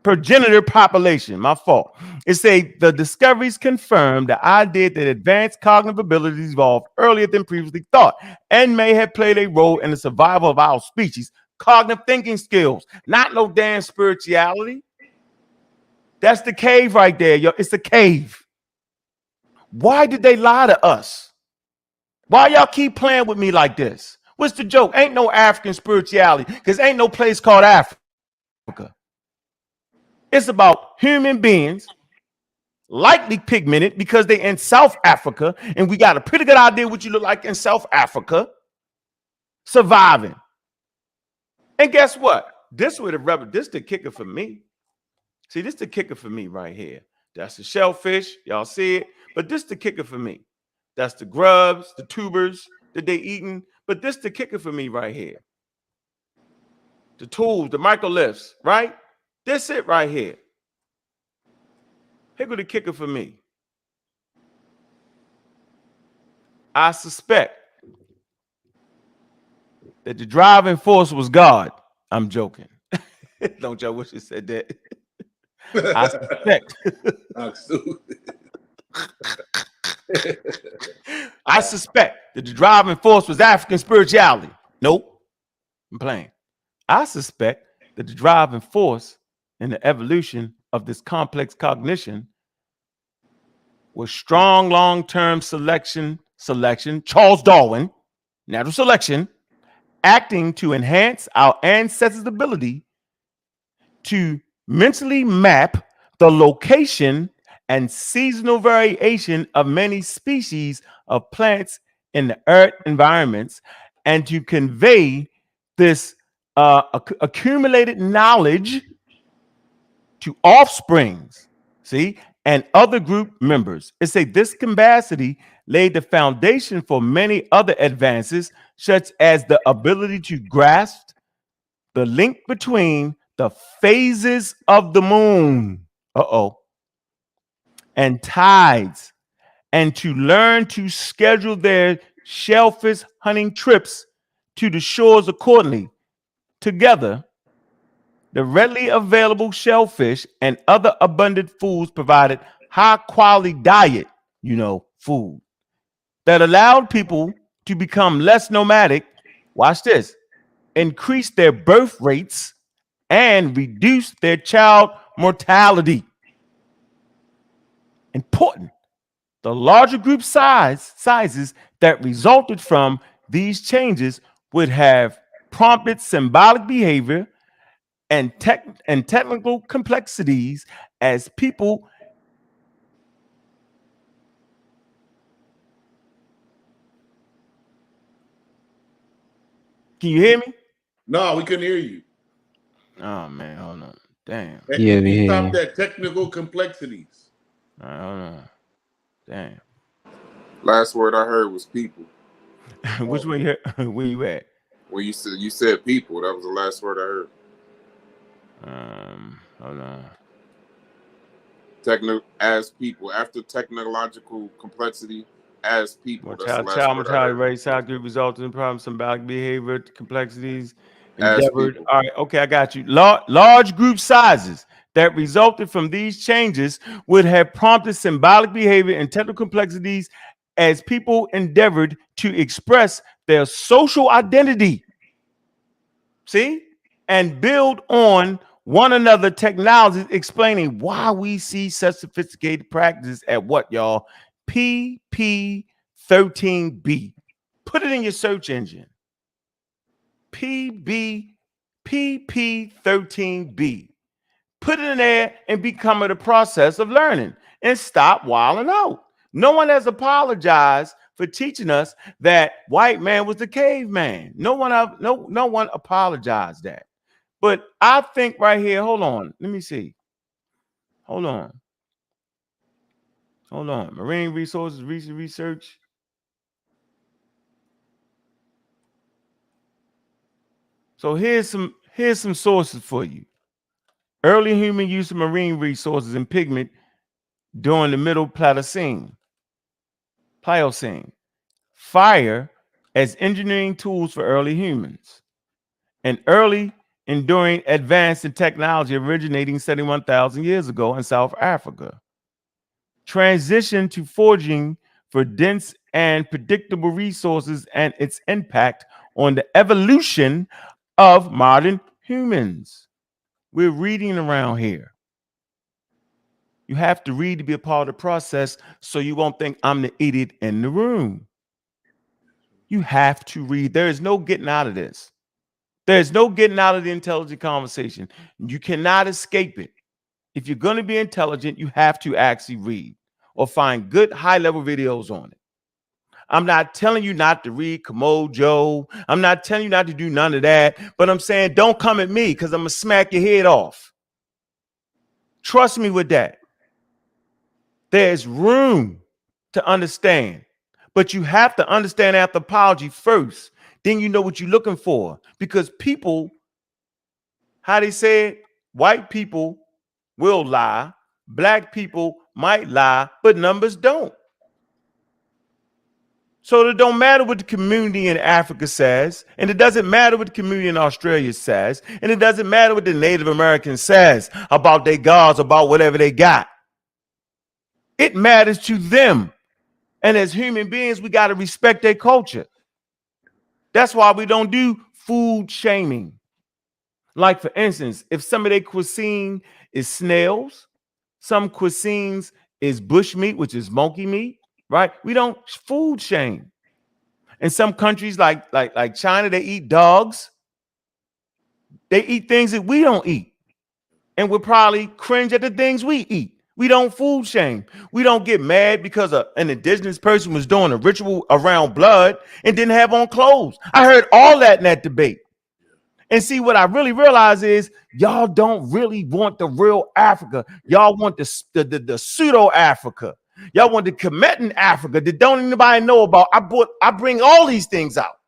My fault. It say the discoveries confirm the idea that advanced cognitive abilities evolved earlier than previously thought and may have played a role in the survival of our species. Cognitive thinking skills, not no damn spirituality. That's the cave right there, yo. It's the cave. Why did they lie to us? Why y'all keep playing with me like this? What's the joke? Ain't no African spirituality because ain't no place called Africa. It's about human beings, likely pigmented because they're in South Africa, and we got a pretty good idea what you look like in South Africa, surviving. And guess what? This the kicker for me. See, this the kicker for me right here. That's the shellfish. Y'all see it? But this the kicker for me. That's the grubs, the tubers that they eating. But this the kicker for me right here. The tools, the microliths, right? This it right here. Here go the kicker for me. I suspect that the driving force was God. I'm joking. Don't y'all wish it said that? I suspect. I suspect that the driving force was African spirituality. Nope. I'm playing. I suspect that the driving force in the evolution of this complex cognition was strong long-term selection, Charles Darwin, natural selection, acting to enhance our ancestors' ability to mentally map the location and seasonal variation of many species of plants in the earth environments, and to convey this accumulated knowledge to offsprings, see, and other group members. It say this capacity laid the foundation for many other advances, such as the ability to grasp the link between the phases of the moon, and tides, and to learn to schedule their shellfish hunting trips to the shores accordingly. Together, the readily available shellfish and other abundant foods provided high quality diet, food that allowed people to become less nomadic. Watch this, increase their birth rates and reduce their child mortality. Important. The larger group sizes that resulted from these changes would have prompted symbolic behavior and technical complexities as people Can you hear me? No, we couldn't hear you. Oh man, hold on. Damn. Yeah, we hear Stop you. that technical complexities. All right, hold on. Damn. Last word I heard was people. Which one you where you at? Well, you said people. That was the last word I heard. Hold on. As people. After technological complexity, as people. Child mortality rate, side group resulting in problems, symbolic behavior, complexities, endeavored. All right, okay, I got you. Large group sizes that resulted from these changes would have prompted symbolic behavior and technical complexities as people endeavored to express their social identity. See? And build on one another technologies, explaining why we see such sophisticated practices at what, y'all? PP13B. Put it in your search engine. PP13B. Put it in there and become the process of learning and stop wilding out. No one has apologized for teaching us that white man was the caveman. No one apologized that. But I think right here, hold on. Let me see. Hold on. Hold on. Marine resources, recent research. So here's some sources for you. Early human use of marine resources and pigment during the Middle Pliocene. Fire as engineering tools for early humans. An early enduring advance in technology originating 71,000 years ago in South Africa. Transition to foraging for dense and predictable resources and its impact on the evolution of modern humans. We're reading around here. You have to read to be a part of the process so you won't think I'm the idiot in the room. You have to read. There is no getting out of this. There's no getting out of the intelligent conversation. You cannot escape it. If you're going to be intelligent, you have to actually read or find good high-level videos on it. I'm not telling you not to read Komodo. I'm not telling you not to do none of that, but I'm saying don't come at me because I'm going to smack your head off. Trust me with that. There's room to understand, but you have to understand anthropology first. Then you know what you're looking for, because people, how they say it, white people will lie, black people might lie, but numbers don't. So it don't matter what the community in Africa says, and it doesn't matter what the community in Australia says, and it doesn't matter what the Native American says about their gods, about whatever they got. It matters to them. And as human beings, we got to respect their culture. That's why we don't do food shaming. Like, for instance, if some of their cuisine is snails, some cuisines is bush meat, which is monkey meat, right? We don't food shame. In some countries like China, they eat dogs. They eat things that we don't eat. And we'll probably cringe at the things we eat. We don't food shame. We don't get mad because an indigenous person was doing a ritual around blood and didn't have on clothes. I heard all that in that debate. And see, what I really realize is y'all don't really want the real Africa. Y'all want the pseudo Africa. Y'all want the Kemetan Africa that don't anybody know about. I bring all these things out.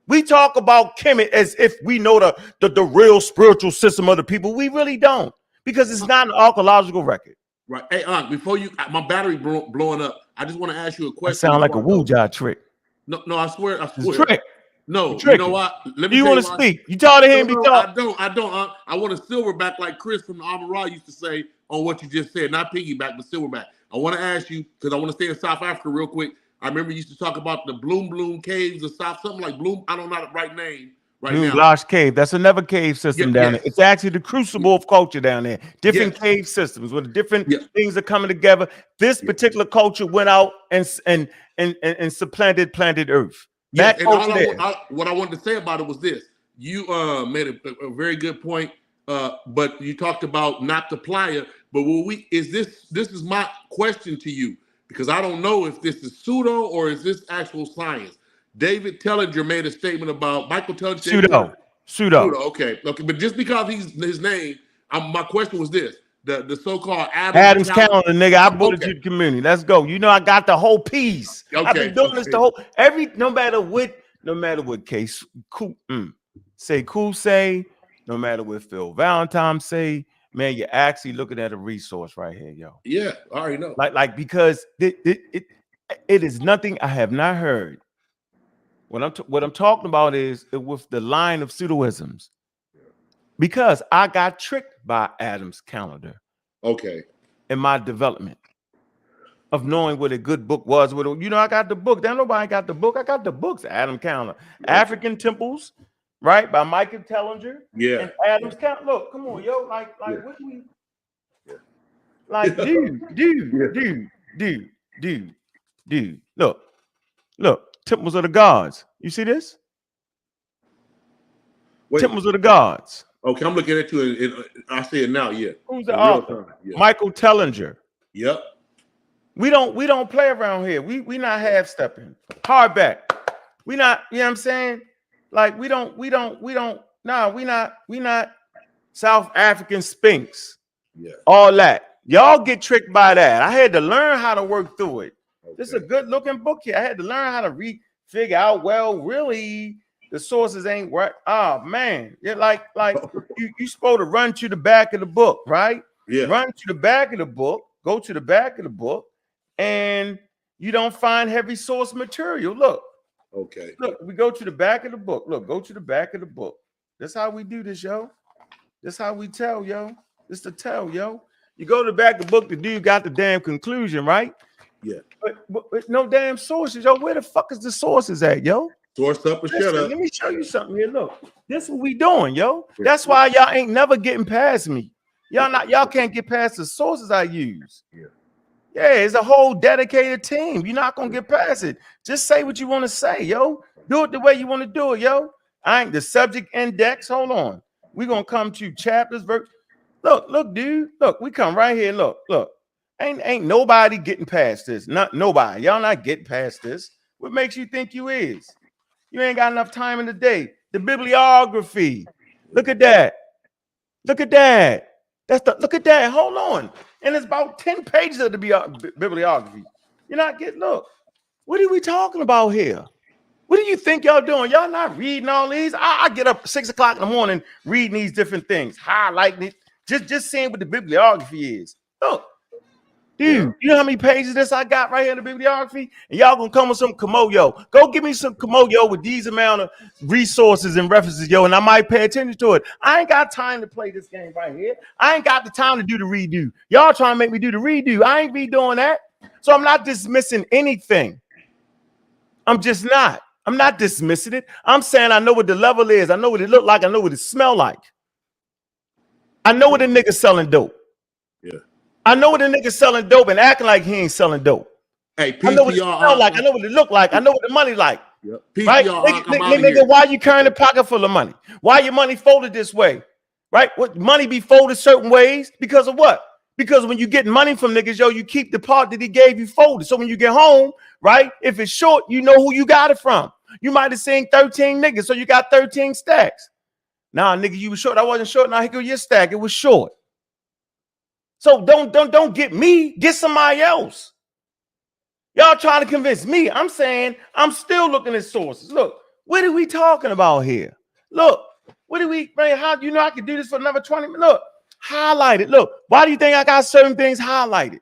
We talk about Kemet as if we know the real spiritual system of the people. We really don't, because it's not an archaeological record. Right. Hey, before my battery blowing up, I just want to ask you a question. That sound like a Wuja trick. No, I swear. It's a trick. No, you know what? Let me. You want to speak? You tired of hearing me talk? I don't. I want to silverback like Chris from the Amara used to say on what you just said. Not piggyback, but silverback. I want to ask you, because I want to stay in South Africa real quick. I remember you used to talk about the Bloom caves of South, something like Bloom. I don't know the right name right now. Blush Cave. That's another cave system down there. It's actually the crucible of culture down there. Different cave systems where the different things are coming together. This particular culture went out and supplanted planet Earth. Yes, and what I wanted to say about it was this. You made a very good point, but you talked about not the playa. But this is my question to you, because I don't know if this is pseudo or is this actual science. David Tellinger made a statement about Michael Tellinger. Pseudo. Okay. But just because his name, my question was this: the so-called Adams calendar, nigga. I brought it to the community. Let's go. You know, I got the whole piece. I've been doing this the whole no matter what case say, no matter what Phil Valentine say, man, you're actually looking at a resource right here, yo. Yeah, I already know. Like because it is nothing I have not heard. What I'm talking about is with the line of pseudoisms. Because I got tricked by Adam's calendar. Okay. In my development of knowing what a good book was. I got the book. Then nobody got the book. I got the books. Adam Calendar. African Temples, right? By Michael Tellinger. Yeah. And Adam's Calendar. Look, come on, yo. Like what do we like, dude. Look, Temples of the Gods. You see this? Wait. Temples of the Gods. Okay, I'm looking at you, and I see it now. Yeah, who's the author? Michael Tellinger. Yep. We don't play around here. We not half stepping. Hardback. We not. You know what I'm saying? Like we not South African Sphinx. Yeah. All that. Y'all get tricked by that. I had to learn how to work through it. This is a good looking book here. I had to learn how to figure out, well, really, the sources ain't right. Oh man, yeah, like you supposed to run to the back of the book, right? Yeah. Run to the back of the book, go to the back of the book, and you don't find heavy source material. Look. Okay. Look, we go to the back of the book. Look, go to the back of the book. That's how we do this, yo. That's how we tell, yo. It's the tell, yo. You go to the back of the book, the dude got the damn conclusion, right? Yeah. But no damn sources, yo. Where the fuck is the sources at, yo? Source up or shut up. Let me show you something here. Look, this is what we doing, yo. That's why y'all ain't never getting past me. Y'all can't get past the sources I use. Yeah, it's a whole dedicated team. You're not gonna get past it. Just say what you want to say, yo. Do it the way you want to do it, yo. I ain't the subject index. Hold on. We're gonna come to chapters, verse. Look, dude. Look, we come right here. Look. Ain't nobody getting past this. Not nobody. Y'all not getting past this. What makes you think you is? You ain't got enough time in the day. The bibliography. Look at that. Look at that. Look at that. Hold on. And it's about 10 pages of the bibliography. You're not getting, look. What are we talking about here? What do you think y'all doing? Y'all not reading all these? I get up 6 o'clock in the morning reading these different things, highlighting it, just seeing what the bibliography is. Look, dude, you know how many pages this I got right here in the bibliography? And y'all gonna come with some Komoyo. Go give me some Komoyo with these amount of resources and references, yo, and I might pay attention to it. I ain't got time to play this game right here. I ain't got the time to do the redo. Y'all trying to make me do the redo. I ain't redoing that. So I'm not dismissing anything. I'm just not. I'm not dismissing it. I'm saying I know what the level is. I know what it look like. I know what it smell like. I know what a nigga selling dope. Yeah. I know what a nigga selling dope and acting like he ain't selling dope. Hey, I know what it smell like. I know what it look like. I know what the money like. Yep. Right? Nigga, why you carrying a pocket full of money? Why your money folded this way? Right? What money be folded certain ways? Because of what? Because when you get money from niggas, yo, you keep the part that he gave you folded. So when you get home, right? If it's short, you know who you got it from. You might have seen 13 niggas, so you got 13 stacks. Nah, nigga, you was short. I wasn't short. Now here go your stack. It was short. So don't get me. Get somebody else. Y'all trying to convince me. I'm saying I'm still looking at sources. Look, what are we talking about here? Look, what are we, man? How do you know I can do this for another 20 minutes? Look, highlight it. Look, why do you think I got certain things highlighted?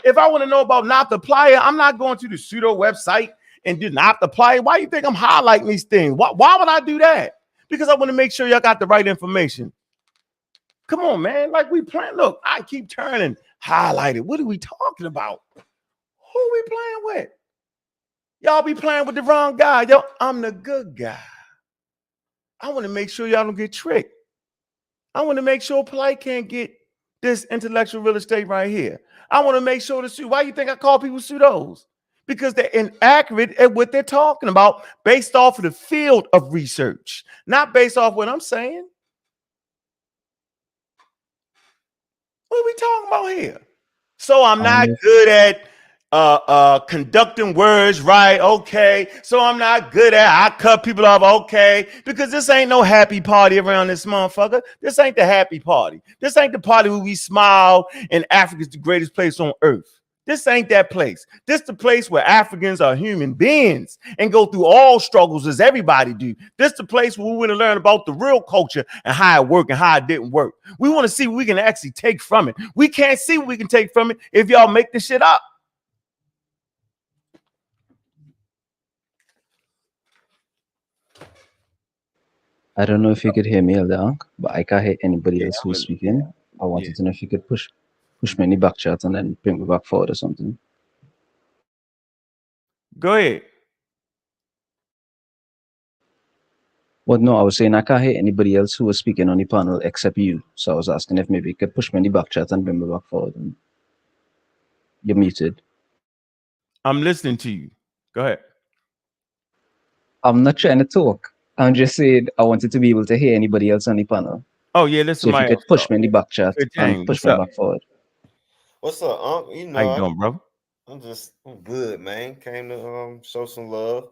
If I want to know about not the plier, I'm not going to the pseudo website and do not the plier. Why do you think I'm highlighting these things? Why would I do that? Because I want to make sure y'all got the right information. Come on, man. Like we playing. Look, I keep turning highlighted. What are we talking about? Who we playing with? Y'all be playing with the wrong guy. Yo, I'm the good guy. I want to make sure y'all don't get tricked. I want to make sure Polite can't get this intellectual real estate right here. I want to make sure the why you think I call people pseudos? Because they're inaccurate at what they're talking about based off of the field of research, not based off what I'm saying. What are we talking about here? So I'm not good at conducting words right. Okay. So I'm not good at I cut people off. Okay. Because this ain't no happy party around this motherfucker. This ain't the happy party. This ain't the party where we smile and Africa's the greatest place on earth. This ain't that place. This the place where Africans are human beings and go through all struggles as everybody do. This the place where we want to learn about the real culture and how it worked and how it didn't work. We want to see what we can actually take from it. We can't see what we can take from it if y'all make this shit up. I don't know if you could hear me, Elder, but I can't hear anybody else who's speaking. I wanted to know if you could push me in the back chat and then bring me back forward or something. Go ahead. Well, no, I was saying I can't hear anybody else who was speaking on the panel except you. So I was asking if maybe you could push me in the back chat and bring me back forward. And you're muted. I'm listening to you. Go ahead. I'm not trying to talk. I'm just saying I wanted to be able to hear anybody else on the panel. Oh, yeah, listen. So if you could push me in the back chat and James, push me back forward. What's up, You know, how you doing, bro? I'm good, man. Came to show some love.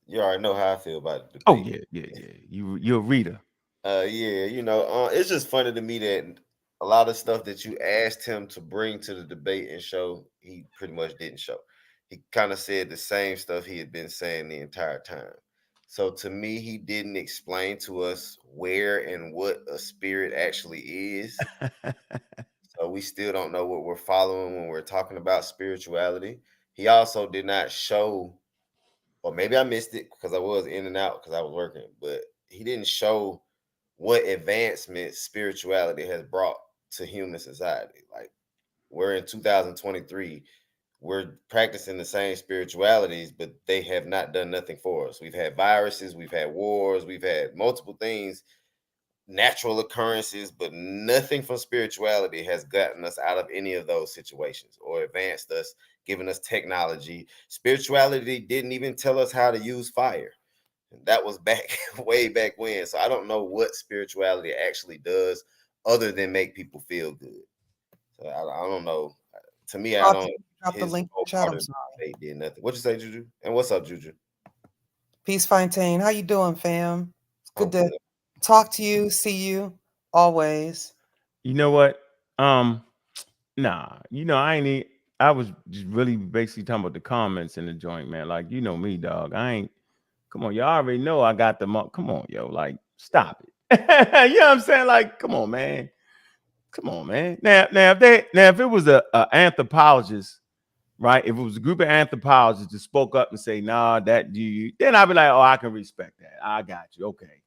You already know how I feel about it. Oh, yeah. You're a reader. Yeah, you know, it's just funny to me that a lot of stuff that you asked him to bring to the debate and show, he pretty much didn't show. He kind of said the same stuff he had been saying the entire time. So to me, he didn't explain to us where and what a spirit actually is. So we still don't know what we're following when we're talking about spirituality. He also did not show, or maybe I missed it because I was in and out because I was working, but he didn't show what advancements spirituality has brought to human society. Like, we're in 2023, we're practicing the same spiritualities, but they have not done nothing for us. We've had viruses, we've had wars, we've had multiple things, natural occurrences, but nothing from spirituality has gotten us out of any of those situations or advanced us, given us technology. Spirituality didn't even tell us how to use fire. That was back way back when. So I don't know what spirituality actually does other than make people feel good. So I don't know. To me, I don't. Drop the His link in whole the chat. part I'm of the sorry. debate did nothing. What you say, Juju? And what's up, Juju? Peace, Fontaine. How you doing, fam? It's good I'm to talk to you, see you, always. You know what? Nah, I ain't. I was just really basically talking about the comments in the joint, man. Like, you know me, dog. I ain't. Come on, y'all already know I got them up. Come on, yo. Like, stop it. You know what I'm saying? Like, come on, man. Come on, man. Now, if it was a anthropologist, right? If it was a group of anthropologists that spoke up and say, nah, that you, then I'd be like, oh, I can respect that. I got you. Okay.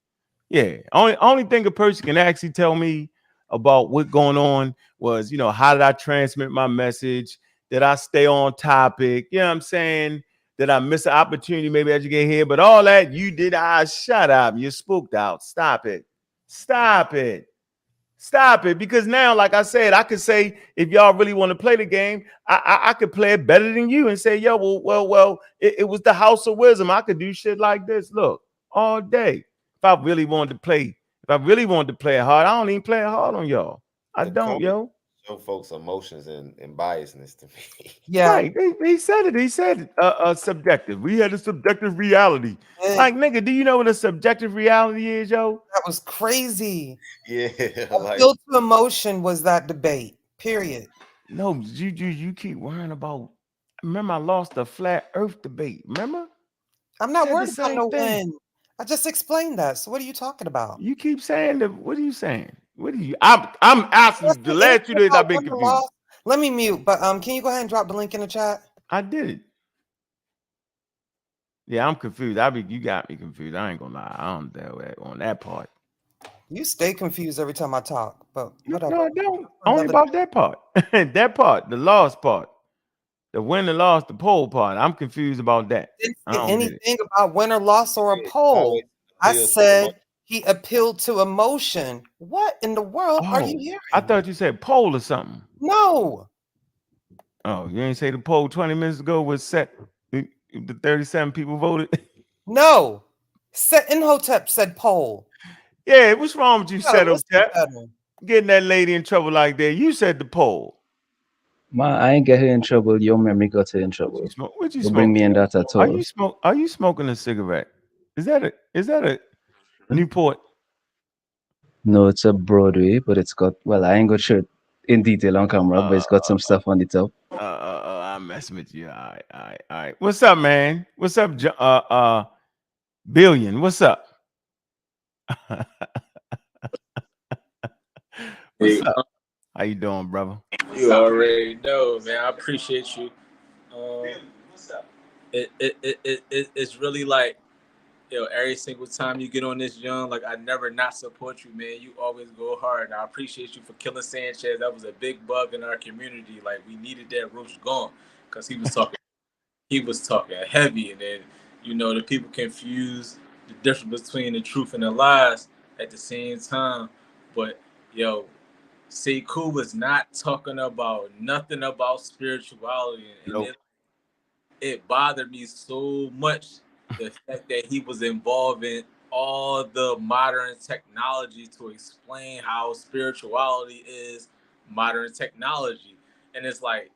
Yeah. Only thing a person can actually tell me about what's going on was, how did I transmit my message? Did I stay on topic? You know what I'm saying? Did I miss an opportunity maybe as you get here? But all that you did, shut up. You spooked out. Stop it. Stop it. Stop it. Because now, like I said, I could say, if y'all really want to play the game, I could play it better than you and say, yo, well, it was the house of wisdom. I could do shit like this. Look, all day. If I really wanted to play it hard, I don't even play it hard on y'all. I don't, yo. Show folks emotions and biasness to me. Yeah. Right. He said it. He said subjective. We had a subjective reality. Like, nigga, do you know what a subjective reality is, yo? That was crazy. Yeah. Appeal to emotion was that debate. Period. No, you keep worrying about. Remember, I lost the flat Earth debate. Remember? I'm not Said worried the about same no thing. win. I just explained that. So what are you talking about? You keep saying that. What are you saying? What are you? I'm asking. The last 2 days I've been confused. Let me mute. But can you go ahead and drop the link in the chat? I did it. Yeah, I'm confused. You got me confused. I ain't gonna lie. I don't know on that part. You stay confused every time I talk, but whatever. No, I don't. Only about that part. That part, the lost part. The winner lost the poll part. I'm confused about that. Didn't I say don't get it. anything about winner, loss, or a poll. I said he appealed to emotion. What in the world are you hearing? I thought you said poll or something. No. Oh, you ain't say the poll 20 minutes ago was set. The 37 people voted. No. Imhotep said poll. Yeah, what's wrong with you, listen Setotep? better. Getting that lady in trouble like that. You said the poll. Man, I ain't get her in trouble. Your memory got her in trouble. What you Don't bring me in that at all. Are you smoking a cigarette? Is that a Newport? No, it's a Broadway, but it's got, well, I ain't got show it in detail on camera, but it's got some stuff on the top. I'm messing with you. All right. What's up, man? What's up, Billion? What's up? What's up? How you doing, brother? You already know, man. I appreciate you. It's really like, every single time you get on this young, like, I never not support you, man. You always go hard. And I appreciate you for killing Sanchez. That was a big bug in our community. Like, we needed that roach gone because he was talking heavy, and then the people confuse the difference between the truth and the lies at the same time. But Sekou was not talking about nothing about spirituality, and it bothered me so much the fact that he was involved in all the modern technology to explain how spirituality is modern technology. And it's like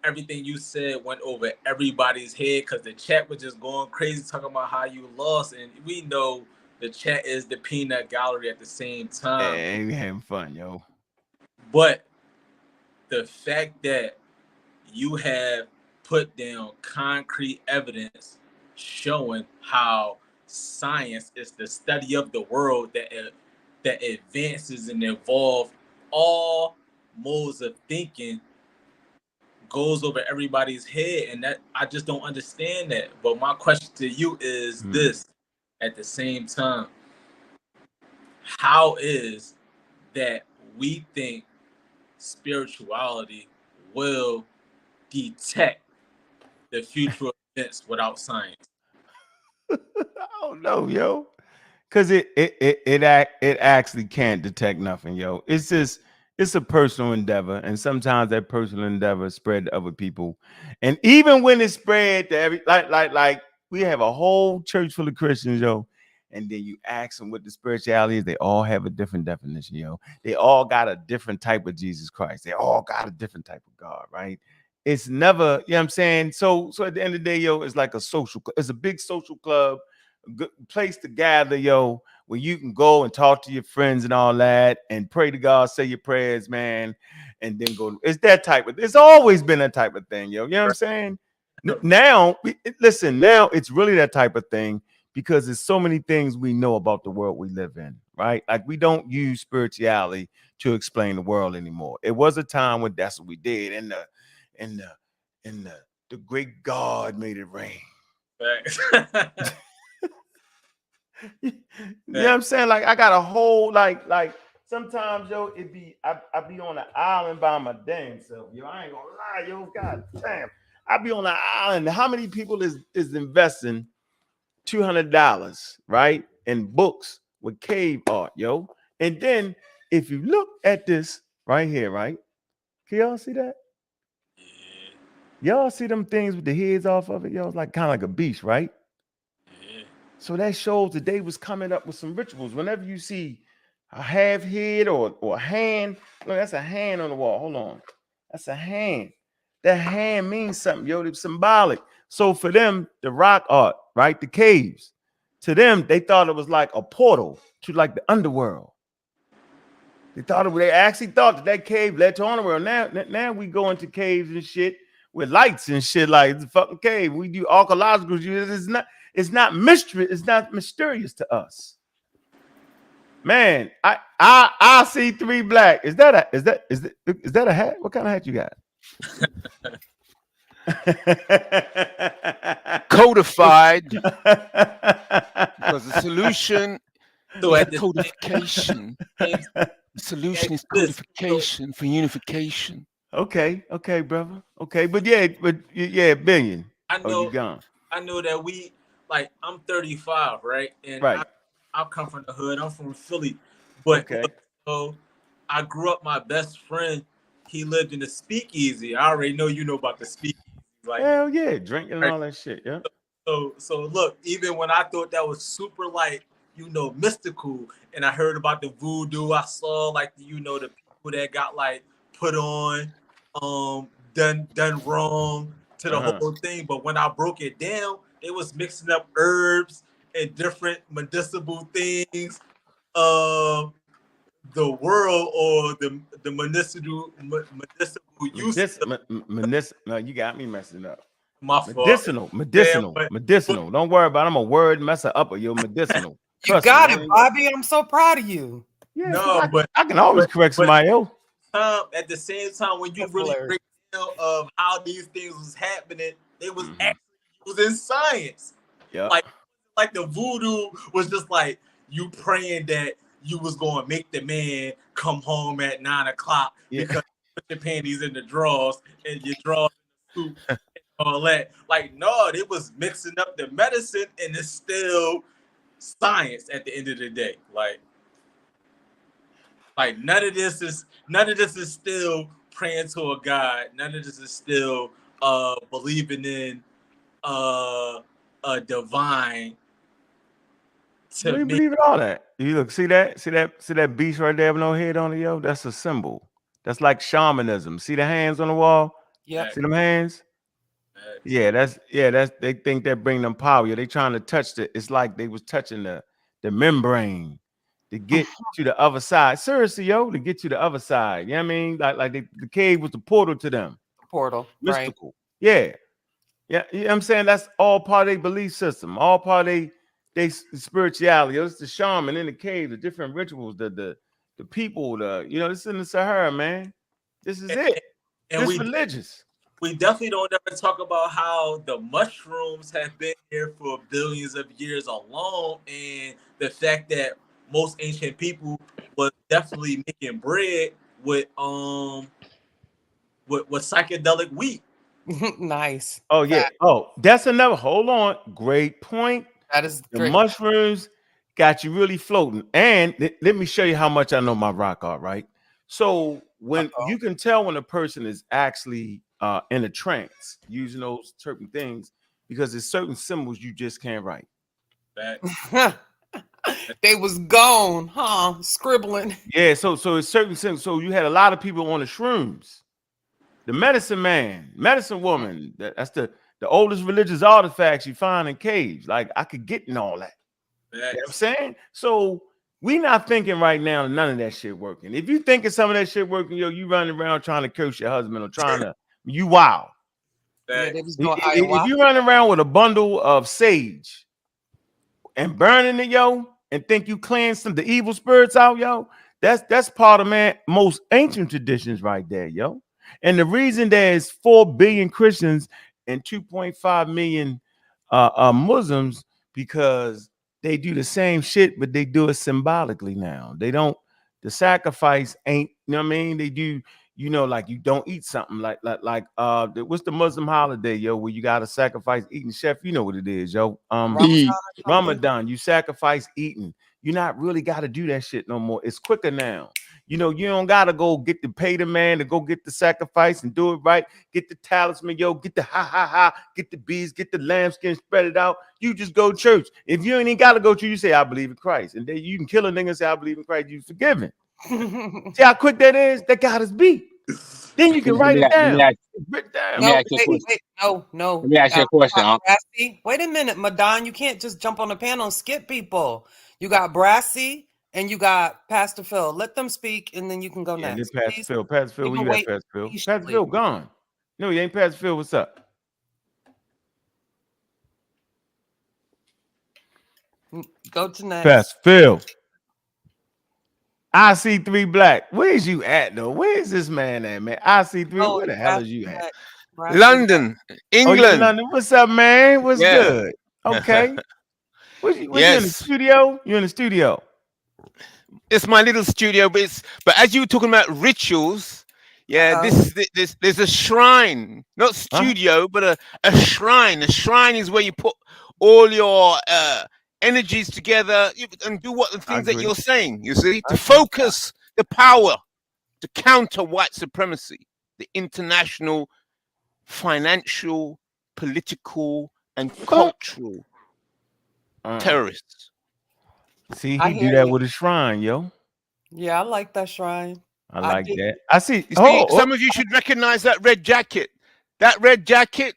everything you said went over everybody's head because the chat was just going crazy talking about how you lost, and we know the chat is the peanut gallery at the same time. Hey, we having fun, yo. But the fact that you have put down concrete evidence showing how science is the study of the world that advances and evolve all modes of thinking goes over everybody's head, and that I just don't understand that. But my question to you is this: at the same time, how is that we think spirituality will detect the future events without science? I don't know, yo. Cause it actually can't detect nothing, yo. It's just it's a personal endeavor, and sometimes that personal endeavor spread to other people. And even when it's spread to every like we have a whole church full of Christians, yo. And then you ask them what the spirituality is, they all have a different definition, yo. They all got a different type of Jesus Christ. They all got a different type of God, right? It's never, you know what I'm saying? So at the end of the day, yo, it's like it's a big social club, good place to gather, yo, where you can go and talk to your friends and all that and pray to God, say your prayers, man, and then go. It's that type of, it's always been that type of thing, yo. You know what I'm saying? Now, listen, now it's really that type of thing because there's so many things we know about the world we live in, right? Like we don't use spirituality to explain the world anymore. It was a time when that's what we did, and the great God made it rain. You know what I'm saying? Like I got a whole like sometimes, yo, I be on an island by my dang self. Yo, I ain't gonna lie, yo. God damn. I be on an island. How many people is investing $200, right? In books with cave art, yo? And then if you look at this right here, right? Can y'all see that? Y'all see them things with the heads off of it, yo? It's like kind of like a beast, right? So that shows that they was coming up with some rituals. Whenever you see a half head or a hand, look, that's a hand on the wall. Hold on. That's a hand. That hand means something, yo. It's symbolic. So for them, the rock art, right? The caves, to them, they thought it was like a portal to like the underworld. They actually thought that cave led to underworld. Now we go into caves and shit with lights and shit like it's a fucking cave. We do archaeological. It's not mystery. It's not mysterious to us. Man, I see 3 black. Is that a hat? What kind of hat you got? Codified because the solution is codification. The solution is codification for unification. Okay, brother. Okay, but yeah, billion. I know. You gone. I know that we like. I'm 35, right? And right. I come from the hood. I'm from Philly, but so I grew up. My best friend, he lived in the speakeasy. I already know you know about the speakeasy. Like, hell yeah, drinking and all that shit. Yeah. So look, even when I thought that was super like, mystical, and I heard about the voodoo, I saw like the people that got like put on, done wrong to the whole thing. But when I broke it down, it was mixing up herbs and different medicinal things. The world or the medicinal use. No, you got me messing up. My fault. Medicinal. Don't worry about it. I'm a word messer up of your medicinal. You got it, Bobby. I'm so proud of you. Yeah, no, but I can always correct somebody else. At the same time, when you really break down of how these things was happening, it was actually in science. Yeah. Like the voodoo was just like you praying that you was going to make the man come home at 9:00 because you put your panties in the drawers and your drawers in the soup and all that. Like, no, it was mixing up the medicine, and it's still science at the end of the day. Like none of this is still praying to a God. None of this is still believing in a divine. You believe in all that. You look, see that beast right there with no head on it, yo? That's a symbol. That's like shamanism. See the hands on the wall? Yeah. See them hands? Yeah, that's they think that bring them power. Yeah, they trying to touch it's like they was touching the membrane to get to the other side. Seriously, yo, to get to the other side. You know what I mean? Like the cave was the portal to them. Portal, Mystical. Right. Yeah. You know what I'm saying? That's all part of their belief system, all part of their spirituality. It's the shaman in the cave, the different rituals, the people, this is in the Sahara, man. This is it. And It's religious. We definitely don't ever talk about how the mushrooms have been here for billions of years alone, and the fact that most ancient people was definitely making bread with psychedelic wheat. Nice. Oh yeah. Oh, that's another. Hold on. Great point. That is the great. mushrooms got you really floating. And let me show you how much I know my rock art, right? So when you can tell when a person is actually in a trance using those certain things, because there's certain symbols you just can't write. They was gone, huh? Scribbling. Yeah, so it's certain symbols. So you had a lot of people on the shrooms. The medicine man, medicine woman, that's the oldest religious artifacts you find in caves. Like I could get in all that. You know what I'm saying? So we not thinking right now none of that shit working. If you thinking some of that shit working, yo, you running around trying to curse your husband or trying to, you wow. Yeah, they was doing If you running around with a bundle of sage and burning it, yo, and think you cleanse some the evil spirits out, yo, that's part of most ancient traditions right there, yo. And the reason there's 4 billion Christians and 2.5 million Muslims, because they do the same shit, but they do it symbolically now. They don't, the sacrifice ain't, you know what I mean? They do, like you don't eat something like what's the Muslim holiday, yo, where you gotta sacrifice eating? Chef, you know what it is, yo. Ramadan, you sacrifice eating. You not really gotta do that shit no more. It's quicker now. You don't gotta go pay the man to go get the sacrifice and do it right. Get the talisman, yo, get the ha, get the bees, get the lambskin, spread it out. You just go to church. If you ain't even gotta go to, you say, I believe in Christ. And then you can kill a nigga and say, I believe in Christ, you forgiven. See how quick that is? That got us beat. Then you can write it down. Let me ask you a question. No. Let me ask you a question. Wait a minute, Madon. You can't just jump on the panel and skip people. You got Brassy and you got Pastor Phil. Let them speak, and then you can go next. Pastor Phil, where you at, Pastor Phil? Pastor Phil gone. No, he ain't. Pastor Phil, what's up? Go to next. Pastor Phil. I see 3 Black. Where's you at though? Where's this man at, man? I see 3. Where the hell is you at? London, England. Oh, London. What's up, man? What's good? Okay. You in the studio? You in the studio? It's my little studio, but as you were talking about rituals, this there's a shrine, not studio, but a shrine. A shrine is where you put all your energies together and do the things that you're saying, you see, to focus the power to counter white supremacy, the international, financial, political, and cultural terrorists. See, he do that with a shrine, yo. Yeah, I like that shrine. I like that. I see. Some of you should recognize that red jacket. That red jacket,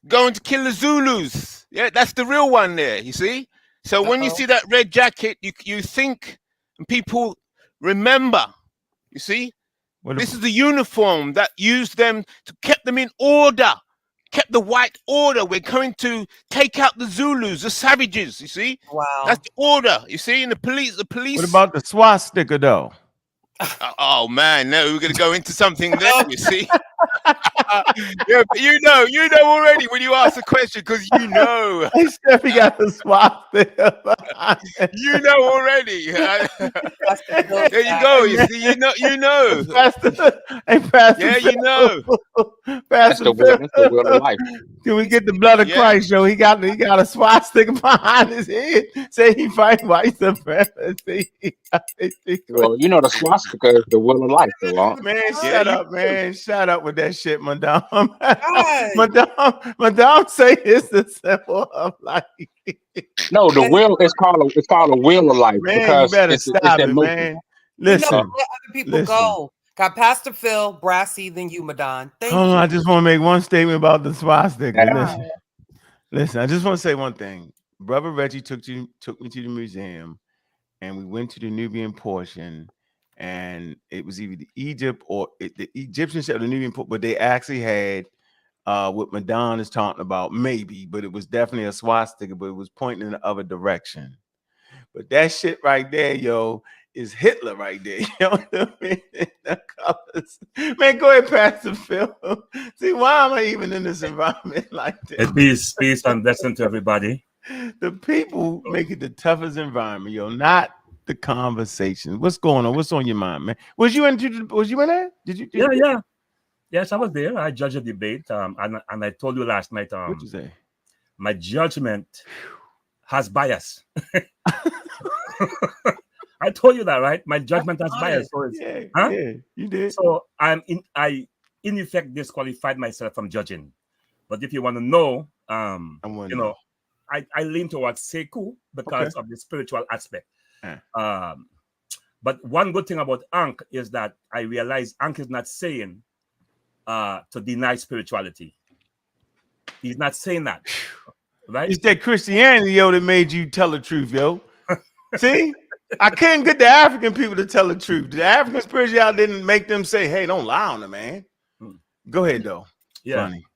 going to kill the Zulus. Yeah, that's the real one there, you see? So when you see that red jacket, you think, and people remember, you see? This is the uniform that used them to keep them in order, kept the white order. We're going to take out the Zulus, the savages, you see? Wow. That's the order, you see? And the police. What about the swastika, though? Oh man, no, we're gonna go into something there, you see. Yeah, but you know already when you ask the question, because you know. He got the swastika. You know already. There you go. You see, you know. Yeah, you know. That's the will of life. Can we get the blood of Christ, yo? He got a swastika behind his head. Say he fight white supremacy. Well, you know the swastika is the will of life, though. Man, shut up, man. Shut up with that shit, Madame. Madame say it's the symbol of life. No, the will is called a will of life. Man, because you better it's stop it, man. Listen. Let other people go. Got Pastor Phil, Brassy, then you, Madon. Thank you. I just want to make one statement about the swastika. Listen, I just want to say one thing. Brother Reggie took me to the museum, and we went to the Nubian portion, and it was either Egypt or the Egyptian ship, the Nubian portion, but they actually had what Madonna is talking about, maybe, but it was definitely a swastika, but it was pointing in the other direction. But that shit right there, yo, is Hitler right there. You know what I mean? The colors. Man, go ahead, Pastor Phil. See, why am I even in this environment like this? Peace and blessing to everybody. The people make it the toughest environment, yo, not the conversation. What's going on? What's on your mind, man? Was you in there? Did you? Yeah. Yes, I was there. I judged a debate. And I told you last night. What'd you say? My judgment has bias. I told you that, right? My judgment has bias. So yeah, you did. So I in effect disqualified myself from judging. But if you want to know, I lean towards Sekou because of the spiritual aspect. But one good thing about Ankh is that I realize Ankh is not saying to deny spirituality. He's not saying that. Right? It's that Christianity, yo, that made you tell the truth, yo. See? I couldn't get the African people to tell the truth. The African spirituality didn't make them say, hey, don't lie on them, man. Go ahead, though. Yeah. Funny.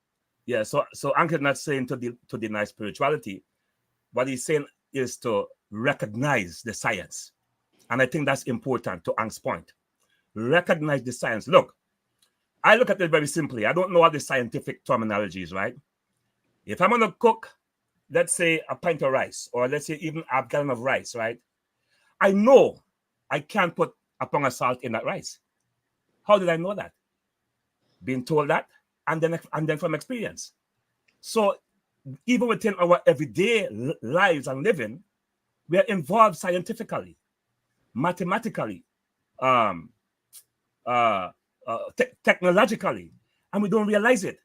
Yeah, so Ankh is not saying to deny spirituality. What he's saying is to recognize the science. And I think that's important to Ankh's point. Recognize the science. Look, I look at it very simply. I don't know what the scientific terminology is, right? If I'm going to cook, let's say, a pint of rice, or let's say even a gallon of rice, right? I know I can't put a pound of salt in that rice. How did I know that? Being told that, and then from experience. So even within our everyday lives and living, we are involved scientifically, mathematically, technologically, and we don't realize it.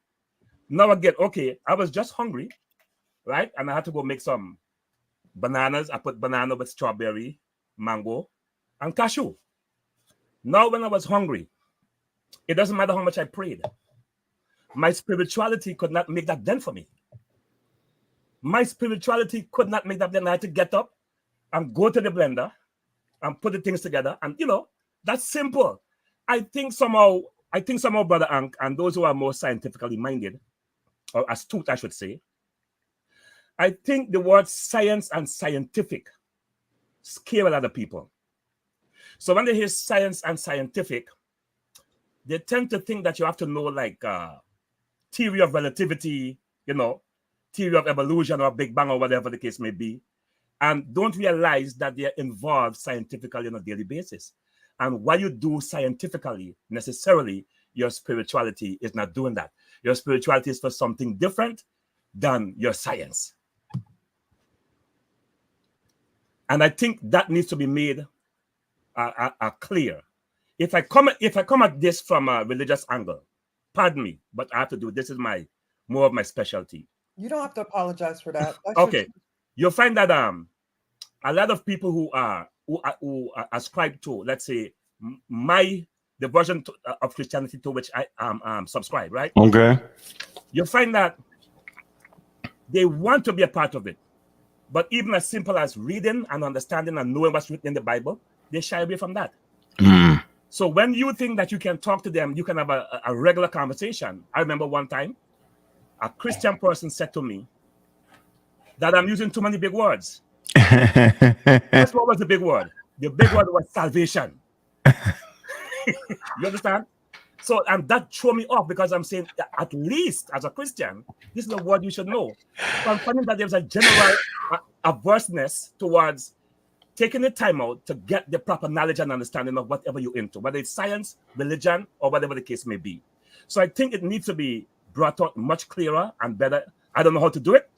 Now again, okay, I was just hungry, right? And I had to go make some bananas. I put banana with strawberry, mango, and cashew. Now when I was hungry, it doesn't matter how much I prayed. My spirituality could not make that dent for me. My spirituality could not make that dent. I had to get up and go to the blender and put the things together. And, that's simple. I think somehow, Brother Ankh, and those who are more scientifically minded, or astute, I should say, I think the word science and scientific scare a lot of people. So when they hear science and scientific, they tend to think that you have to know like theory of relativity, theory of evolution or Big Bang or whatever the case may be, and don't realize that they are involved scientifically on a daily basis. And what you do scientifically, necessarily, your spirituality is not doing that. Your spirituality is for something different than your science. And I think that needs to be made clear. If I come at this from a religious angle, pardon me, but I have to do this. Is more of my specialty. You don't have to apologize for that. Okay, you'll find that a lot of people who ascribe to, let's say, the version of Christianity to which I subscribe, right? Okay. You'll find that they want to be a part of it, but even as simple as reading and understanding and knowing what's written in the Bible, they shy away from that. So when you think that you can talk to them, you can have a regular conversation. I remember one time, a Christian person said to me that I'm using too many big words. That's what was the big word. The big word was salvation. You understand? So, and that threw me off because I'm saying, at least as a Christian, this is a word you should know. So I'm finding that there's a general averseness towards taking the time out to get the proper knowledge and understanding of whatever you're into, whether it's science, religion, or whatever the case may be. So I think it needs to be brought out much clearer and better. I don't know how to do it.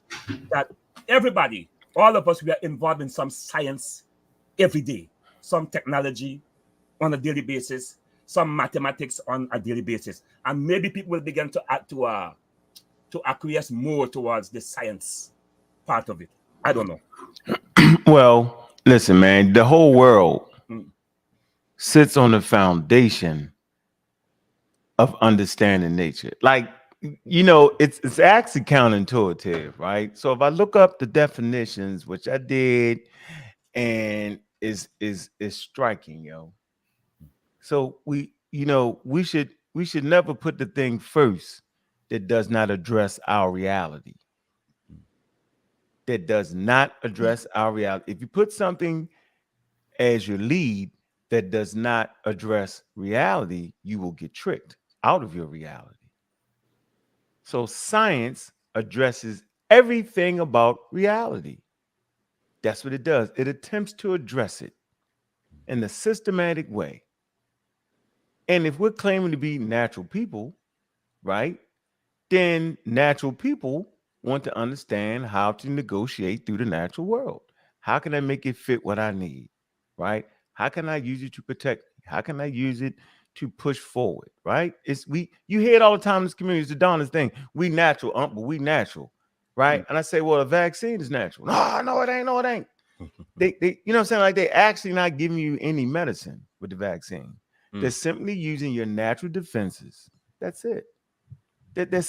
That everybody, all of us, we are involved in some science every day, some technology on a daily basis, some mathematics on a daily basis, and maybe people will begin to acquiesce more towards the science part of it. I don't know. Well, listen, man, the whole world sits on the foundation of understanding nature. Like, it's actually counterintuitive, right? So if I look up the definitions, which I did, and is striking, yo. So we should never put the thing first that does not address our reality. That does not address our reality. If you put something as your lead that does not address reality, you will get tricked out of your reality. So science addresses everything about reality. That's what it does. It attempts to address it in a systematic way. And if we're claiming to be natural people, right, then natural people want to understand how to negotiate through the natural world. How can I make it fit what I need, right? How can I use it to protect me? How can I use it to push forward, right? You hear it all the time in this community. It's the Donna's thing. We natural, but we natural, right? And I say, well, a vaccine is natural. No, it ain't. No, it ain't. They you know what I'm saying? Like, they actually not giving you any medicine with the vaccine. They're simply using your natural defenses. That's it. They're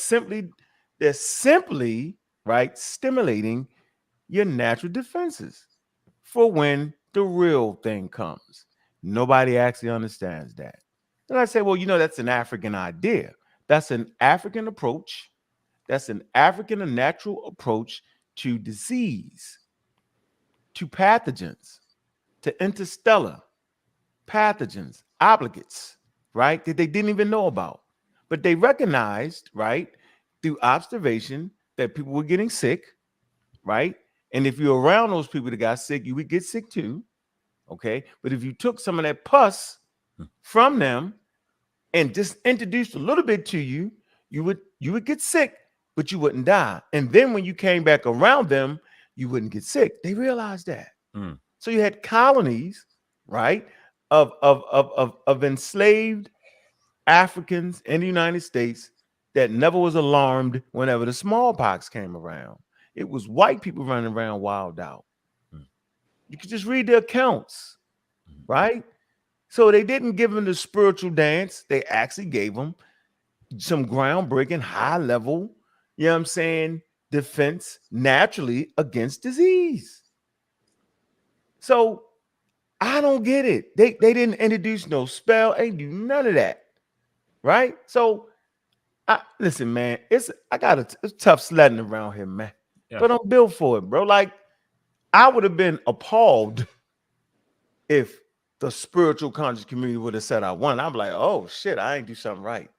simply right stimulating your natural defenses for when the real thing comes. Nobody actually understands that. And I say, well, that's an African idea. That's an African approach. That's an African and natural approach to disease, to pathogens, to interstellar pathogens, obligates, right? That they didn't even know about. But they recognized, right, through observation that people were getting sick, right? And if you're around those people that got sick, you would get sick too, okay? But if you took some of that pus from them and just introduced a little bit to you, you would get sick, but you wouldn't die. And then when you came back around them, you wouldn't get sick. They realized that. So you had colonies, right, of enslaved Africans in the United States that never was alarmed whenever the smallpox came around. It was white people running around wild out. You could just read the accounts, right? So they didn't give them the spiritual dance. They actually gave them some groundbreaking, high level, defense naturally against disease. So I don't get it. They didn't introduce no spell, ain't do none of that. Right? So listen, man, it's tough sledding around here, man. Yeah. But I'm built for it, bro. Like, I would have been appalled if the spiritual conscious community would have said I won. I'm like, oh shit, I ain't do something right.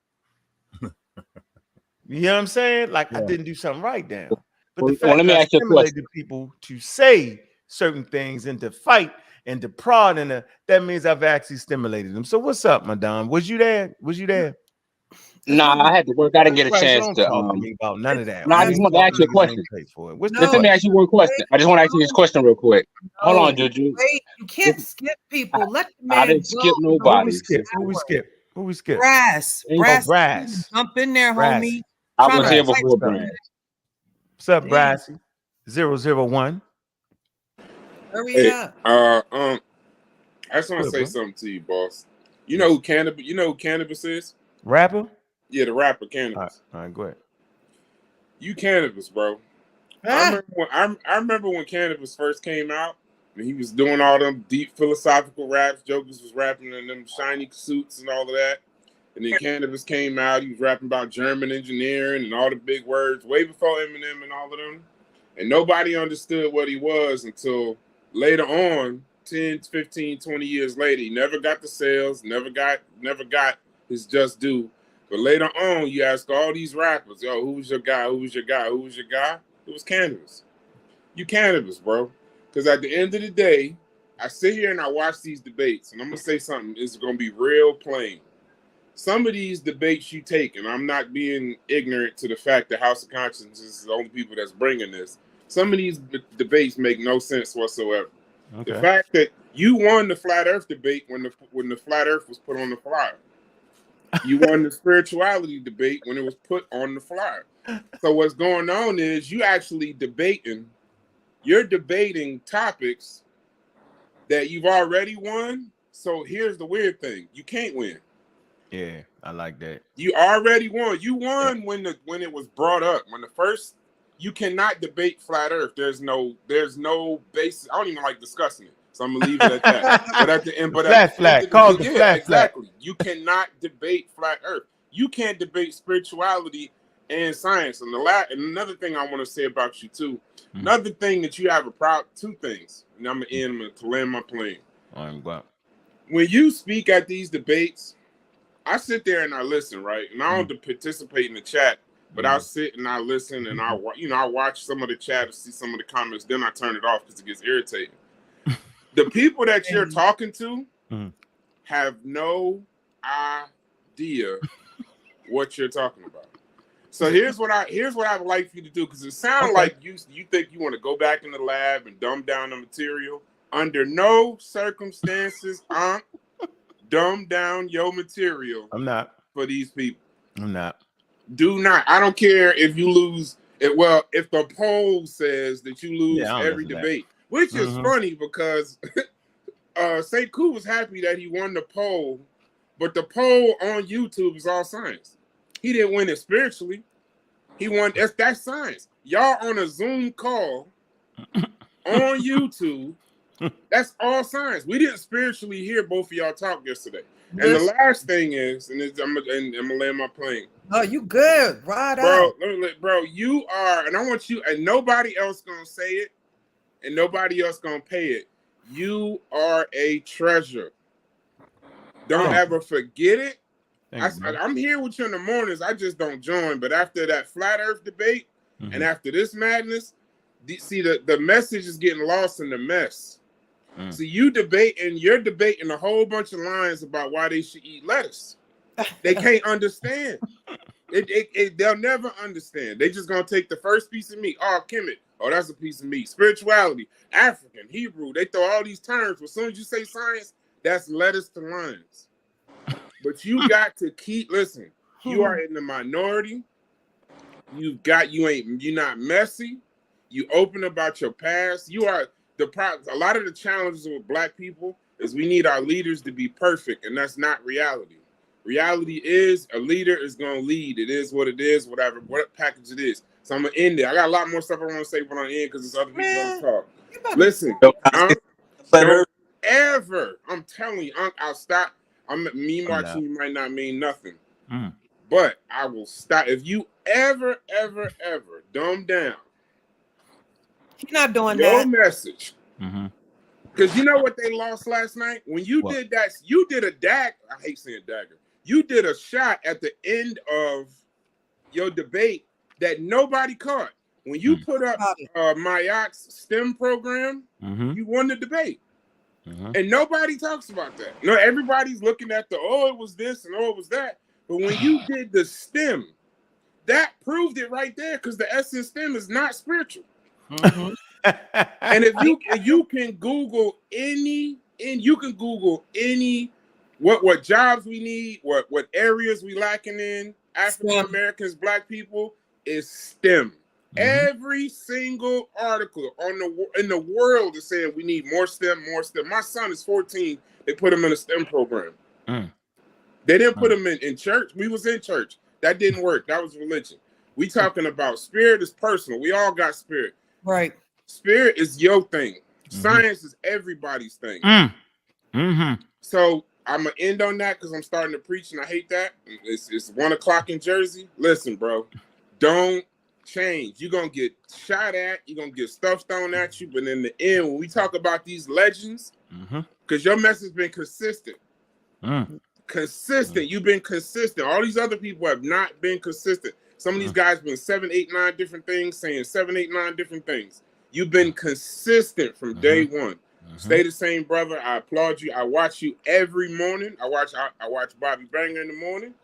You know what I'm saying? Like, I didn't do something right down. But the fact that I stimulated people to say certain things and to fight and to prod, and that means I've actually stimulated them. So what's up, Madame? Was you there? Nah, I had to work. I didn't get a chance don't to. Talk to me about none of that. No, I just want to ask you a question. Let me ask you one question. I just want to ask you this question real quick. Hold on, Juju. Wait, you can't skip people. Let the man I didn't skip nobody. Who we skip? Brass. Jump in there, homie. I was here before Brass. What's up, Brassy? 001. Hurry up. I just want to say something to you, boss. You know who Cannabis is? Rapper? Yeah, the rapper Cannabis. All right, go ahead. You Cannabis, bro. I remember when Cannabis first came out, and he was doing all them deep philosophical raps. Jokers was rapping in them shiny suits and all of that. And then Cannabis came out. He was rapping about German engineering and all the big words way before Eminem and all of them. And nobody understood what he was until later on, 10, 15, 20 years later. He never got the sales, never got his just due. But later on, you ask all these rappers, yo, who was your guy? Who was your guy? Who was your guy? It was Cannabis. You Cannabis, bro. Because at the end of the day, I sit here and I watch these debates, and I'm going to say something. It's going to be real plain. Some of these debates you take, and I'm not being ignorant to the fact that House of Conscience is the only people that's bringing this. Some of these debates make no sense whatsoever. Okay. The fact that you won the Flat Earth debate when the Flat Earth was put on the flyer. You won the spirituality debate when it was put on the flyer. So what's going on is you actually you're debating topics that you've already won. So here's the weird thing. You can't win. Yeah, I like that. You already won. You won when it was brought up. When the first, you cannot debate flat Earth. There's no basis. I don't even like discussing it. So I'm gonna leave it at that. But at the end, Call the flat. Exactly. You cannot debate flat Earth. You can't debate spirituality and science. And and another thing I want to say about you too. Another thing that you have two things, and I'm gonna land my plane. All right, go. When you speak at these debates, I sit there and I listen, right? And I don't participate in the chat, but I'll sit and I listen and I watch some of the chat and see some of the comments. Then I turn it off because it gets irritating. The people that you're talking to have no idea what you're talking about. So here's what I would like for you to do, because it sounds like you think you want to go back in the lab and dumb down the material. Under no circumstances, dumb down your material. I'm not. For these people. I'm not. Do not. I don't care if you lose it. Well, if the poll says that you lose every debate, which is funny because St. Coup was happy that he won the poll, but the poll on YouTube is all science. He didn't win it spiritually. He won. That's science. Y'all on a Zoom call on YouTube. That's all science. We didn't spiritually hear both of y'all talk yesterday. And the last thing is, I'm gonna land my plane. Oh, you good, right? Bro, you are, and I want you, and nobody else gonna say it, and nobody else gonna pay it. You are a treasure. Don't ever forget it. I'm here with you in the mornings. I just don't join. But after that flat Earth debate, and after this madness, see the message is getting lost in the mess. So you're debating a whole bunch of lines about why they should eat lettuce. They can't understand. They'll never understand. They just gonna take the first piece of meat. Oh, Kemet. Oh, that's a piece of meat. Spirituality, African, Hebrew. They throw all these terms. But as soon as you say science, that's lettuce to lions. But you got to keep listening. You are in the minority. You're not messy. You open about your past. You are a lot of the challenges with Black people is we need our leaders to be perfect, and that's not reality. Reality is a leader is going to lead. It is what it is, whatever, what package it is. So I'm going to end it. I got a lot more stuff I want to say when I end because there's other people going to talk. Listen, don't ever, I'm telling you, I'll stop. Me watching you might not mean nothing. But I will stop. If you ever dumb down He's not doing your that. message. Because you know what they lost last night? When you did that, you did a dagger. I hate saying dagger. You did a shot at the end of your debate that nobody caught. When you put up Mayak's STEM program, you won the debate. And nobody talks about that. No, everybody's looking at it was this and it was that. But when you did the STEM, that proved it right there, because the essence STEM is not spiritual. And if you can Google what jobs we need, what areas we lacking in, African Americans, Black people, is STEM. Every single article in the world is saying we need more STEM, more STEM. My son is 14. They put him in a STEM program. They didn't put him in church. We was in church. That didn't work. That was religion. We talking about spirit is personal. We all got spirit. Right. Spirit is your thing. Science is everybody's thing. So I'm gonna end on that because I'm starting to preach and I hate that. It's 1:00 in Jersey. Listen, bro, don't change. You're gonna get shot at, you're gonna get stuff thrown at you, but in the end, when we talk about these legends, because your message has been consistent. You've been consistent. All these other people have not been consistent. Some of these guys been 7, 8, 9 different things, saying 7, 8, 9 different things. You've been consistent from day one. Stay the same, brother. I applaud you. I watch you every morning. I watch Bobby Banger in the morning,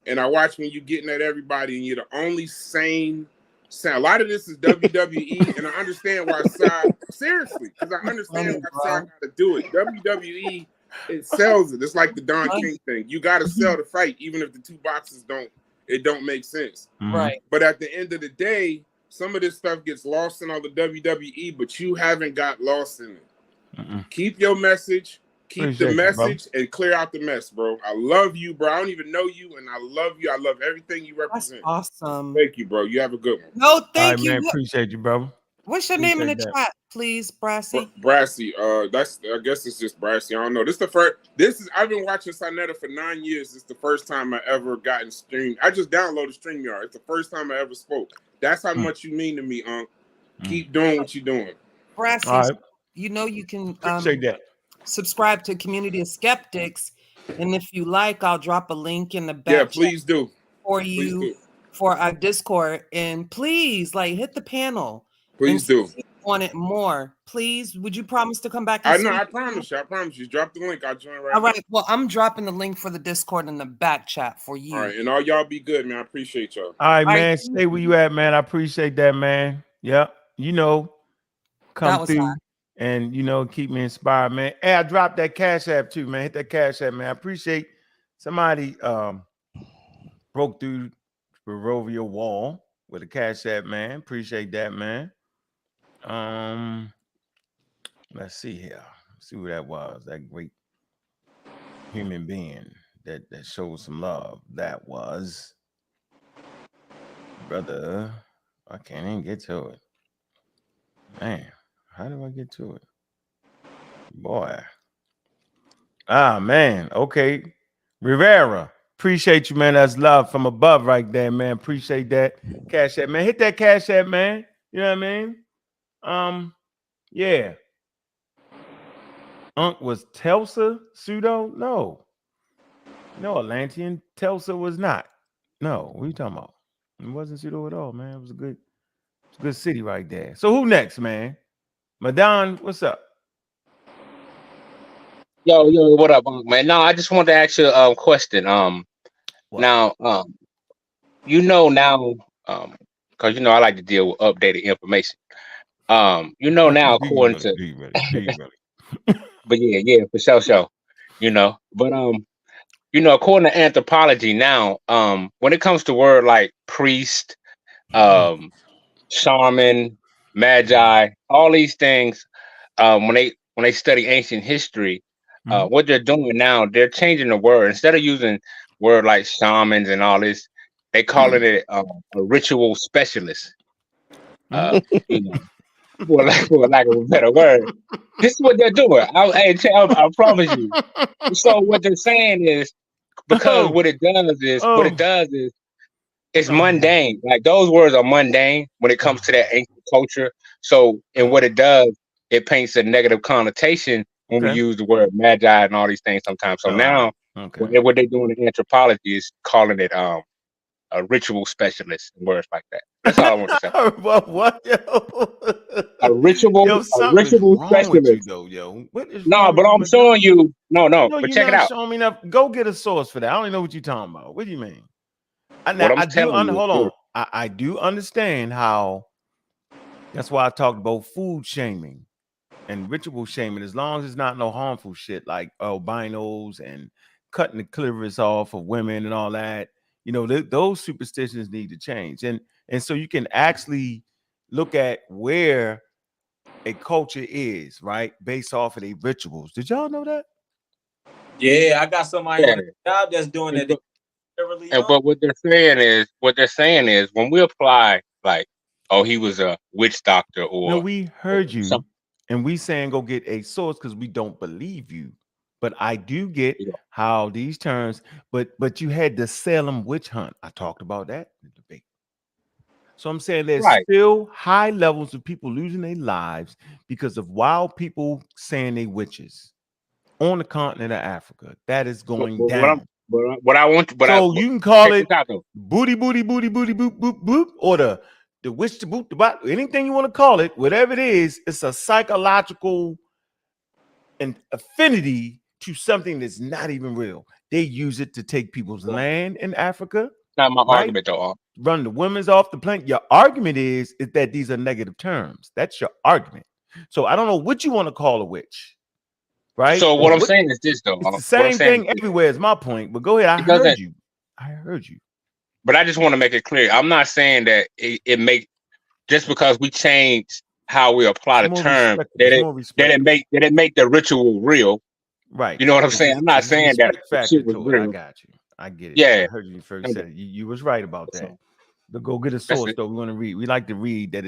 and I watch when you getting at everybody, and you're the only sane sound. A lot of this is WWE, and I understand why Sai. Seriously, because I understand why Sai got to do it. WWE, it sells it. It's like the Don King thing. You got to sell the fight, even if the two boxes don't make sense. Right. But at the end of the day, some of this stuff gets lost in all the WWE, but you haven't got lost in it. Keep your message, the message, and clear out the mess, bro. I love you, bro. I don't even know you, and I love you. I love everything you represent. That's awesome. Thank you, bro. You have a good one. No, thank you. Man, appreciate you, brother. What's your name in the Appreciate that. chat, please, Brassy? Brassy, that's I guess it's just Brassy. I don't know. This the first. I've been watching Sinetta for 9 years. It's the first time I ever gotten streamed. I just downloaded StreamYard. It's the first time I ever spoke. That's how much you mean to me, Unc. Keep doing what you're doing. Brassy, All right. you know you can Appreciate that. subscribe to Community of Skeptics, and if you like, I'll drop a link in the back. Yeah, please do. For Please you do. for our Discord, and please hit the panel. Please do. Want it more, please? Would you promise to come back? And I know. speak? I promise you. I promise you. Drop the link. I'll join right All now. right. Well, I'm dropping the link for the Discord in the back chat for you. All right, and all y'all be good, man. I appreciate y'all. All right, man. Stay where you at, man. I appreciate that, man. Yep. Come through and keep me inspired, man. Hey, I dropped that Cash App too, man. Hit that Cash App, man. I appreciate somebody broke through the Barovia wall with a Cash App, man. Appreciate that, man. Let's see here. See who that was. That great human being that showed some love. That was brother. I can't even get to it. Man, how do I get to it? Boy. Ah, man. Okay. Rivera. Appreciate you, man. That's love from above right there, man. Appreciate that. Cash App, man. Hit that Cash App, man. You know what I mean? Yeah. Unc was Telsa pseudo? No. No, Atlantean. Telsa was not. No, what are you talking about? It wasn't pseudo at all, man. It was a good city right there. So who next, man? Madon, what's up? Yo, what up, Unc, man? No, I just wanted to ask you a question. Now, now, because I like to deal with updated information. Now, according to but yeah, for sure. But according to anthropology now, when it comes to word like priest, shaman, magi, all these things, when they study ancient history, what they're doing now, they're changing the word. Instead of using word like shamans and all this, they calling it a ritual specialist. For lack of a better word. This is what they're doing. I promise you. So what they're saying is, because what it does is it's mundane. Like those words are mundane when it comes to that ancient culture. So, and what it does, it paints a negative connotation when we use the word magi and all these things sometimes. So now, what they're doing in anthropology is calling it a ritual specialist and words like that. That's all I want to say. What? A ritual specialist. What is but I'm showing you. No. But check it out. Showing me enough. Go get a source for that. I don't even know what you're talking about. What do you mean? Hold on. I do understand how. That's why I talked about food shaming and ritual shaming. As long as it's not no harmful shit like albinos and cutting the clitoris off of women and all that. Those superstitions need to change. And so you can actually look at where a culture is, right? Based off of their rituals. Did y'all know that? Yeah, I got somebody on the job that's doing it. But what they're saying is when we apply like, oh, he was a witch doctor or no, we heard you and we saying go get a source because we don't believe you. But I do get how these terms, but you had the Salem witch hunt. I talked about that in the debate. So I'm saying there's still high levels of people losing their lives because of wild people saying they witches on the continent of Africa. That is going down. You can call it booty, boop, boop, or the witch to boot the bot, anything you want to call it, whatever it is, it's a psychological affinity to something that's not even real. They use it to take people's land in Africa. Not my argument, though. Run the women's off the plane. Your argument is that these are negative terms. That's your argument. So I don't know what you want to call a witch, right? So what I'm saying is this, though. It's the same thing everywhere is my point. But go ahead. I heard you. But I just want to make it clear. I'm not saying that it make just because we change how we apply the term that it make the ritual real. Right. You know what I'm saying? I'm not saying that shit was real. I got you. I get it. Yeah. I heard you first said it. You was right about that. But go get a source though. We want to read. We like to read that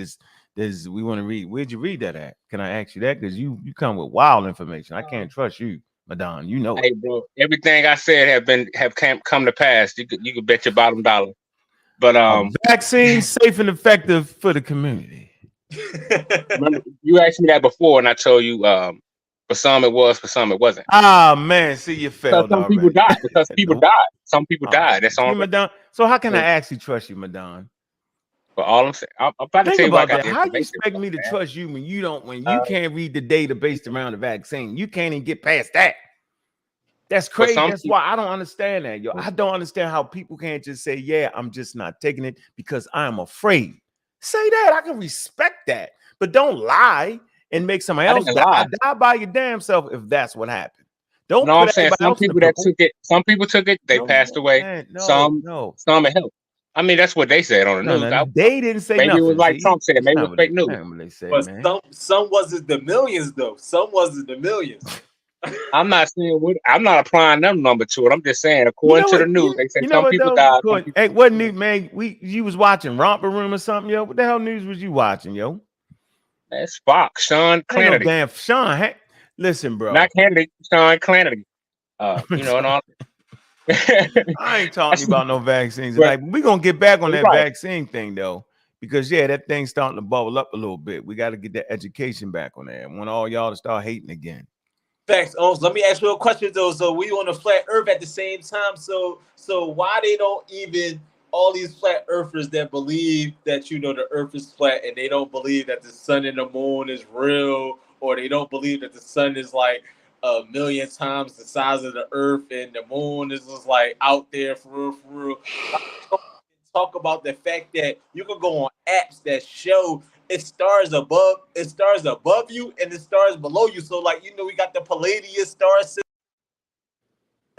we want to read. Where'd you read that at? Can I ask you that? Because you come with wild information. I can't trust you, Madon. You know Hey, it. bro, everything I said have come to pass. You could bet your bottom dollar. But vaccine safe and effective for the community. remember, you asked me that before, and I told you for some it was, for some it wasn't. Ah man, see you Because failed some people already. died. Because people Nope. died. Some people died. That's all. See, Madon. So how can I Yeah. actually trust you, Madon? But all I'm saying, I'm about to Think tell you what I about got that. the How you information expect from, me to man. trust you when you can't read the data based around the vaccine? You can't even get past that. That's For crazy. some That's people, why I don't understand that, yo. I don't understand how people can't just say, yeah, I'm just not taking it because I'm afraid. Say that. I can respect that. But don't lie and make somebody I else didn't die. lie. Die by your damn self if that's what happened. Don't No, I'm put saying everybody some else in the people that pickle. took it, some people took it, they passed away. Man, Some it helped. I mean, that's what they said on the news. They didn't say Maybe it was nothing. like See? Trump said. That's Maybe it not was fake news. what they say, But man. some wasn't the millions though. Some wasn't the millions. I'm not saying I'm not applying them number to it. I'm just saying, according to the news, they said You know some what people though? died. Some people, Hey, what news, man? You was watching Romper Room or something, yo? What the hell news was you watching, yo? that's Fox. Sean Ain't no Clancy. damn Sean. Hey, listen, bro. Not Kennedy. Sean Clancy. You know, and all. I ain't talking about no vaccines But tonight. We're gonna get back on that right. vaccine thing though. Because that thing's starting to bubble up a little bit. We got to get that education back on there. I want all y'all to start hating again. Facts. Oh, let me ask you a question though. So we on a flat Earth at the same time. So why they don't even all these flat earthers that believe that the Earth is flat and they don't believe that the sun and the moon is real, or they don't believe that the sun is like 1,000,000 times the size of the Earth and the moon is just like out there for real, for real. Talk about the fact that you can go on apps that show it stars above you and it stars below you. So like we got the Palladius star system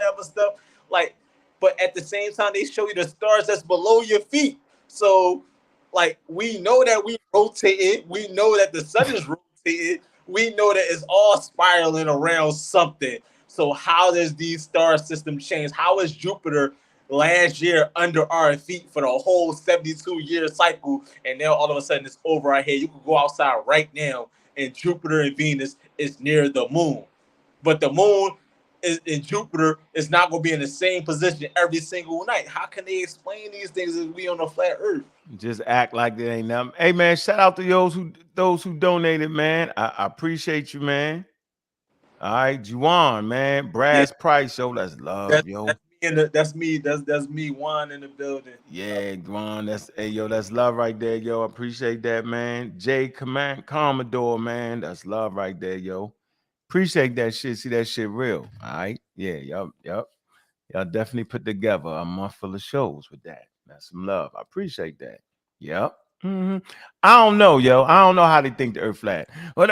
and stuff. Like, but at the same time they show you the stars that's below your feet. So like we know that we rotated, we know that the sun is rotated, we know that it's all spiraling around something. So how does these star system change? How is Jupiter last year under our feet for the whole 72-year cycle, and now all of a sudden it's over our head? You can go outside right now and Jupiter and Venus is near the moon, but the moon is in Jupiter is not going to be in the same position every single night. How can they explain these things if we on a flat Earth? Just act like there ain't nothing. Hey man, shout out to those who donated, man. I appreciate you, man. All right, Juwan, man. Brass Price, yo. That's love, yo. That's me, Juan in the building. Yeah, Juwan. That's love right there, yo. Appreciate that, man. Jay Commodore, man. That's love right there, yo. Appreciate that shit. See that shit real. All right. Yeah, yup. Y'all definitely put together a month full of shows with that. That's some love. I appreciate that. Yep. I don't know, yo. I don't know how they think the Earth flat. Well,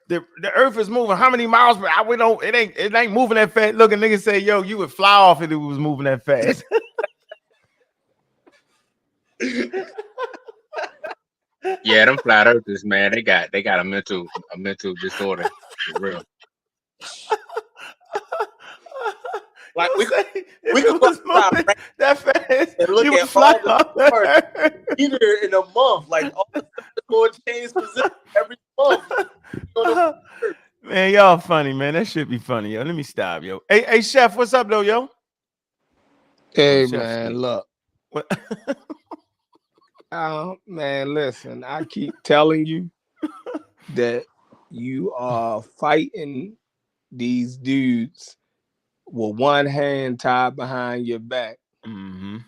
the Earth is moving how many miles per hour? It ain't moving that fast. Look, a nigga say, yo, you would fly off if it was moving that fast. Yeah, them flat earthers, man, they got a mental disorder for real. Like we could go outside that fast and look at all the stars either in a month. Like all the stuff is going to change position every month. Man, y'all funny, man. That should be funny, yo. Let me stop, yo. Hey, Chef, what's up, though, yo? Hey, Chef man, speak. look. Man, listen, I keep telling you that you are fighting these dudes with one hand tied behind your back. Mm-hmm.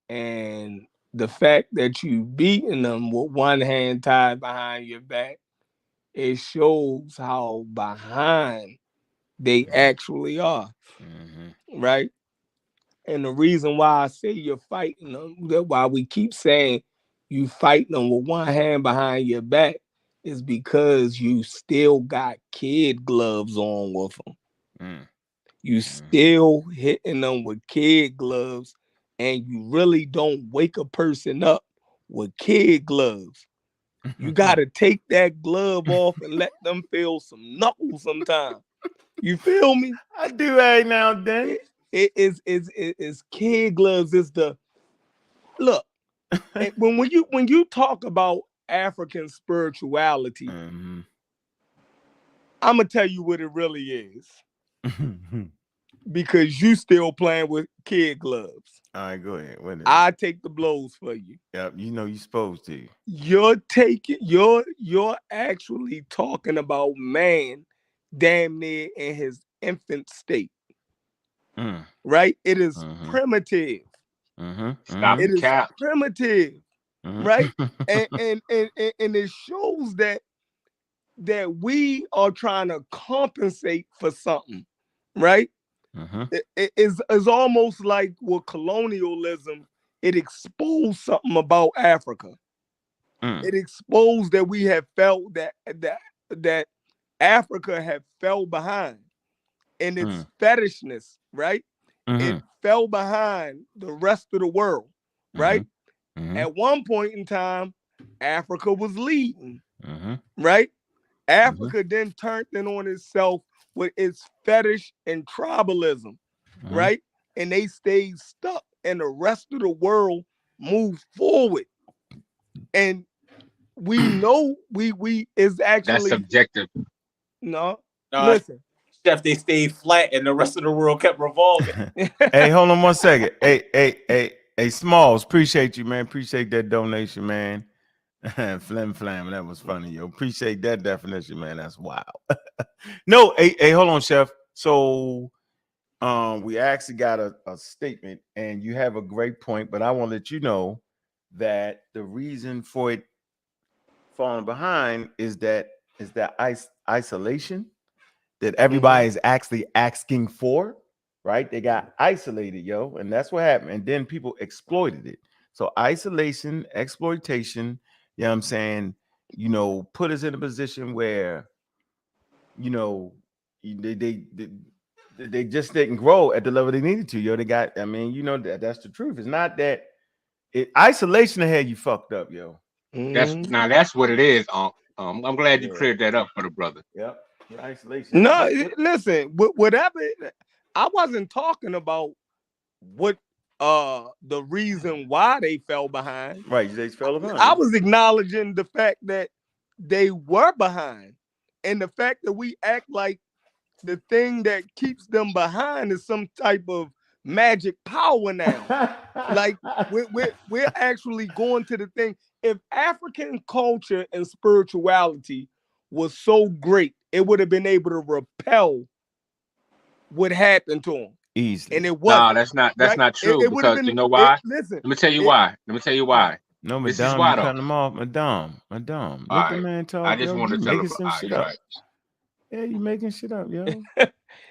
And the fact that you beating them with one hand tied behind your back, it shows how behind they actually are. Mm-hmm. Right? And the reason why I say you're fighting them, why we keep saying you fighting them with one hand behind your back, is because you still got kid gloves on with them. You still hitting them with kid gloves, and you really don't wake a person up with kid gloves. You got to take that glove off and let them feel some knuckles sometime. You feel me? I do every now and then. It is kid gloves. Is the look when you talk about African spirituality, Mm-hmm. I'm gonna tell you what it really is. Because you still playing with kid gloves. All right, go ahead. What is it? I take the blows for you. Yep, you know you're supposed to. You're actually talking about man damn near in his infant state. Right? It is primitive. Stop It is cap. primitive. Right? and it shows that we are trying to compensate for something, right? It's almost like with colonialism, it exposed something about Africa. It exposed that we have felt that Africa had fell behind in its fetishness, right? It fell behind the rest of the world, right? At one point in time, Africa was leading, right? Africa then turned in on itself with its fetish and tribalism, right? And they stayed stuck, and the rest of the world moved forward. And we know we is actually that's subjective. No, listen. Chef, they stayed flat, and the rest of the world kept revolving. Hey, hold on 1 second. Hey, Smalls, appreciate you, man. Appreciate that donation, man. Flim flam, that was funny, yo. Appreciate that definition, man. That's wild. No, hey, hold on, Chef. So we actually got a statement, and you have a great point, but I want to let you know that the reason for it falling behind is that isolation that everybody is actually asking for, right? They got isolated, yo, and that's what happened. And then people exploited it. So isolation, exploitation, you know what I'm saying, put us in a position where, they just didn't grow at the level they needed to, yo. They got, that's the truth. It's not that isolation had you fucked up, yo. That's what it is. I'm glad you cleared that up for the brother. Yep. Isolation. No, listen, whatever. I wasn't talking about what the reason why they fell behind. Right, they fell behind. I was acknowledging the fact that they were behind, and the fact that we act like the thing that keeps them behind is some type of magic power now. Like we're actually going to the thing. If African culture and spirituality was so great, it would have been able to repel what happened to them easily. And it wasn't. No, that's not true. Because you know why? Let me tell you why. No, this Madame, is why you though. cutting them off. Madame. Let All the right. man talk. I just yo. want to You tell him. making some shit You're up. right. Yeah, you making shit up, yo.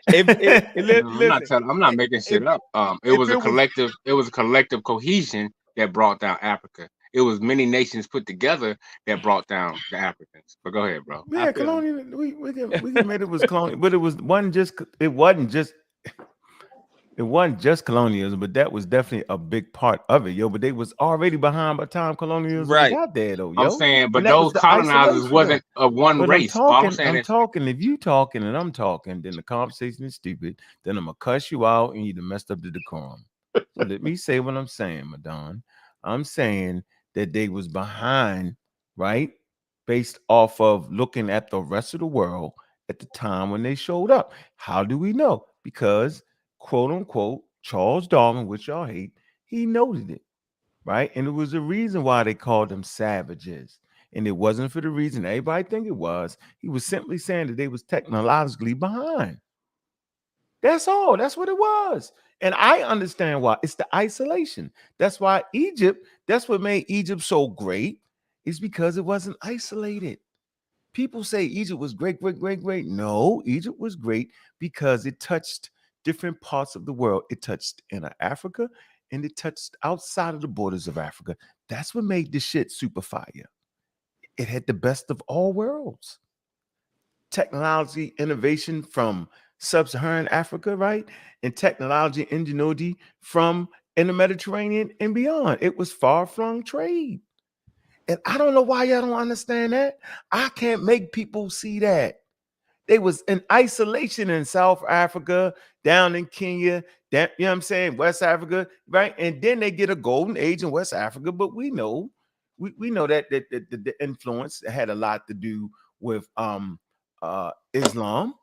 I'm not making shit up. It was a collective cohesion that brought down Africa. It was many nations put together that brought down the Africans. But go ahead, bro. Yeah, colonial. We can admit it was colonial, but it wasn't just colonialism, but that was definitely a big part of it, yo. But they was already behind by the time colonialism got there, though, yo. I'm saying, but And that was those the colonizers isolation, wasn't though. of one But race. All I'm I'm saying is, talking. If you talking and I'm talking, then the conversation is stupid. Then I'm gonna cuss you out, and you done messed up the decorum. So let me say what I'm saying, Madon. I'm saying that they was behind, right, based off of looking at the rest of the world at the time when they showed up. How do we know? Because, quote unquote, Charles Darwin, which y'all hate, he noted it, right? And it was the reason why they called them savages. And it wasn't for the reason everybody think it was. He was simply saying that they was technologically behind. That's all. That's what it was. And I understand why. It's the isolation. That's why Egypt, that's what made Egypt so great, is because it wasn't isolated. People say Egypt was great. No, Egypt was great because it touched different parts of the world. It touched inner Africa and it touched outside of the borders of Africa. That's what made this shit super fire. It had the best of all worlds. Technology, innovation from sub-Saharan Africa, right? And technology, ingenuity from in the Mediterranean and beyond. It was far-flung trade. And I don't know why y'all don't understand that. I can't make people see that. They was in isolation in South Africa, down in Kenya, down, you know what I'm saying, West Africa, right? And then they get a golden age in West Africa, but we know we know that the influence had a lot to do with Islam,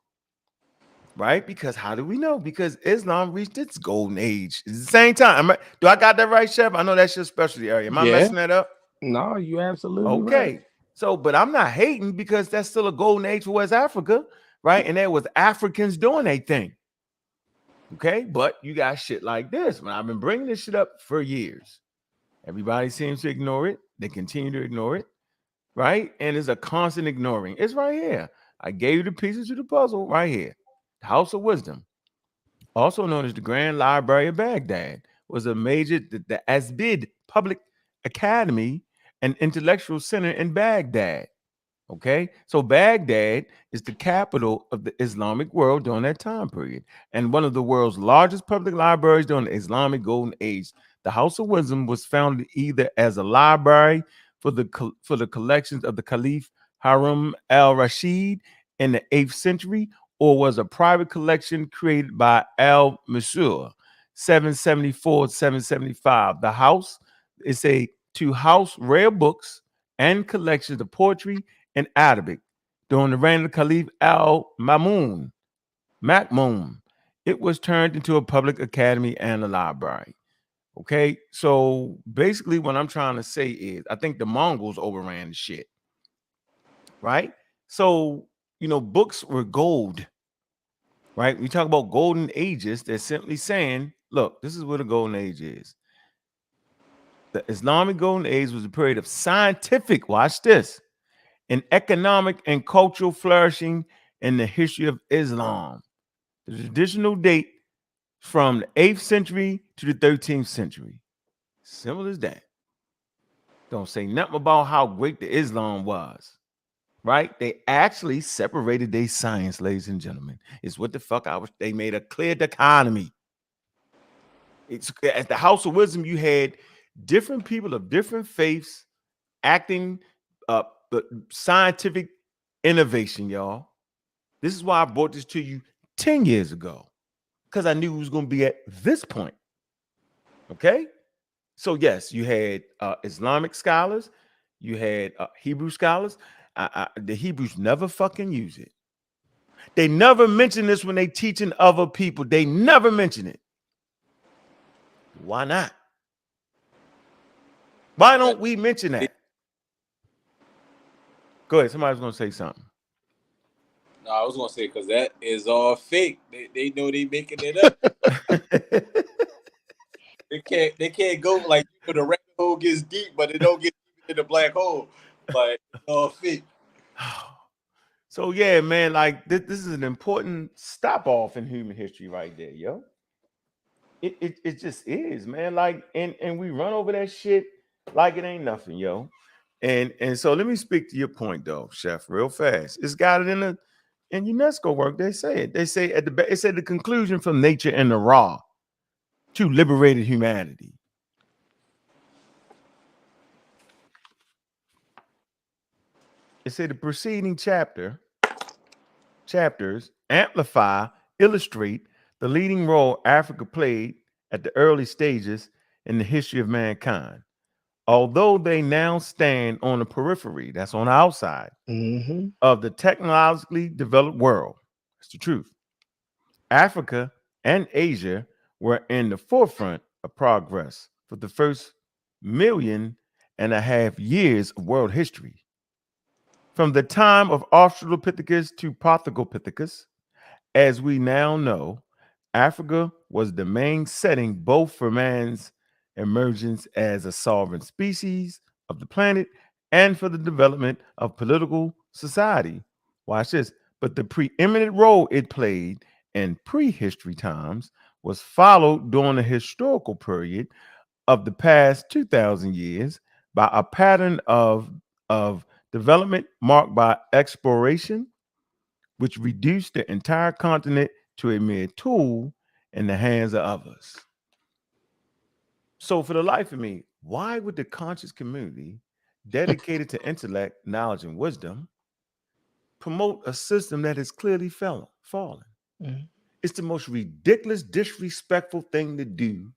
right? Because how do we know? Because Islam reached its golden age at the same time. Do I got that right, Chef? I know that's your specialty area. Am I Yeah. messing that up? No, you're absolutely Okay. right. So, but I'm not hating because that's still a golden age for West Africa, right? And there was Africans doing a thing. Okay, but you got shit like this. I've been bringing this shit up for years. Everybody seems to ignore it. They continue to ignore it, right? And it's a constant ignoring. It's right here. I gave you the pieces to the puzzle right here. The House of Wisdom, also known as the Grand Library of Baghdad, was a major, the Asbid Public Academy and Intellectual Center in Baghdad. Okay, so Baghdad is the capital of the Islamic world during that time period, and one of the world's largest public libraries during the Islamic Golden Age. The House of Wisdom was founded either as a library for the collections of the Caliph Harun al-Rashid in the 8th century, or was a private collection created by al-Mansur, 774-775. The house is to house rare books and collections of poetry and Arabic during the reign of Caliph al-Ma'mun. It was turned into a public academy and a library. Okay, so basically what I'm trying to say is I think the Mongols overran the shit, right? So, books were gold, right? We talk about golden ages. They're simply saying, look, this is what a golden age is. The Islamic Golden Age was a period of scientific, watch this, and economic and cultural flourishing in the history of Islam. The traditional date from the 8th century to the 13th century. Simple as that. Don't say nothing about how great the Islam was, right? They actually separated their science, ladies and gentlemen. It's what the fuck they made a clear dichotomy. It's at the House of Wisdom, you had different people of different faiths acting the scientific innovation, y'all. This is why I brought this to you 10 years ago, because I knew it was going to be at this point. Okay? So, yes, you had Islamic scholars, you had Hebrew scholars. The Hebrews never fucking use it. They never mention this when they teaching other people. They never mention it. Why not? Why don't we mention that? Go ahead. Somebody's going to say something. No, I was gonna say because that is all fake. They know they making it up. They can't go like the rabbit hole gets deep, but it don't get deep in the black hole. Like it's all fake. So yeah, man, like this is an important stop off in human history right there, yo. It just is, man. Like, and we run over that shit like it ain't nothing, yo. And so let me speak to your point though, Chef, real fast. It's got it in UNESCO work. They say it. They say it said the conclusion from nature and the raw to liberated humanity. It said the preceding chapters amplify, illustrate the leading role Africa played at the early stages in the history of mankind. Although they now stand on the periphery, that's on the outside of the technologically developed world. That's the truth. Africa and Asia were in the forefront of progress for the first 1.5 million years of world history. From the time of Australopithecus to Pithecanthropus, as we now know, Africa was the main setting both for man's emergence as a sovereign species of the planet and for the development of political society. Watch this. But the preeminent role it played in prehistory times was followed during the historical period of the past 2,000 years by a pattern of development marked by exploration, which reduced the entire continent to a mere tool in the hands of others. So for the life of me, why would the conscious community dedicated to intellect, knowledge, and wisdom promote a system that is clearly fallen? It's the most ridiculous, disrespectful thing to do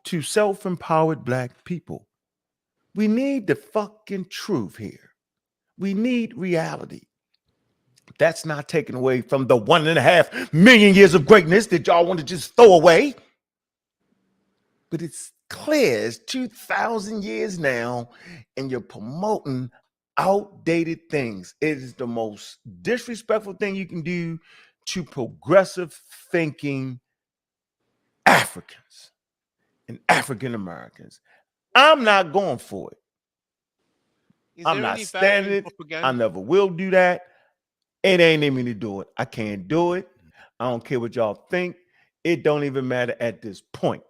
to self-empowered Black people. We need the fucking truth here. We need reality. That's not taken away from the 1.5 million years of greatness that y'all want to just throw away. But it's clear it's 2,000 years now, and you're promoting outdated things. It is the most disrespectful thing you can do to progressive thinking Africans and African Americans. I'm not going for it. I'm not standing it. I never will do that. It ain't in me to do it. I can't do it. I don't care what y'all think. It don't even matter at this point.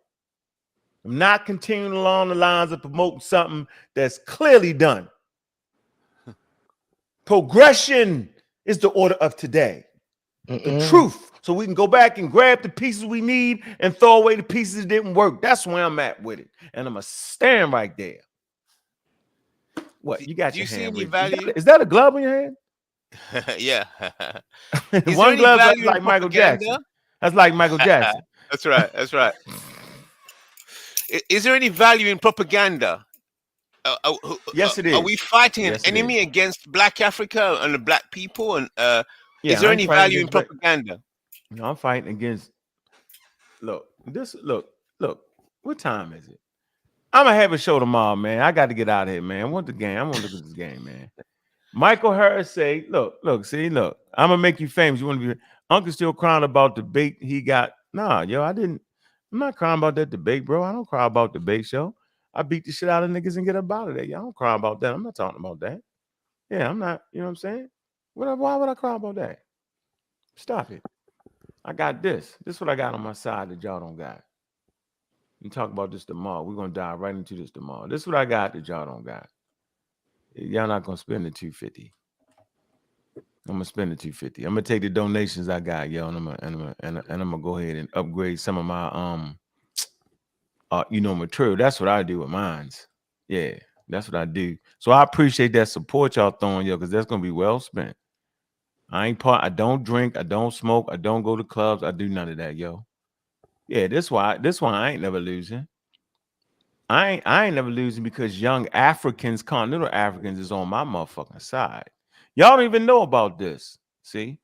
I'm not continuing along the lines of promoting something that's clearly done. Progression is the order of today. The truth. So we can go back and grab the pieces we need and throw away the pieces that didn't work. That's where I'm at with it. And I'm going to stand right there. What? You got your hand with you. Is that a glove on your hand? Yeah. One glove is like Michael Jackson. That's like Michael Jackson. That's right. That's right. Is there any value in propaganda? Yes, it is. Are we fighting an Yes, it enemy is. against Black Africa and the Black people? And Yeah, is there I'm any fighting value in against propaganda? No, I'm fighting against. Look. What time is it? I'm gonna have a show tomorrow, man. I got to get out of here, man. I want the game. I want to look at this game, man. Michael Harris say, look. I'm gonna make you famous. You want to be? Uncle still crying about the debate he got. Nah, yo, I didn't. I'm not crying about that debate, bro. I don't cry about the debate show. I beat the shit out of niggas and get up out of there. Y'all don't cry about that. I'm not talking about that. Yeah, I'm not. You know what I'm saying? Why would I cry about that? Stop it. I got this. This is what I got on my side that y'all don't got. We talk about this tomorrow. We're gonna dive right into this tomorrow. This is what I got that y'all don't got. Y'all not gonna spend the $250. I'm gonna spend the $250. I'm gonna take the donations I got, yo, and I'm gonna go ahead and upgrade some of my material. That's what I do with mines. Yeah, that's what I do. So I appreciate that support y'all throwing, yo, because that's gonna be well spent. I don't drink, I don't smoke, I don't go to clubs, I do none of that, yo. Yeah, this why I ain't never losing. I ain't never losing because young Africans, continental Africans, is on my motherfucking side. Y'all don't even know about this. See?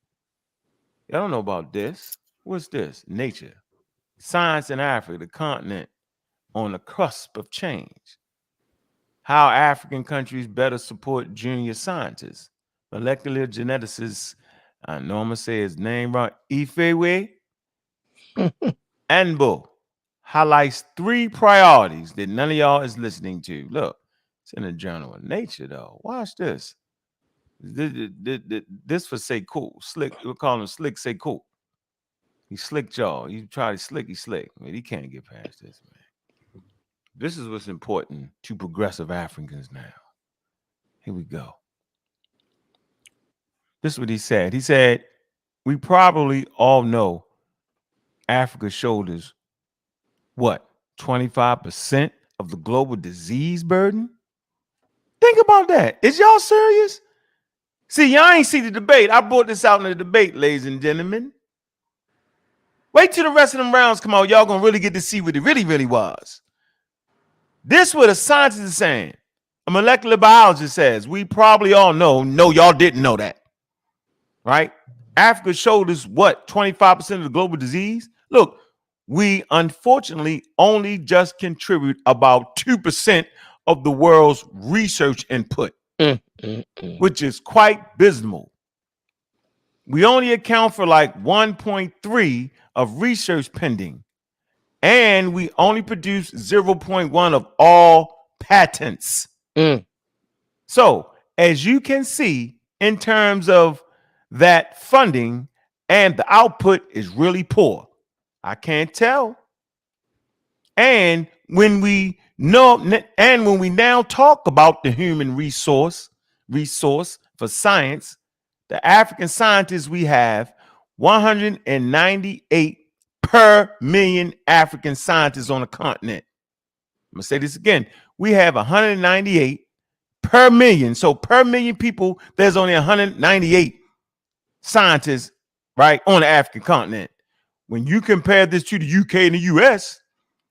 Y'all don't know about this. What's this? Nature. Science in Africa, the continent on the cusp of change. How African countries better support junior scientists. Molecular geneticists, I know I'm going to say his name wrong, Ifewe Anbo, highlights 3 priorities that none of y'all is listening to. Look, it's in the Journal of Nature, though. Watch this. This for Sekou. Slick, we'll call him Slick Sekou. He slicked y'all. He tried to slick, he slick. I mean, he can't get past this, man. This is what's important to progressive Africans now. Here we go. This is what he said. He said, we probably all know Africa shoulders what? 25% of the global disease burden? Think about that. Is y'all serious? See, y'all ain't see the debate. I brought this out in the debate, ladies and gentlemen. Wait till the rest of them rounds come out. Y'all gonna really get to see what it really, really was. This what a scientist is saying. A molecular biologist says, we probably all know. No, y'all didn't know that. Right? Africa shoulders what? 25% of the global disease? Look, we unfortunately only just contribute about 2% of the world's research input, which is quite abysmal. We only account for like 1.3 of research pending, and we only produce 0.1 of all patents. So, as you can see, in terms of that funding and the output is really poor. I can't tell. And when we now talk about the human resource for science, the African scientists we have 198 per million African scientists on the continent. I'm gonna say this again. We have 198 per million. So per million people, there's only 198 scientists, right, on the African continent. When you compare this to the UK and the US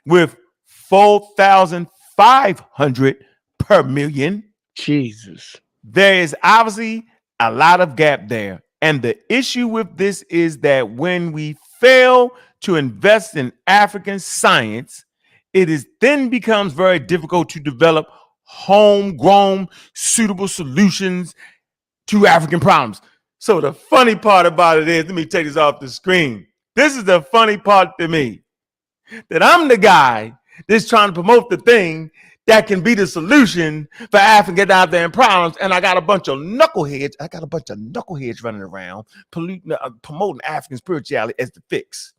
with 4,500 per million. Jesus. There is obviously a lot of gap there. And the issue with this is that when we fail to invest in African science, it is then becomes very difficult to develop homegrown, suitable solutions to African problems. So the funny part about it is, let me take this off the screen. This is the funny part to me, that I'm the guy that's trying to promote the thing that can be the solution for Africans out there in problems. And I got a bunch of knuckleheads. Running around promoting African spirituality as the fix,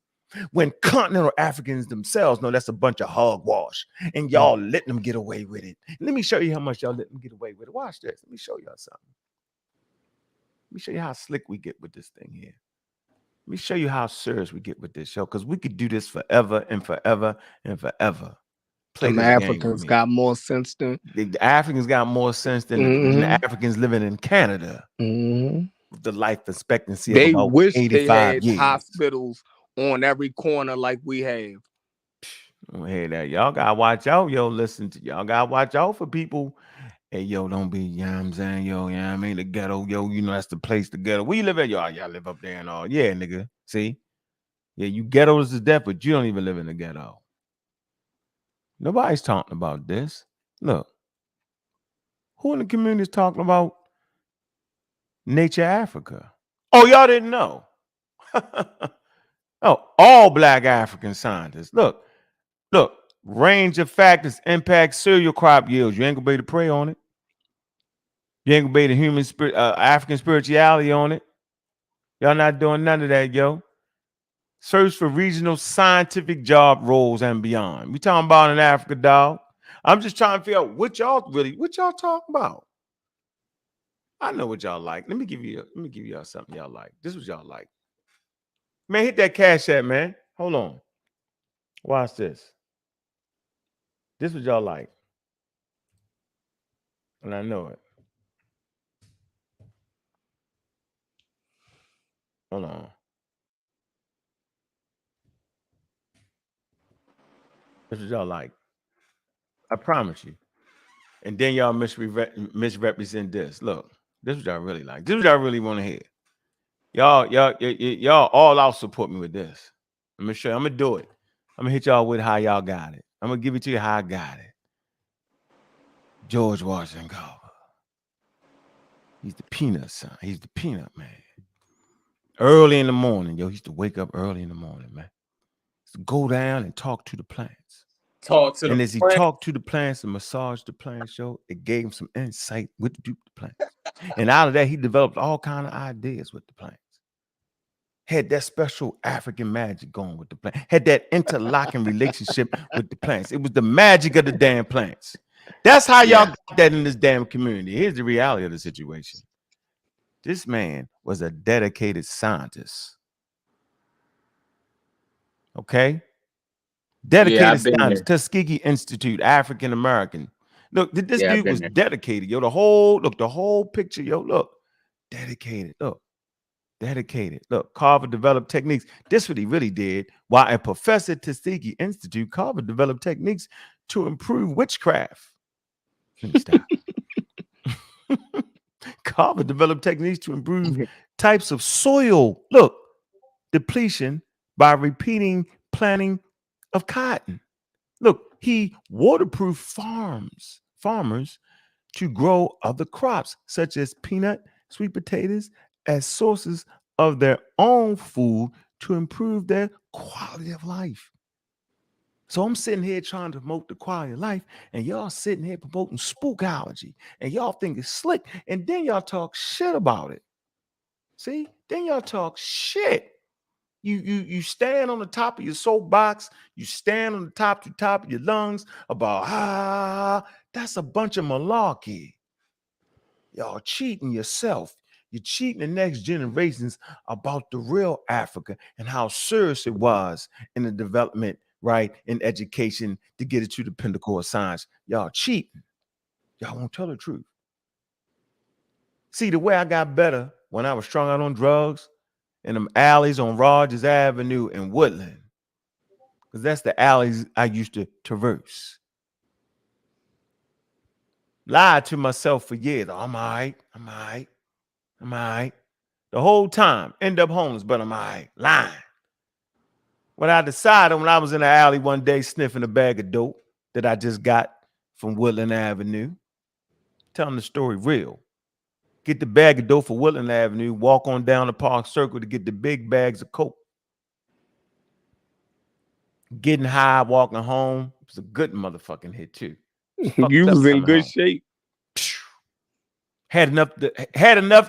when continental Africans themselves know that's a bunch of hogwash, and y'all letting them get away with it. Let me show you how much y'all let them get away with it. Watch this. Let me show y'all something. Let me show you how slick we get with this thing here. Let me show you how serious we get with this show, because we could do this forever and forever and forever. Play Them this game with Africans me. got more sense than The Africans got more sense than the Africans living in Canada. With the life expectancy They of about wish they 85 had years. hospitals on every corner like we have. I don't hear that. Y'all gotta watch out, yo. Listen to y'all gotta watch out for people. Hey, yo, don't be, you know what I'm saying, yo, you know what I mean, the ghetto, yo, you know, that's the place, the ghetto. Where you live at? Y'all live up there and all. Yeah, nigga. See? Yeah, you ghettos to death, but you don't even live in the ghetto. Nobody's talking about this. Look, who in the community is talking about Nature Africa? Oh, y'all didn't know. Oh, all Black African scientists. Look, range of factors impact cereal crop yields. You ain't gonna be able to prey on it. You ain't gonna be able to human spirit, African spirituality on it. Y'all not doing none of that, yo. Search for regional scientific job roles and beyond. We talking about in Africa, dog. I'm just trying to figure out what y'all talking about. I know what y'all like. Let me give y'all something y'all like. This is what y'all like. Man, hit that Cash App, man. Hold on. Watch this. This is what y'all like. And I know it. Hold on. This is what y'all like. I promise you. And then y'all misrepresent this. Look, this is what y'all really like. This is what y'all really want to hear. Y'all all out support me with this. I'm gonna show you. I'm gonna do it. I'm gonna hit y'all with how y'all got it. I'm gonna give it to you how I got it. George Washington Carver. He's the peanut son. He's the peanut man. Early in the morning, yo, he used to wake up early in the morning, man. To go down and talk to the plants. And as he talked to the plants and massaged the plants, yo, it gave him some insight what to do with the plants. And out of that, he developed all kind of ideas with the plants. Had that special African magic going with the plant. Had that interlocking relationship with the plants. It was the magic of the damn plants. That's how y'all got that in this damn community. Here's the reality of the situation. This man was a dedicated scientist. Okay? Dedicated scientist, Tuskegee Institute, African American. Look, this dude was dedicated. Yo, the whole picture, yo, look. Dedicated. Look. Dedicated. Look, Carver developed techniques. This what he really did. While a professor at Tuskegee Institute, Carver developed techniques to improve witchcraft. Let me stop. Carver developed techniques to improve types of soil. Look, depletion by repeating planting of cotton. Look, he waterproofed farmers to grow other crops such as peanut, sweet potatoes as sources of their own food to improve their quality of life. So I'm sitting here trying to promote the quality of life, and y'all sitting here promoting spookology, and y'all think it's slick, and then y'all talk shit about it. See? Then y'all talk shit. You stand on the top of your soapbox, you stand on the top of your lungs about that's a bunch of malarkey. Y'all cheating yourself. You're cheating the next generations about the real Africa and how serious it was in the development, right, in education to get it to the pinnacle of science. Y'all cheating. Y'all won't tell the truth. See, the way I got better when I was strung out on drugs in them alleys on Rogers Avenue in Woodland, because that's the alleys I used to traverse. Lied to myself for years. I'm all right. I'm all right. I'm all right. The whole time. End up homeless, but I'm all right. Lying. When I decided when I was in the alley one day sniffing a bag of dope that I just got from Woodland Avenue, telling the story real. Get the bag of dope for Woodland Avenue, walk on down the Park Circle to get the big bags of coke. Getting high, walking home. It was a good motherfucking hit too. You was in good shape. Had enough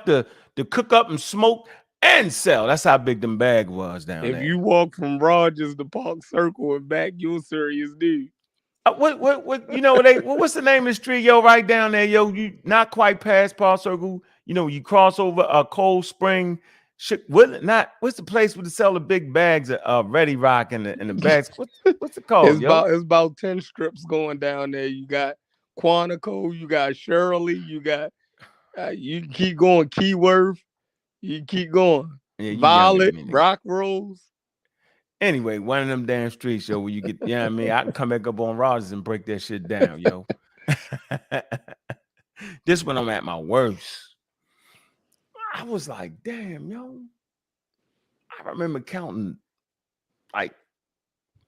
to cook up and smoke and sell. That's how big them bag was down If there. you walk from Rogers to Park Circle and back, you're a serious dude. What you know what's the name of the street, yo, right down there, yo? You not quite past Park Circle. You know, you cross over a Cold Spring. What's the place where they sell the big bags of Ready Rock and the bags? What's it called, yo? It's about 10 strips going down there. You got Quantico, you got Shirley, you got you keep going, Keyworth, you keep going. Yeah, you Violet, Rock Rose. Anyway, one of them damn streets, yo, where you get, you know what I mean? I can come back up on Rogers and break that shit down, yo. This when I'm at my worst. I was like, damn, yo. I remember counting like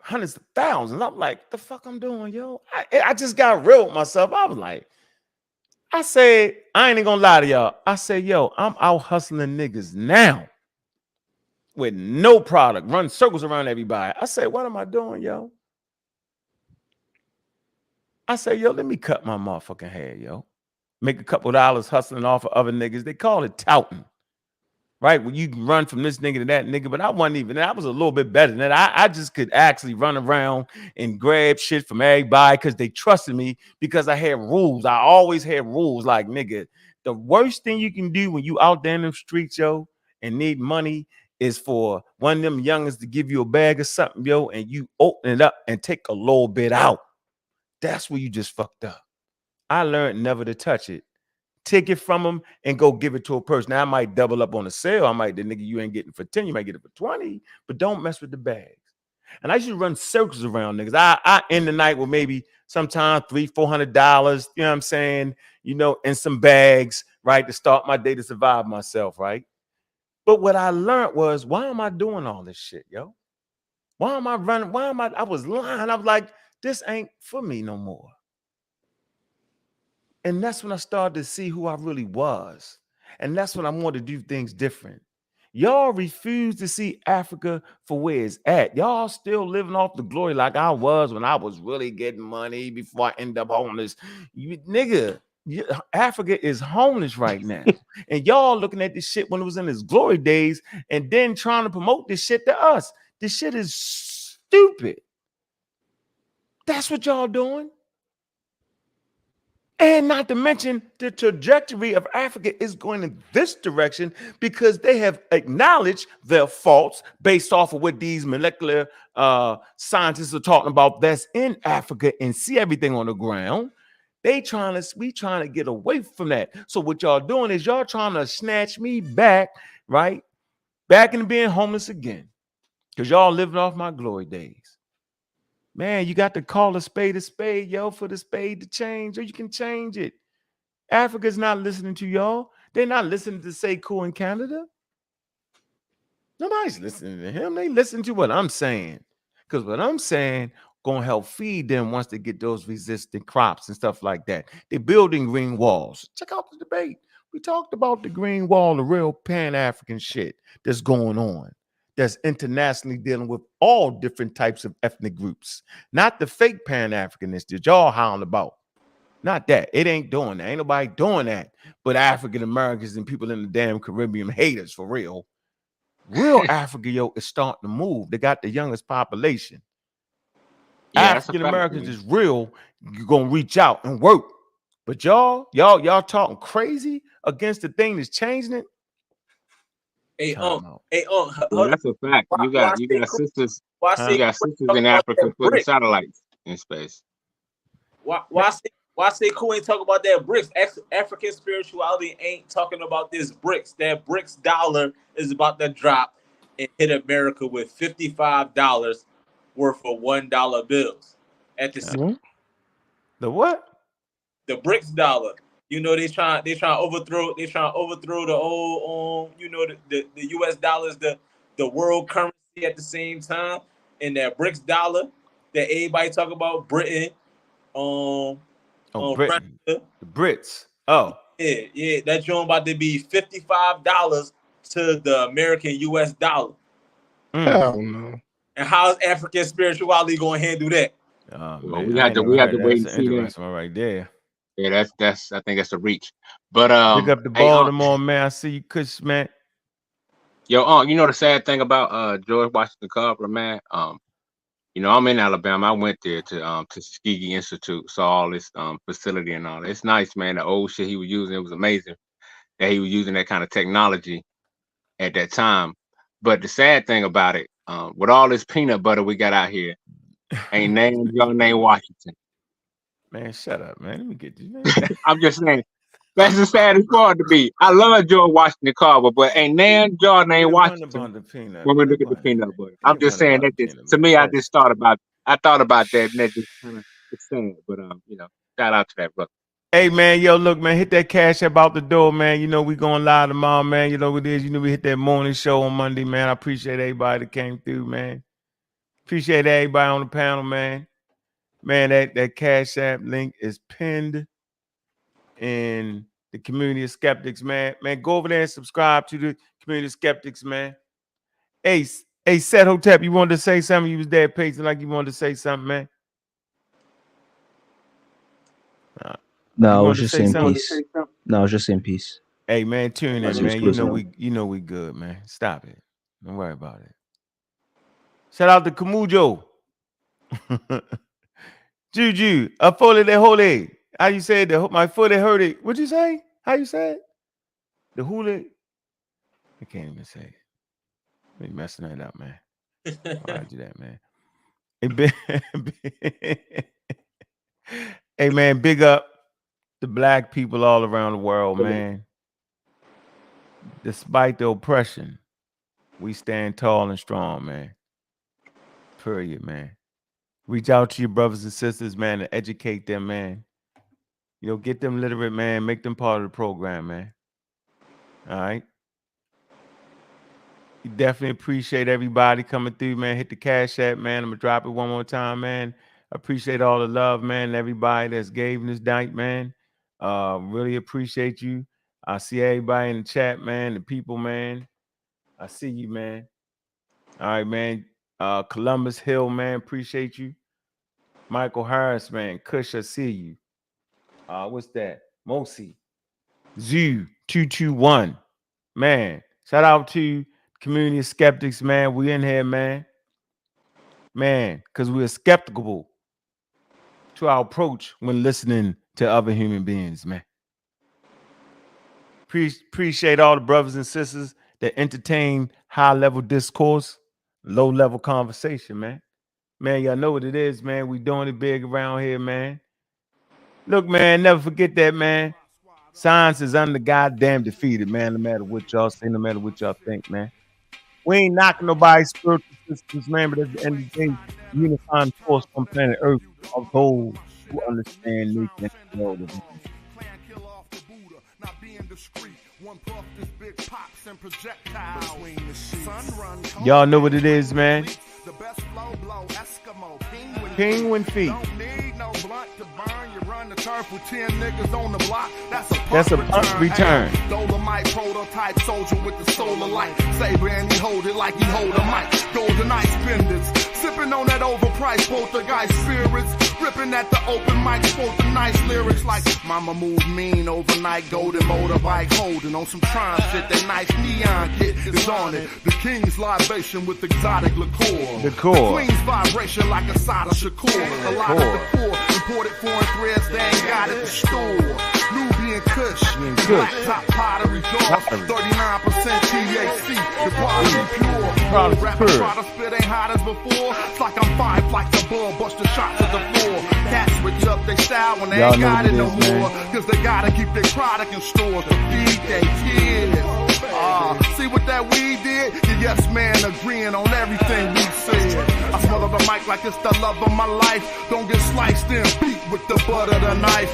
hundreds of thousands. I'm like, the fuck I'm doing, yo? I just got real with myself. I was like, I said, I ain't even gonna lie to y'all. I said, yo, I'm out hustling niggas now with no product, run circles around everybody. I said, what am I doing, yo? I said, yo, let me cut my motherfucking hair, yo. Make a couple dollars hustling off of other niggas. They call it touting, right? When you can run from this nigga to that nigga, but I wasn't even, I was a little bit better than that. I just could actually run around and grab shit from everybody because they trusted me because I had rules. I always had rules like, nigga, the worst thing you can do when you out there in them streets, yo, and need money is for one of them youngins to give you a bag of something, yo, and you open it up and take a little bit out. That's where you just fucked up. I learned never to touch it. Take it from them and go give it to a person. Now I might double up on the sale. I might, the nigga you ain't getting for 10, you might get it for 20, but don't mess with the bags. And I used to run circles around niggas. I end the night with maybe sometimes $300-400, you know what I'm saying? You know, in some bags, right? To start my day to survive myself, right? But what I learned was, why am I doing all this shit, yo? Why am I running? I was lying. I was like, this ain't for me no more. And that's when I started to see who I really was. And that's when I wanted to do things different. Y'all refuse to see Africa for where it's at. Y'all still living off the glory like I was when I was really getting money before I end up homeless. Africa is homeless right now. And y'all looking at this shit when it was in its glory days and then trying to promote this shit to us. This shit is stupid. That's what y'all doing. And not to mention the trajectory of Africa is going in this direction because they have acknowledged their faults based off of what these molecular scientists are talking about that's in Africa and see everything on the ground. We trying to get away from that. So what y'all doing is y'all trying to snatch me back, right? Back into being homeless again. Because y'all living off my glory days. Man, you got to call a spade, yo, for the spade to change, or you can change it. Africa's not listening to y'all. They're not listening to Sekou in Canada. Nobody's listening to him. They listen to what I'm saying. Because what I'm saying gonna help feed them once they get those resistant crops and stuff like that. They're building green walls. Check out the debate. We talked about the green wall, the real Pan-African shit that's going on. That's internationally dealing with all different types of ethnic groups, not the fake Pan-Africanists that y'all hound about. Not that. It ain't doing that. Ain't nobody doing that. But African Americans and people in the damn Caribbean haters for real. Real Africa, yo, is starting to move. They got the youngest population. Yeah, that's a African fact, Americans man. is real. You're gonna reach out and work. But y'all talking crazy against the thing that's changing it. Hey, Time out. hold Yeah, on. that's a fact. You got sisters. You got sisters in Africa putting satellites in space. Why say cool ain't talking about that bricks? African spirituality ain't talking about this bricks. That bricks dollar is about to drop and hit America with $55 worth of $1 bills. At the same The what? the BRICS dollar. You know, they trying to overthrow the old the US dollar is the world currency at the same time, and that BRICS dollar that everybody talk about, Britain, Britain. Russia. The Brits. Oh. Yeah, that joint about to be $55 to the American US dollar. Hell no. And how's African spirituality going to handle that? Oh, Well, man. we have to wait and see that. Interesting one right there. Yeah, that's I think that's the reach. But pick up the Baltimore, man. I see you, Kush, man. Yo, you know the sad thing about George Washington Carver, man. You know, I'm in Alabama. I went there to Tuskegee Institute, saw all this facility and all that. It's nice, man. The old shit he was using, it was amazing that he was using that kind of technology at that time. But the sad thing about it, with all this peanut butter we got out here, ain't named your name Washington. Man, shut up, man. Let me get you, man. I'm just saying. That's the saddest part to be. I love George Washington Carver, but ain't named your name Washington when we look at the peanut butter. I'm just saying that to me, I thought about that, and that just kind of it's sad. But you know, shout out to that brother. Hey man, yo, look, man, hit that cash app out the door, man. You know we going live tomorrow, man. You know what it is. You know we hit that morning show on Monday, man. I appreciate everybody that came through, man. Appreciate everybody on the panel, man. Man, that cash app link is pinned in the Community of Skeptics, man. Man, go over there and subscribe to the Community of Skeptics, man. Hey, Seth Hotep, you wanted to say something? You was there pacing like you wanted to say something, man. No, I was just in peace. No, I was just in peace. Hey, man, tune in, man. You know we good, man. Stop it. Don't worry about it. Shout out to Kamujo. Juju, a fully de holy. How you say it? My foot hurt it. What'd you say? How you say it? The hula. I can't even say it. Be messing that up, man. Why'd do that, man? Hey, man, big up the black people all around the world, man. Despite the oppression, we stand tall and strong, man. Period, man. Reach out to your brothers and sisters, man, to educate them, man. You know, get them literate, man. Make them part of the program, man. All right. You definitely appreciate everybody coming through, man. Hit the cash app, man. I'm going to drop it one more time, man. I appreciate all the love, man, and everybody that's gave this night, man. Really appreciate you. I see everybody in the chat, man, the people, man. I see you, man. All right, man. Columbus Hill, man. Appreciate you. Michael Harris, man. Kush, I see you. What's that? Mosi. Zoo 221. Man, shout out to Community of Skeptics, man. We in here, man. Man, because we're skeptical to our approach when listening to other human beings, man. Appreciate all the brothers and sisters that entertain high-level discourse, low-level conversation, man. Man, y'all know what it is, man. We doing it big around here, man. Look, man, never forget that, man. Science is under goddamn defeated, man, no matter what y'all say, no matter what y'all think, man. We ain't knocking nobody's spiritual systems, man, but at the end of the day, unifying force on planet Earth of those who understand nature and know the man. Y'all know what it is, man. Penguin feet. That's a punt return. Dolomite prototype soldier with the solar light. Saber and he hold it like he hold a mic. Golden ice benders. Sipping on that overpriced poltergeist spirits. Ripping at the open mic, spoke the nice lyrics like Mama moved mean overnight, golden motorbike holding on some Tron shit. That nice neon kit is on it. The king's libation with exotic liqueur. The queen's vibration like a Sada Shakur. A lot of the poor imported foreign threads, they ain't got it to store. Nubian Kush, black top pottery jaws, 39% THC, the quality pure. Rapper try to spit ain't hot as before. It's like I'm 5 like the ball, bust the shot to the floor. Cats switch up their style when they ain't got it no more. Cause they gotta keep their product in stores to feed their kids. See what that weed did? The yes man agreeing on everything we said. I smother the mic like it's the love of my life. Don't get sliced and beat with the butt of the knife.